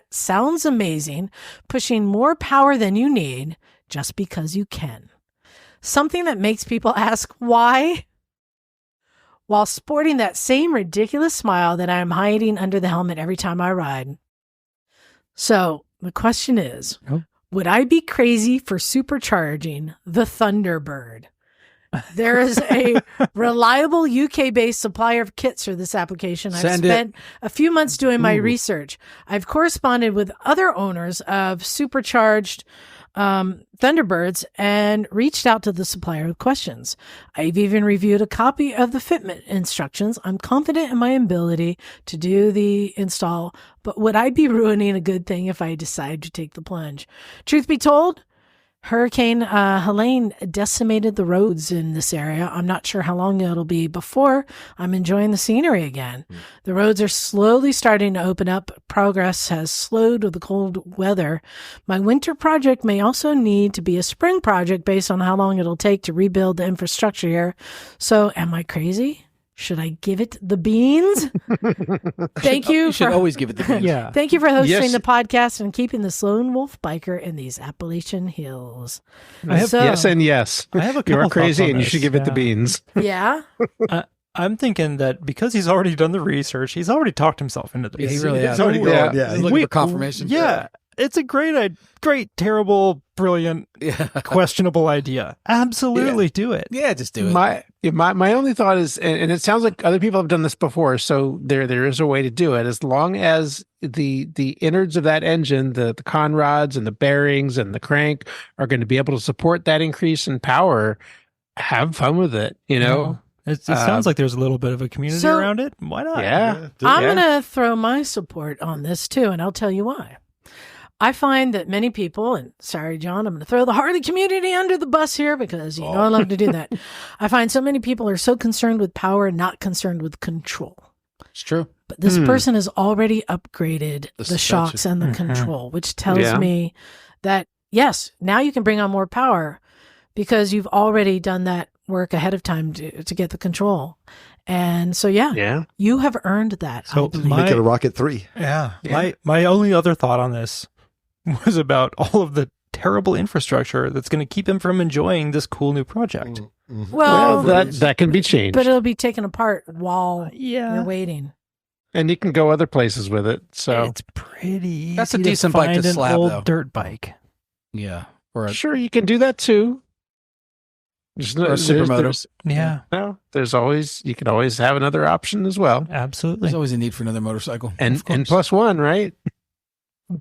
Speaker 3: sounds amazing, pushing more power than you need just because you can. Something that makes people ask why, while sporting that same ridiculous smile that I am hiding under the helmet every time I ride. So the question is, would I be crazy for supercharging the Thunderbird? There is a reliable UK-based supplier of kits for this application. I've spent a few months doing my research. I've corresponded with other owners of supercharged Thunderbirds and reached out to the supplier with questions. I've even reviewed a copy of the fitment instructions. I'm confident in my ability to do the install, but would I be ruining a good thing if I decide to take the plunge? Truth be told, Hurricane Helene decimated the roads in this area. I'm not sure how long it'll be before I'm enjoying the scenery again. The roads are slowly starting to open up. Progress has slowed with the cold weather. My winter project may also need to be a spring project based on how long it'll take to rebuild the infrastructure here. So am I crazy? Should I give it the beans? Thank you.
Speaker 2: You should always give it the beans.
Speaker 1: Yeah.
Speaker 3: Thank you for hosting the podcast and keeping the lone wolf biker in these Appalachian hills.
Speaker 6: Yes and yes.
Speaker 1: I have a
Speaker 6: You're
Speaker 1: couple
Speaker 6: crazy
Speaker 1: thoughts on
Speaker 6: and you
Speaker 1: this,
Speaker 6: should give it the beans.
Speaker 3: Yeah.
Speaker 1: I'm thinking that because he's already done the research, he's already talked himself into this.
Speaker 2: Yeah, he really has.
Speaker 4: He's already going,
Speaker 2: He's looking for confirmation.
Speaker 1: Yeah. It's a great, terrible, brilliant, questionable idea. Absolutely do it.
Speaker 2: Yeah, just do it.
Speaker 6: My only thought is, and it sounds like other people have done this before, so there is a way to do it. As long as the innards of that engine, the con rods and the bearings and the crank are going to be able to support that increase in power, have fun with it, you know?
Speaker 1: It sounds like there's a little bit of a community around it. Why not?
Speaker 6: Yeah.
Speaker 3: I'm going to throw my support on this too, and I'll tell you why. I find that many people, and sorry, John, I'm going to throw the Harley community under the bus here because you know I love to do that. I find so many people are so concerned with power and not concerned with control.
Speaker 2: It's true.
Speaker 3: But this person has already upgraded the shocks and the control, which tells me that, yes, now you can bring on more power because you've already done that work ahead of time to get the control. And so, you have earned that.
Speaker 1: So
Speaker 4: make it a Rocket 3.
Speaker 1: Yeah. My only other thought on this was about all of the terrible infrastructure that's going to keep him from enjoying this cool new project.
Speaker 3: Well,
Speaker 6: that can be changed.
Speaker 3: But it'll be taken apart while you're waiting.
Speaker 6: And you can go other places with it. So
Speaker 1: it's pretty easy.
Speaker 2: That's a decent bike to slab,
Speaker 1: an old
Speaker 2: though.
Speaker 1: dirt bike.
Speaker 2: Yeah.
Speaker 6: Sure, you can do that too.
Speaker 2: Or a supermoto.
Speaker 6: You can always have another option as well.
Speaker 1: Absolutely.
Speaker 2: There's always a need for another motorcycle.
Speaker 6: And plus one, right?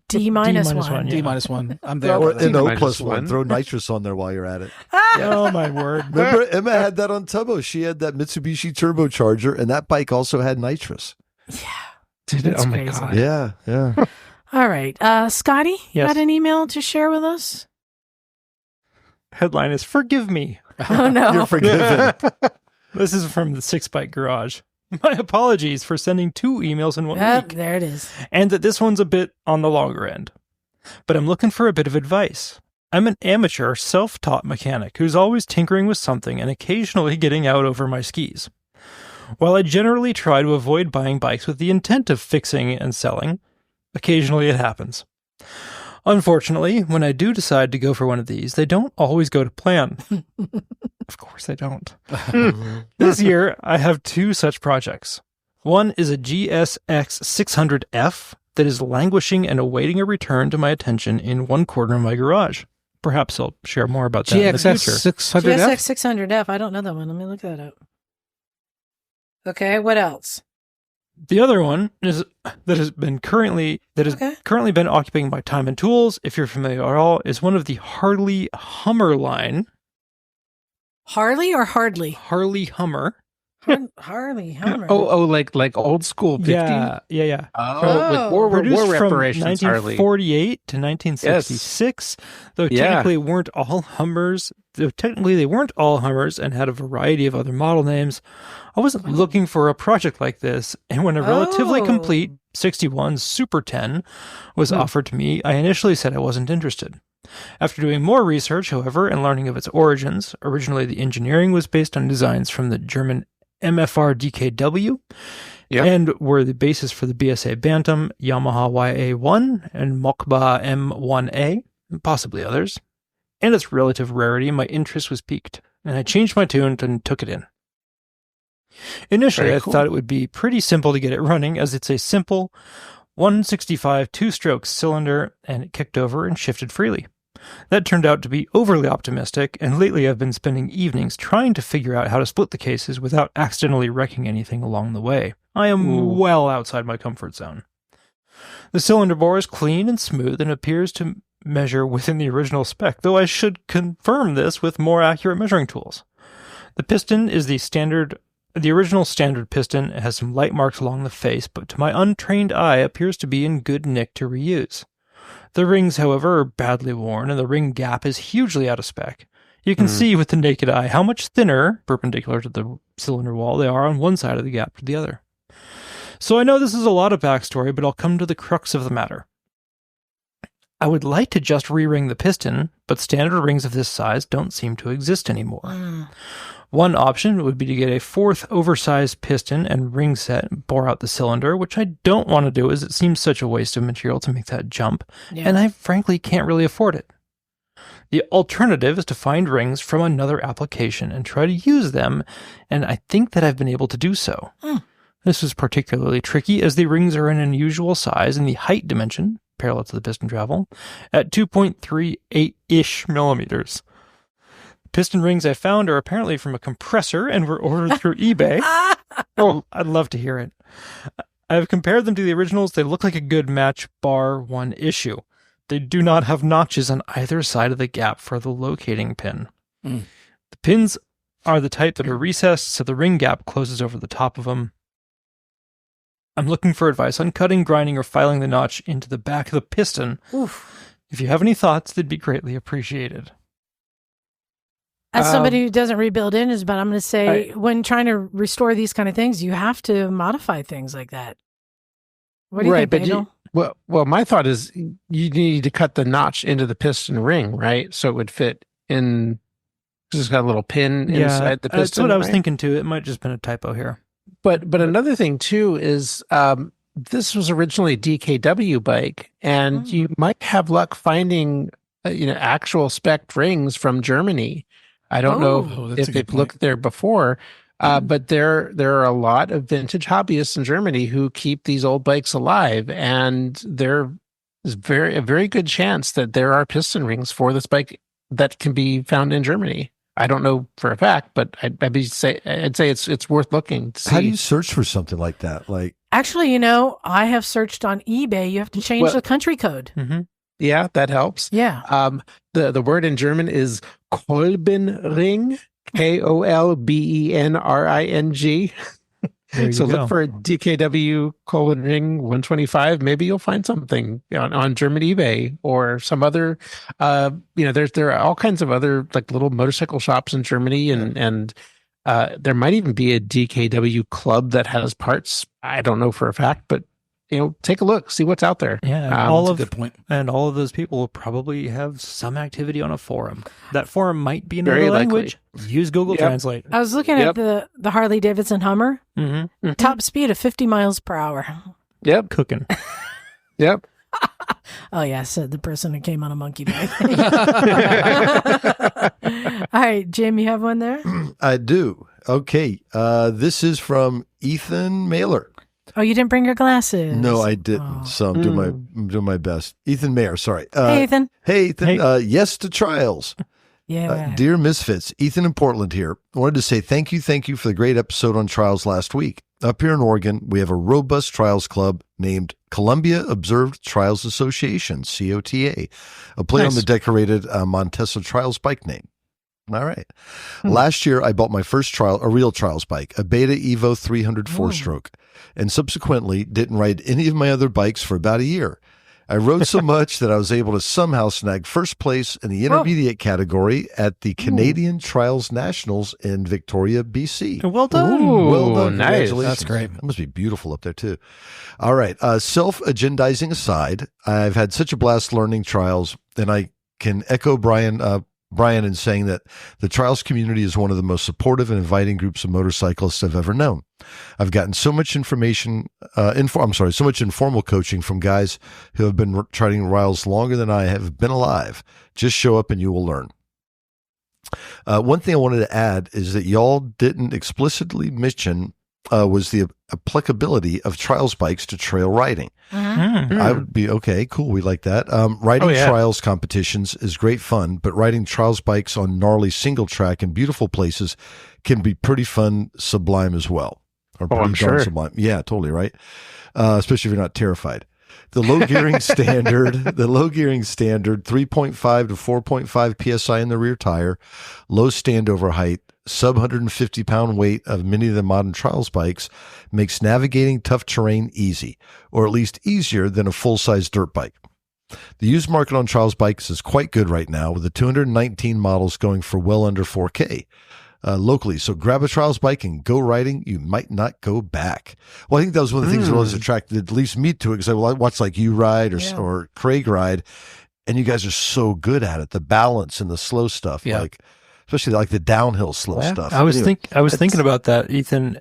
Speaker 3: D minus one.
Speaker 2: D minus one. I'm there.
Speaker 4: Or an O
Speaker 6: minus
Speaker 4: plus
Speaker 6: one.
Speaker 4: one. Throw nitrous on there while you're at it.
Speaker 1: Oh, my word.
Speaker 4: Remember, Emma had that on Tubbo. She had that Mitsubishi turbocharger, and that bike also had nitrous.
Speaker 3: Yeah.
Speaker 6: Did it?
Speaker 3: That's
Speaker 6: Oh, my
Speaker 3: crazy.
Speaker 6: God.
Speaker 4: Yeah.
Speaker 3: All right. Scotty,
Speaker 1: Yes.
Speaker 3: got an email to share with us?
Speaker 1: Headline is Forgive Me.
Speaker 3: Oh, no.
Speaker 4: You're forgiven.
Speaker 1: This is from the Six Bike Garage. My apologies for sending 2 emails in 1 week.
Speaker 3: There it is.
Speaker 1: And that this one's a bit on the longer end. But I'm looking for a bit of advice. I'm an amateur, self-taught mechanic who's always tinkering with something and occasionally getting out over my skis. While I generally try to avoid buying bikes with the intent of fixing and selling, occasionally it happens. Unfortunately, when I do decide to go for one of these, they don't always go to plan. Of course they don't. This year, I have 2 such projects. One is a GSX 600F that is languishing and awaiting a return to my attention in one corner of my garage. Perhaps I'll share more about that in the future.
Speaker 2: GXX 600F?
Speaker 3: GXX 600F. I don't know that one. Let me look that up. Okay, what else?
Speaker 1: The other one is that has currently been occupying my time and tools, if you're familiar at all, is one of the Harley Hummer line.
Speaker 3: Harley or Hardly?
Speaker 1: Harley Hummer.
Speaker 3: Harley Hummer.
Speaker 6: Like old school 50?
Speaker 1: Yeah.
Speaker 6: Like war
Speaker 1: Produced from
Speaker 6: reparations,
Speaker 1: 1948 to 1966, though technically they weren't all Hummers and had a variety of other model names. I wasn't looking for a project like this, and when a relatively complete 61 Super 10 was offered to me, I initially said I wasn't interested. After doing more research, however, and learning of its origins, originally the engineering was based on designs from the German MFR DKW, and were the basis for the BSA Bantam, Yamaha YA1, and Mokba M1A, and possibly others. And its relative rarity, my interest was piqued, and I changed my tune and took it in. Initially, I thought it would be pretty simple to get it running, as it's a simple 165 two-stroke cylinder, and it kicked over and shifted freely. That turned out to be overly optimistic, and lately I've been spending evenings trying to figure out how to split the cases without accidentally wrecking anything along the way. I am well outside my comfort zone. The cylinder bore is clean and smooth and appears to measure within the original spec, though I should confirm this with more accurate measuring tools. The piston is the original standard piston. It has some light marks along the face, but to my untrained eye appears to be in good nick to reuse. The rings, however, are badly worn, and the ring gap is hugely out of spec. You can see with the naked eye how much thinner, perpendicular to the cylinder wall, they are on one side of the gap to the other. So I know this is a lot of backstory, but I'll come to the crux of the matter. I would like to just re-ring the piston, but standard rings of this size don't seem to exist anymore. One option would be to get a fourth oversized piston and ring set and bore out the cylinder, which I don't want to do as it seems such a waste of material to make that jump, and I frankly can't really afford it. The alternative is to find rings from another application and try to use them, and I think that I've been able to do so. This is particularly tricky as the rings are an unusual size in the height dimension, parallel to the piston travel, at 2.38-ish millimeters. Piston rings I found are apparently from a compressor and were ordered through eBay. Oh, I'd love to hear it. I have compared them to the originals. They look like a good match, bar one issue. They do not have notches on either side of the gap for the locating pin. The pins are the type that are recessed, so the ring gap closes over the top of them. I'm looking for advice on cutting, grinding, or filing the notch into the back of the piston. If you have any thoughts, they'd be greatly appreciated.
Speaker 3: As somebody who doesn't rebuild engines, but I'm going to say when trying to restore these kind of things, you have to modify things like that. What do you think, Daniel?
Speaker 6: Well, my thought is you need to cut the notch into the piston ring, right? So it would fit in, because it's got a little pin inside the piston.
Speaker 1: That's what I was thinking too. It might have just been a typo here.
Speaker 6: But another thing too is this was originally a DKW bike, and you might have luck finding actual spec rings from Germany. I don't know if they've looked there before, but there are a lot of vintage hobbyists in Germany who keep these old bikes alive, and there's a very good chance that there are piston rings for this bike that can be found in Germany. I don't know for a fact, but I'd say it's worth looking to see.
Speaker 4: How do you search for something like that?
Speaker 3: Actually, I have searched on eBay. You have to change the country code.
Speaker 6: Yeah, that helps.
Speaker 3: Yeah.
Speaker 6: The word in German is Kolbenring, Kolbenring. So look for DKW Kolbenring 125. Maybe you'll find something on German eBay or some other. There are all kinds of other like little motorcycle shops in Germany, and there might even be a DKW club that has parts. I don't know for a fact, but take a look, see what's out there.
Speaker 1: Yeah,
Speaker 2: that's a good point.
Speaker 1: And all of those people will probably have some activity on a forum. That forum might be in another
Speaker 6: Very
Speaker 1: language. Use Google Translate.
Speaker 3: I was looking at the Harley Davidson Hummer. Top speed of 50 miles per hour.
Speaker 6: Yep.
Speaker 1: Cooking.
Speaker 6: Yep.
Speaker 3: Oh, yeah, said the person who came on a monkey bike. All right, Jim, you have one there?
Speaker 4: I do. Okay. This is from Ethan Mailer.
Speaker 3: Oh, you didn't bring your glasses.
Speaker 4: No, I didn't.
Speaker 3: Oh.
Speaker 4: So I'm doing my best. Ethan Mayer, sorry.
Speaker 3: Hey, Ethan.
Speaker 4: Hey, Ethan.
Speaker 1: Hey.
Speaker 4: Yes to trials.
Speaker 3: Yeah.
Speaker 4: Dear Misfits, Ethan in Portland here. I wanted to say thank you for the great episode on trials last week. Up here in Oregon, we have a robust trials club named Columbia Observed Trials Association, COTA, a play on the decorated Montesa Trials bike name. All right. Last year, I bought my first a real trials bike, a Beta Evo 300 4-stroke, and subsequently didn't ride any of my other bikes for about a year. I rode so much that I was able to somehow snag first place in the intermediate category at the Canadian Trials Nationals in Victoria, BC.
Speaker 1: Well done.
Speaker 6: Ooh,
Speaker 4: Well done.
Speaker 6: nice.
Speaker 4: Congratulations.
Speaker 2: That's great.
Speaker 4: It must be beautiful up there, too. All right. Self-agendizing aside, I've had such a blast learning trials, and I can echo Brian in saying that the trials community is one of the most supportive and inviting groups of motorcyclists I've ever known. I've gotten so much so much informal coaching from guys who have been riding trials longer than I have been alive. Just show up and you will learn. One thing I wanted to add is that y'all didn't explicitly mention was the applicability of trials bikes to trail riding. I would be, okay, cool. We like that. Riding trials competitions is great fun, but riding trials bikes on gnarly single track in beautiful places can be pretty fun, sublime as well. Or pretty
Speaker 6: I'm sure.
Speaker 4: Sublime. Yeah, totally right. Especially if you're not terrified. The low gearing standard, 3.5 to 4.5 PSI in the rear tire, low standover height, sub 150 pound weight of many of the modern trials bikes makes navigating tough terrain easy, or at least easier than a full-size dirt bike. The used market on trials bikes is quite good right now, with the 219 models going for well under 4K. Locally. So grab a trials bike and go riding. You might not go back. Well, I think that was one of the things that always attracted at least me to it, because I watched like you ride or Craig ride, and you guys are so good at it. The balance and the slow stuff, like especially like the downhill slow stuff.
Speaker 1: I was thinking about that, Ethan,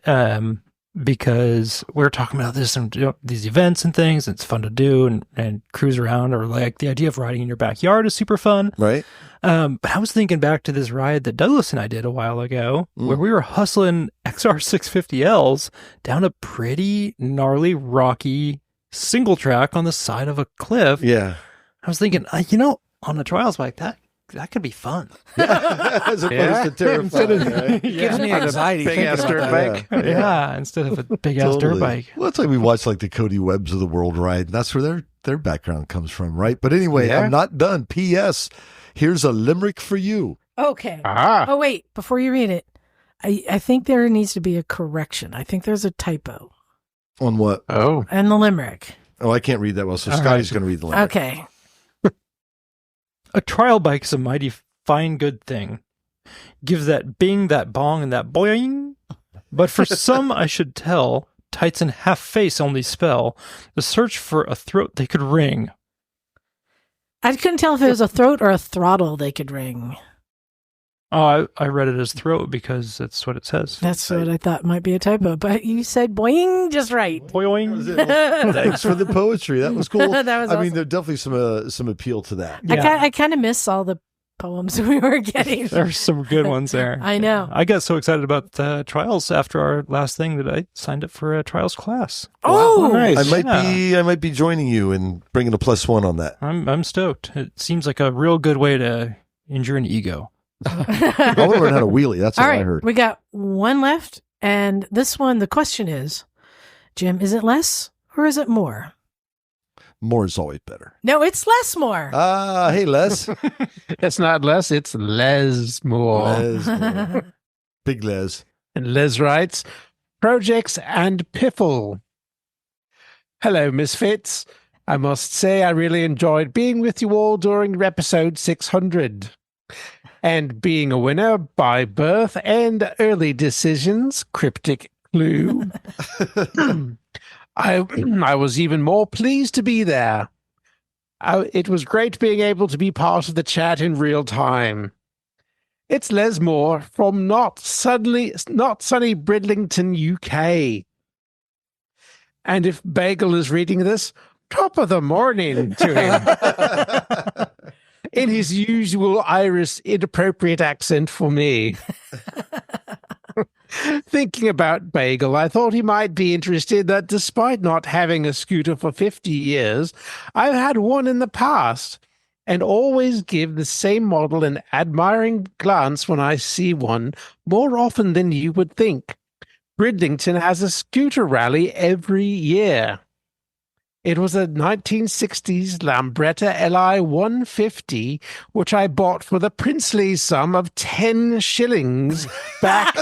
Speaker 1: because we're talking about this and these events and things. And it's fun to do and cruise around, or like the idea of riding in your backyard is super fun,
Speaker 4: right?
Speaker 1: But I was thinking back to this ride that Douglas and I did a while ago, where we were hustling XR650Ls down a pretty gnarly, rocky single track on the side of a cliff.
Speaker 4: Yeah.
Speaker 1: I was thinking, on a trials bike, that could be fun.
Speaker 4: As opposed to terrifying, right?
Speaker 2: Gives me anxiety.
Speaker 6: Big ass dirt bike.
Speaker 1: Yeah, instead of a big ass dirt bike.
Speaker 4: Well, it's like we watch like the Cody Webbs of the world ride. That's where their background comes from, right? But anyway, I'm not done. P.S. Here's a limerick for you.
Speaker 3: Okay.
Speaker 6: Ah.
Speaker 3: Oh, wait. Before you read it, I think there needs to be a correction. I think there's a typo.
Speaker 4: On what?
Speaker 6: Oh.
Speaker 3: And the limerick.
Speaker 4: Oh, I can't read that well, so Scotty's going to read the limerick.
Speaker 3: Okay.
Speaker 1: A trial bike is a mighty fine good thing. Gives that bing, that bong, and that boing. But for some I should tell, tights and half face only spell the search for a throat they could wring.
Speaker 3: I couldn't tell if it was a throat or a throttle they could ring.
Speaker 1: Oh, I read it as throat because that's what it says.
Speaker 3: That's what I thought might be a typo, but you said boing just right.
Speaker 1: Boing.
Speaker 4: Thanks for the poetry. That was cool.
Speaker 3: That was
Speaker 4: I mean,
Speaker 3: awesome.
Speaker 4: there's definitely some appeal to that.
Speaker 1: Yeah.
Speaker 3: I kind of miss all the poems we were getting.
Speaker 1: There's some good ones there.
Speaker 3: I know.
Speaker 1: I got so excited about trials after our last thing that I signed up for a trials class.
Speaker 3: Oh,
Speaker 6: nice.
Speaker 4: I might be joining you and bringing a +1 on that.
Speaker 1: I'm stoked. It seems like a real good way to injure an ego.
Speaker 4: I want to learn how to wheelie. That's
Speaker 3: all
Speaker 4: what
Speaker 3: right.
Speaker 4: I heard.
Speaker 3: We got one left, and this one, the question is, Jim, is it less or is it more?
Speaker 4: More is always better.
Speaker 3: No, it's less more.
Speaker 4: Hey, Les.
Speaker 6: It's not less, it's Les Moore.
Speaker 4: Les Moore. Big Les.
Speaker 6: And Les writes, Projects and Piffle. Hello, Misfits. I must say I really enjoyed being with you all during episode 600. And being a winner by birth and early decisions, cryptic clue. I was even more pleased to be there. It was great being able to be part of the chat in real time. It's Les Moore from not sunny Bridlington, UK. And if Bagel is reading this, top of the morning to him. In his usual Irish inappropriate accent for me. Thinking about Bagel, I thought he might be interested that despite not having a scooter for 50 years, I've had one in the past and always give the same model an admiring glance when I see one, more often than you would think. Bridlington has a scooter rally every year. It was a 1960s Lambretta Li 150, which I bought for the princely sum of 10 shillings back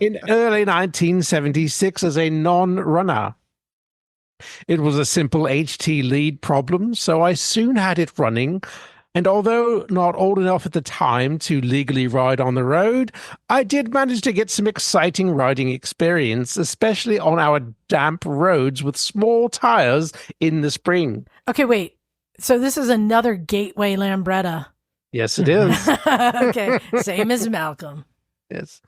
Speaker 6: in early 1976 as a non-runner. It was a simple HT lead problem, so I soon had it running, and although not old enough at the time to legally ride on the road, I did manage to get some exciting riding experience, especially on our damp roads with small tires in the spring.
Speaker 3: Okay, wait. So this is another Gateway Lambretta.
Speaker 6: Yes, it is.
Speaker 3: Okay, same as Malcolm.
Speaker 6: Yes.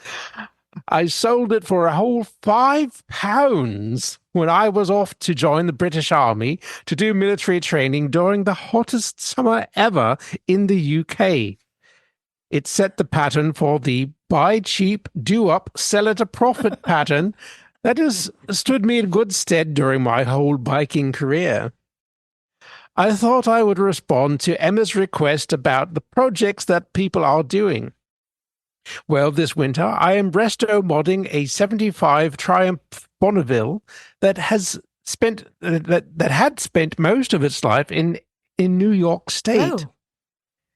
Speaker 6: I sold it for a whole £5 when I was off to join the British Army to do military training during the hottest summer ever in the UK. It set the pattern for the buy cheap, do up, sell at a profit pattern that has stood me in good stead during my whole biking career. I thought I would respond to Emma's request about the projects that people are doing. Well, this winter, I am resto modding a 75 Triumph Bonneville that had spent most of its life in New York State.
Speaker 3: Oh.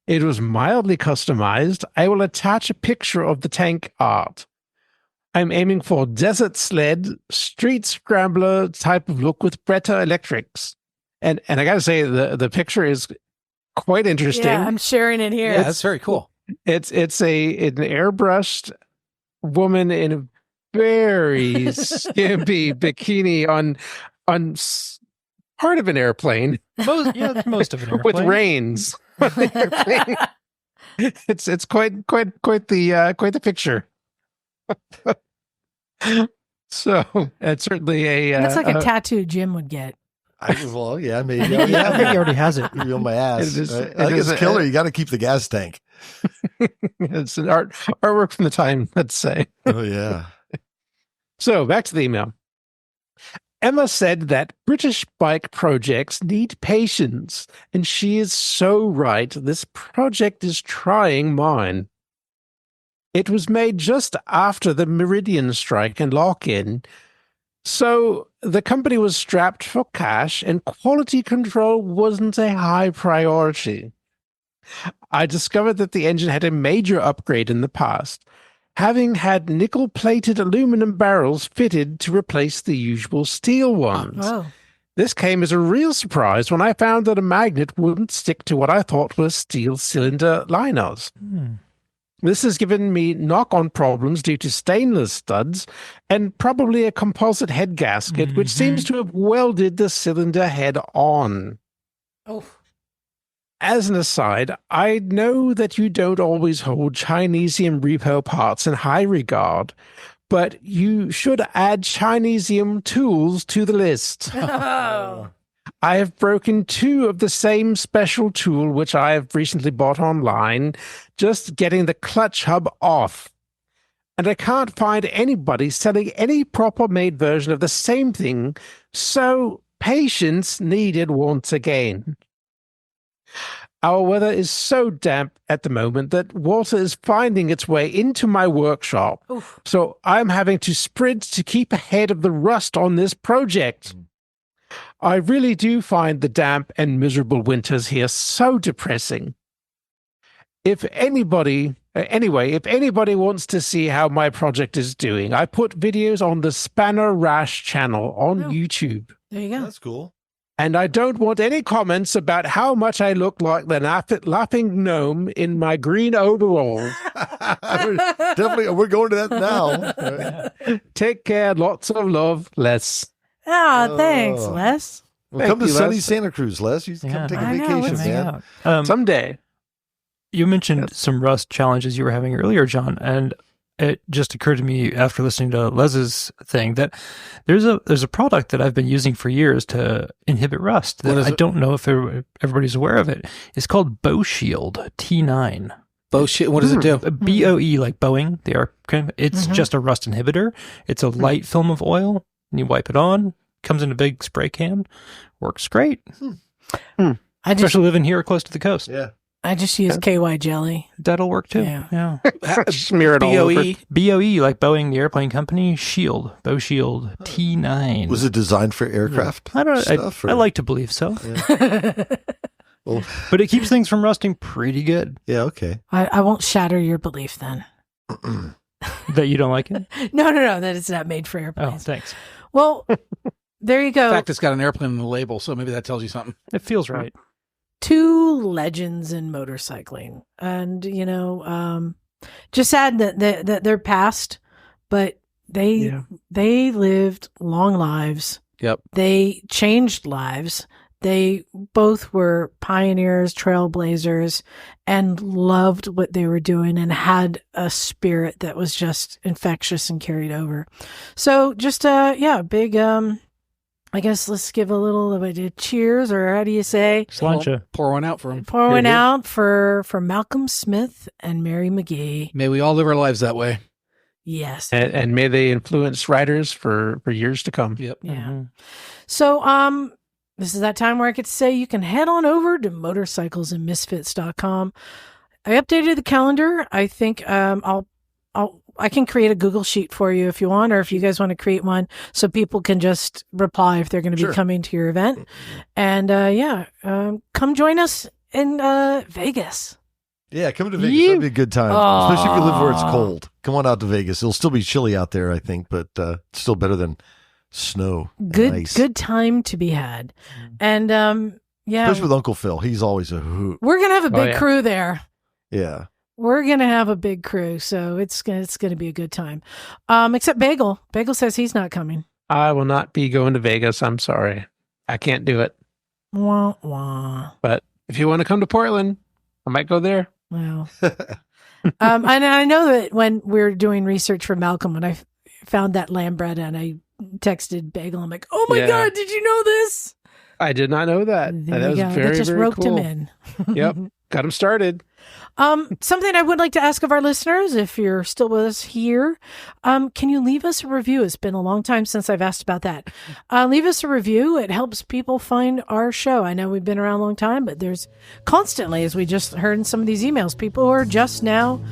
Speaker 6: It was mildly customized. I will attach a picture of the tank art. I'm aiming for desert sled, street scrambler type of look with Bretta electrics. And I gotta say, the picture is quite interesting.
Speaker 3: Yeah, I'm sharing it here.
Speaker 2: Yeah, that's very cool.
Speaker 6: It's an airbrushed woman in a very skimpy bikini on part of an airplane.
Speaker 1: Most of it.
Speaker 6: With reins. It's quite the picture. So it's certainly
Speaker 3: That's like a tattoo Jim would get.
Speaker 4: Well, yeah, maybe.
Speaker 1: Yeah, I think he already has it.
Speaker 4: Maybe on my ass.
Speaker 6: It is-
Speaker 4: I
Speaker 6: it
Speaker 4: think
Speaker 6: is
Speaker 4: it's killer. You got to keep the gas tank.
Speaker 6: It's an artwork from the time, let's say.
Speaker 4: Oh, yeah.
Speaker 6: So back to the email. Emma said that British bike projects need patience, and she is so right. This project is trying mine. It was made just after the Meridian strike and lock-in, so the company was strapped for cash and quality control wasn't a high priority. I discovered that the engine had a major upgrade in the past, having had nickel-plated aluminum barrels fitted to replace the usual steel ones.
Speaker 3: Oh.
Speaker 6: This came as a real surprise when I found that a magnet wouldn't stick to what I thought were steel cylinder liners. This has given me knock-on problems due to stainless studs and probably a composite head gasket, which seems to have welded the cylinder head on.
Speaker 3: Oh.
Speaker 6: As an aside, I know that you don't always hold Chinesium repo parts in high regard, but you should add Chinesium tools to the list.
Speaker 3: Oh.
Speaker 6: I have broken 2 of the same special tool which I have recently bought online, just getting the clutch hub off. And I can't find anybody selling any proper made version of the same thing, so patience needed once again. Our weather is so damp at the moment that water is finding its way into my workshop,
Speaker 3: Oof.
Speaker 6: so I'm having to sprint to keep ahead of the rust on this project. I really do find the damp and miserable winters here so depressing. If anybody wants to see how my project is doing, I put videos on the Spanner Rash channel on YouTube.
Speaker 3: There you go.
Speaker 4: That's cool.
Speaker 6: And I don't want any comments about how much I look like the laughing gnome in my green overalls.
Speaker 4: We're going to that now.
Speaker 6: Take care. Lots of love, Les.
Speaker 3: Ah, thanks, Les.
Speaker 4: Well,
Speaker 6: Thank
Speaker 4: come to
Speaker 6: you,
Speaker 4: sunny
Speaker 6: Les.
Speaker 4: Santa Cruz, Les. You
Speaker 1: Yeah.
Speaker 4: come take a
Speaker 3: I know,
Speaker 4: vacation,
Speaker 3: let's
Speaker 4: man.
Speaker 6: Someday.
Speaker 1: You mentioned some rust challenges you were having earlier, John, and it just occurred to me after listening to Les's thing that there's a product that I've been using for years to inhibit rust that
Speaker 2: What is
Speaker 1: I
Speaker 2: it?
Speaker 1: don't know if everybody's aware of it. It's called Bow Shield T9.
Speaker 2: What does it do?
Speaker 1: BOE, like Boeing, they are it's just a rust inhibitor. It's a light film of oil, and you wipe it on. Comes in a big spray can. Works great. Especially living here close to the coast.
Speaker 4: Yeah.
Speaker 3: I just use KY jelly.
Speaker 1: That'll work too.
Speaker 3: Yeah.
Speaker 6: Smear it all over.
Speaker 1: BOE, like Boeing, the airplane company. Shield, Bow Shield T9.
Speaker 4: Was it designed for aircraft?
Speaker 1: I don't know.
Speaker 4: Stuff,
Speaker 1: I like to believe so.
Speaker 4: Yeah. Well,
Speaker 1: but it keeps things from rusting pretty good.
Speaker 4: yeah, okay.
Speaker 3: I won't shatter your belief then.
Speaker 1: That you don't like it?
Speaker 3: No, that it's not made for
Speaker 1: Oh,
Speaker 3: airplanes.
Speaker 1: thanks.
Speaker 3: Well, there you go.
Speaker 2: In fact, it's got an airplane on the label, so maybe that tells you something.
Speaker 1: It feels right.
Speaker 3: Two legends in motorcycling, and just sad that they're past, but they lived long lives.
Speaker 2: Yep.
Speaker 3: They changed lives. They both were pioneers, trailblazers, and loved what they were doing and had a spirit that was just infectious and carried over. So just big I guess let's give a little of a cheers, or how do you say?
Speaker 1: Sláinte.
Speaker 2: Pour one out for him.
Speaker 3: Pour one out for Malcolm Smith and Mary McGee.
Speaker 2: May we all live our lives that way.
Speaker 3: Yes.
Speaker 6: And may they influence riders for years to come.
Speaker 2: Yep.
Speaker 3: Yeah. So this is that time where I get to say you can head on over to motorcyclesandmisfits.com. I updated the calendar. I think I can create a Google sheet for you if you want, or if you guys want to create one so people can just reply if they're going to be coming to your event. And come join us in Vegas.
Speaker 4: Yeah, come to Vegas. That'd be a good time, especially if you live where it's cold. Come on out to Vegas. It'll still be chilly out there, I think, but it's still better than snow.
Speaker 3: Good time to be had. And
Speaker 4: especially with Uncle Phil. He's always a hoot.
Speaker 3: We're going to have a big crew there.
Speaker 4: Yeah.
Speaker 3: We're going to have a big crew, so it's going to be a good time. Except Bagel. Bagel says he's not coming.
Speaker 6: I will not be going to Vegas. I'm sorry. I can't do it.
Speaker 3: Wah, wah.
Speaker 6: But if you want to come to Portland, I might go there.
Speaker 3: Well, and I know that when we're doing research for Malcolm, when I found that Lambretta and I texted Bagel, I'm like, oh my God, did you know this?
Speaker 6: I did not know that. That was very,
Speaker 3: that just
Speaker 6: very
Speaker 3: roped
Speaker 6: cool.
Speaker 3: him in.
Speaker 6: Yep. Got him started.
Speaker 3: Something I would like to ask of our listeners, if you're still with us here, can you leave us a review? It's been a long time since I've asked about that. Leave us a review. It helps people find our show. I know we've been around a long time, but there's constantly, as we just heard in some of these emails, people who are just now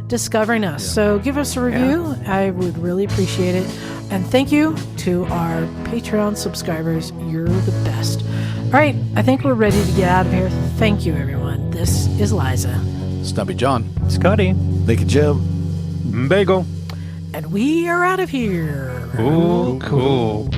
Speaker 3: discovering us. Yeah. So give us a review. Yeah. I would really appreciate it. And thank you to our Patreon subscribers. You're the best. All right. I think we're ready to get out of here. Thank you, everyone. This is Liza.
Speaker 2: Stubby John.
Speaker 1: Scotty.
Speaker 4: Naked Jim.
Speaker 1: Bagel.
Speaker 3: And we are out of here.
Speaker 6: Ooh, cool.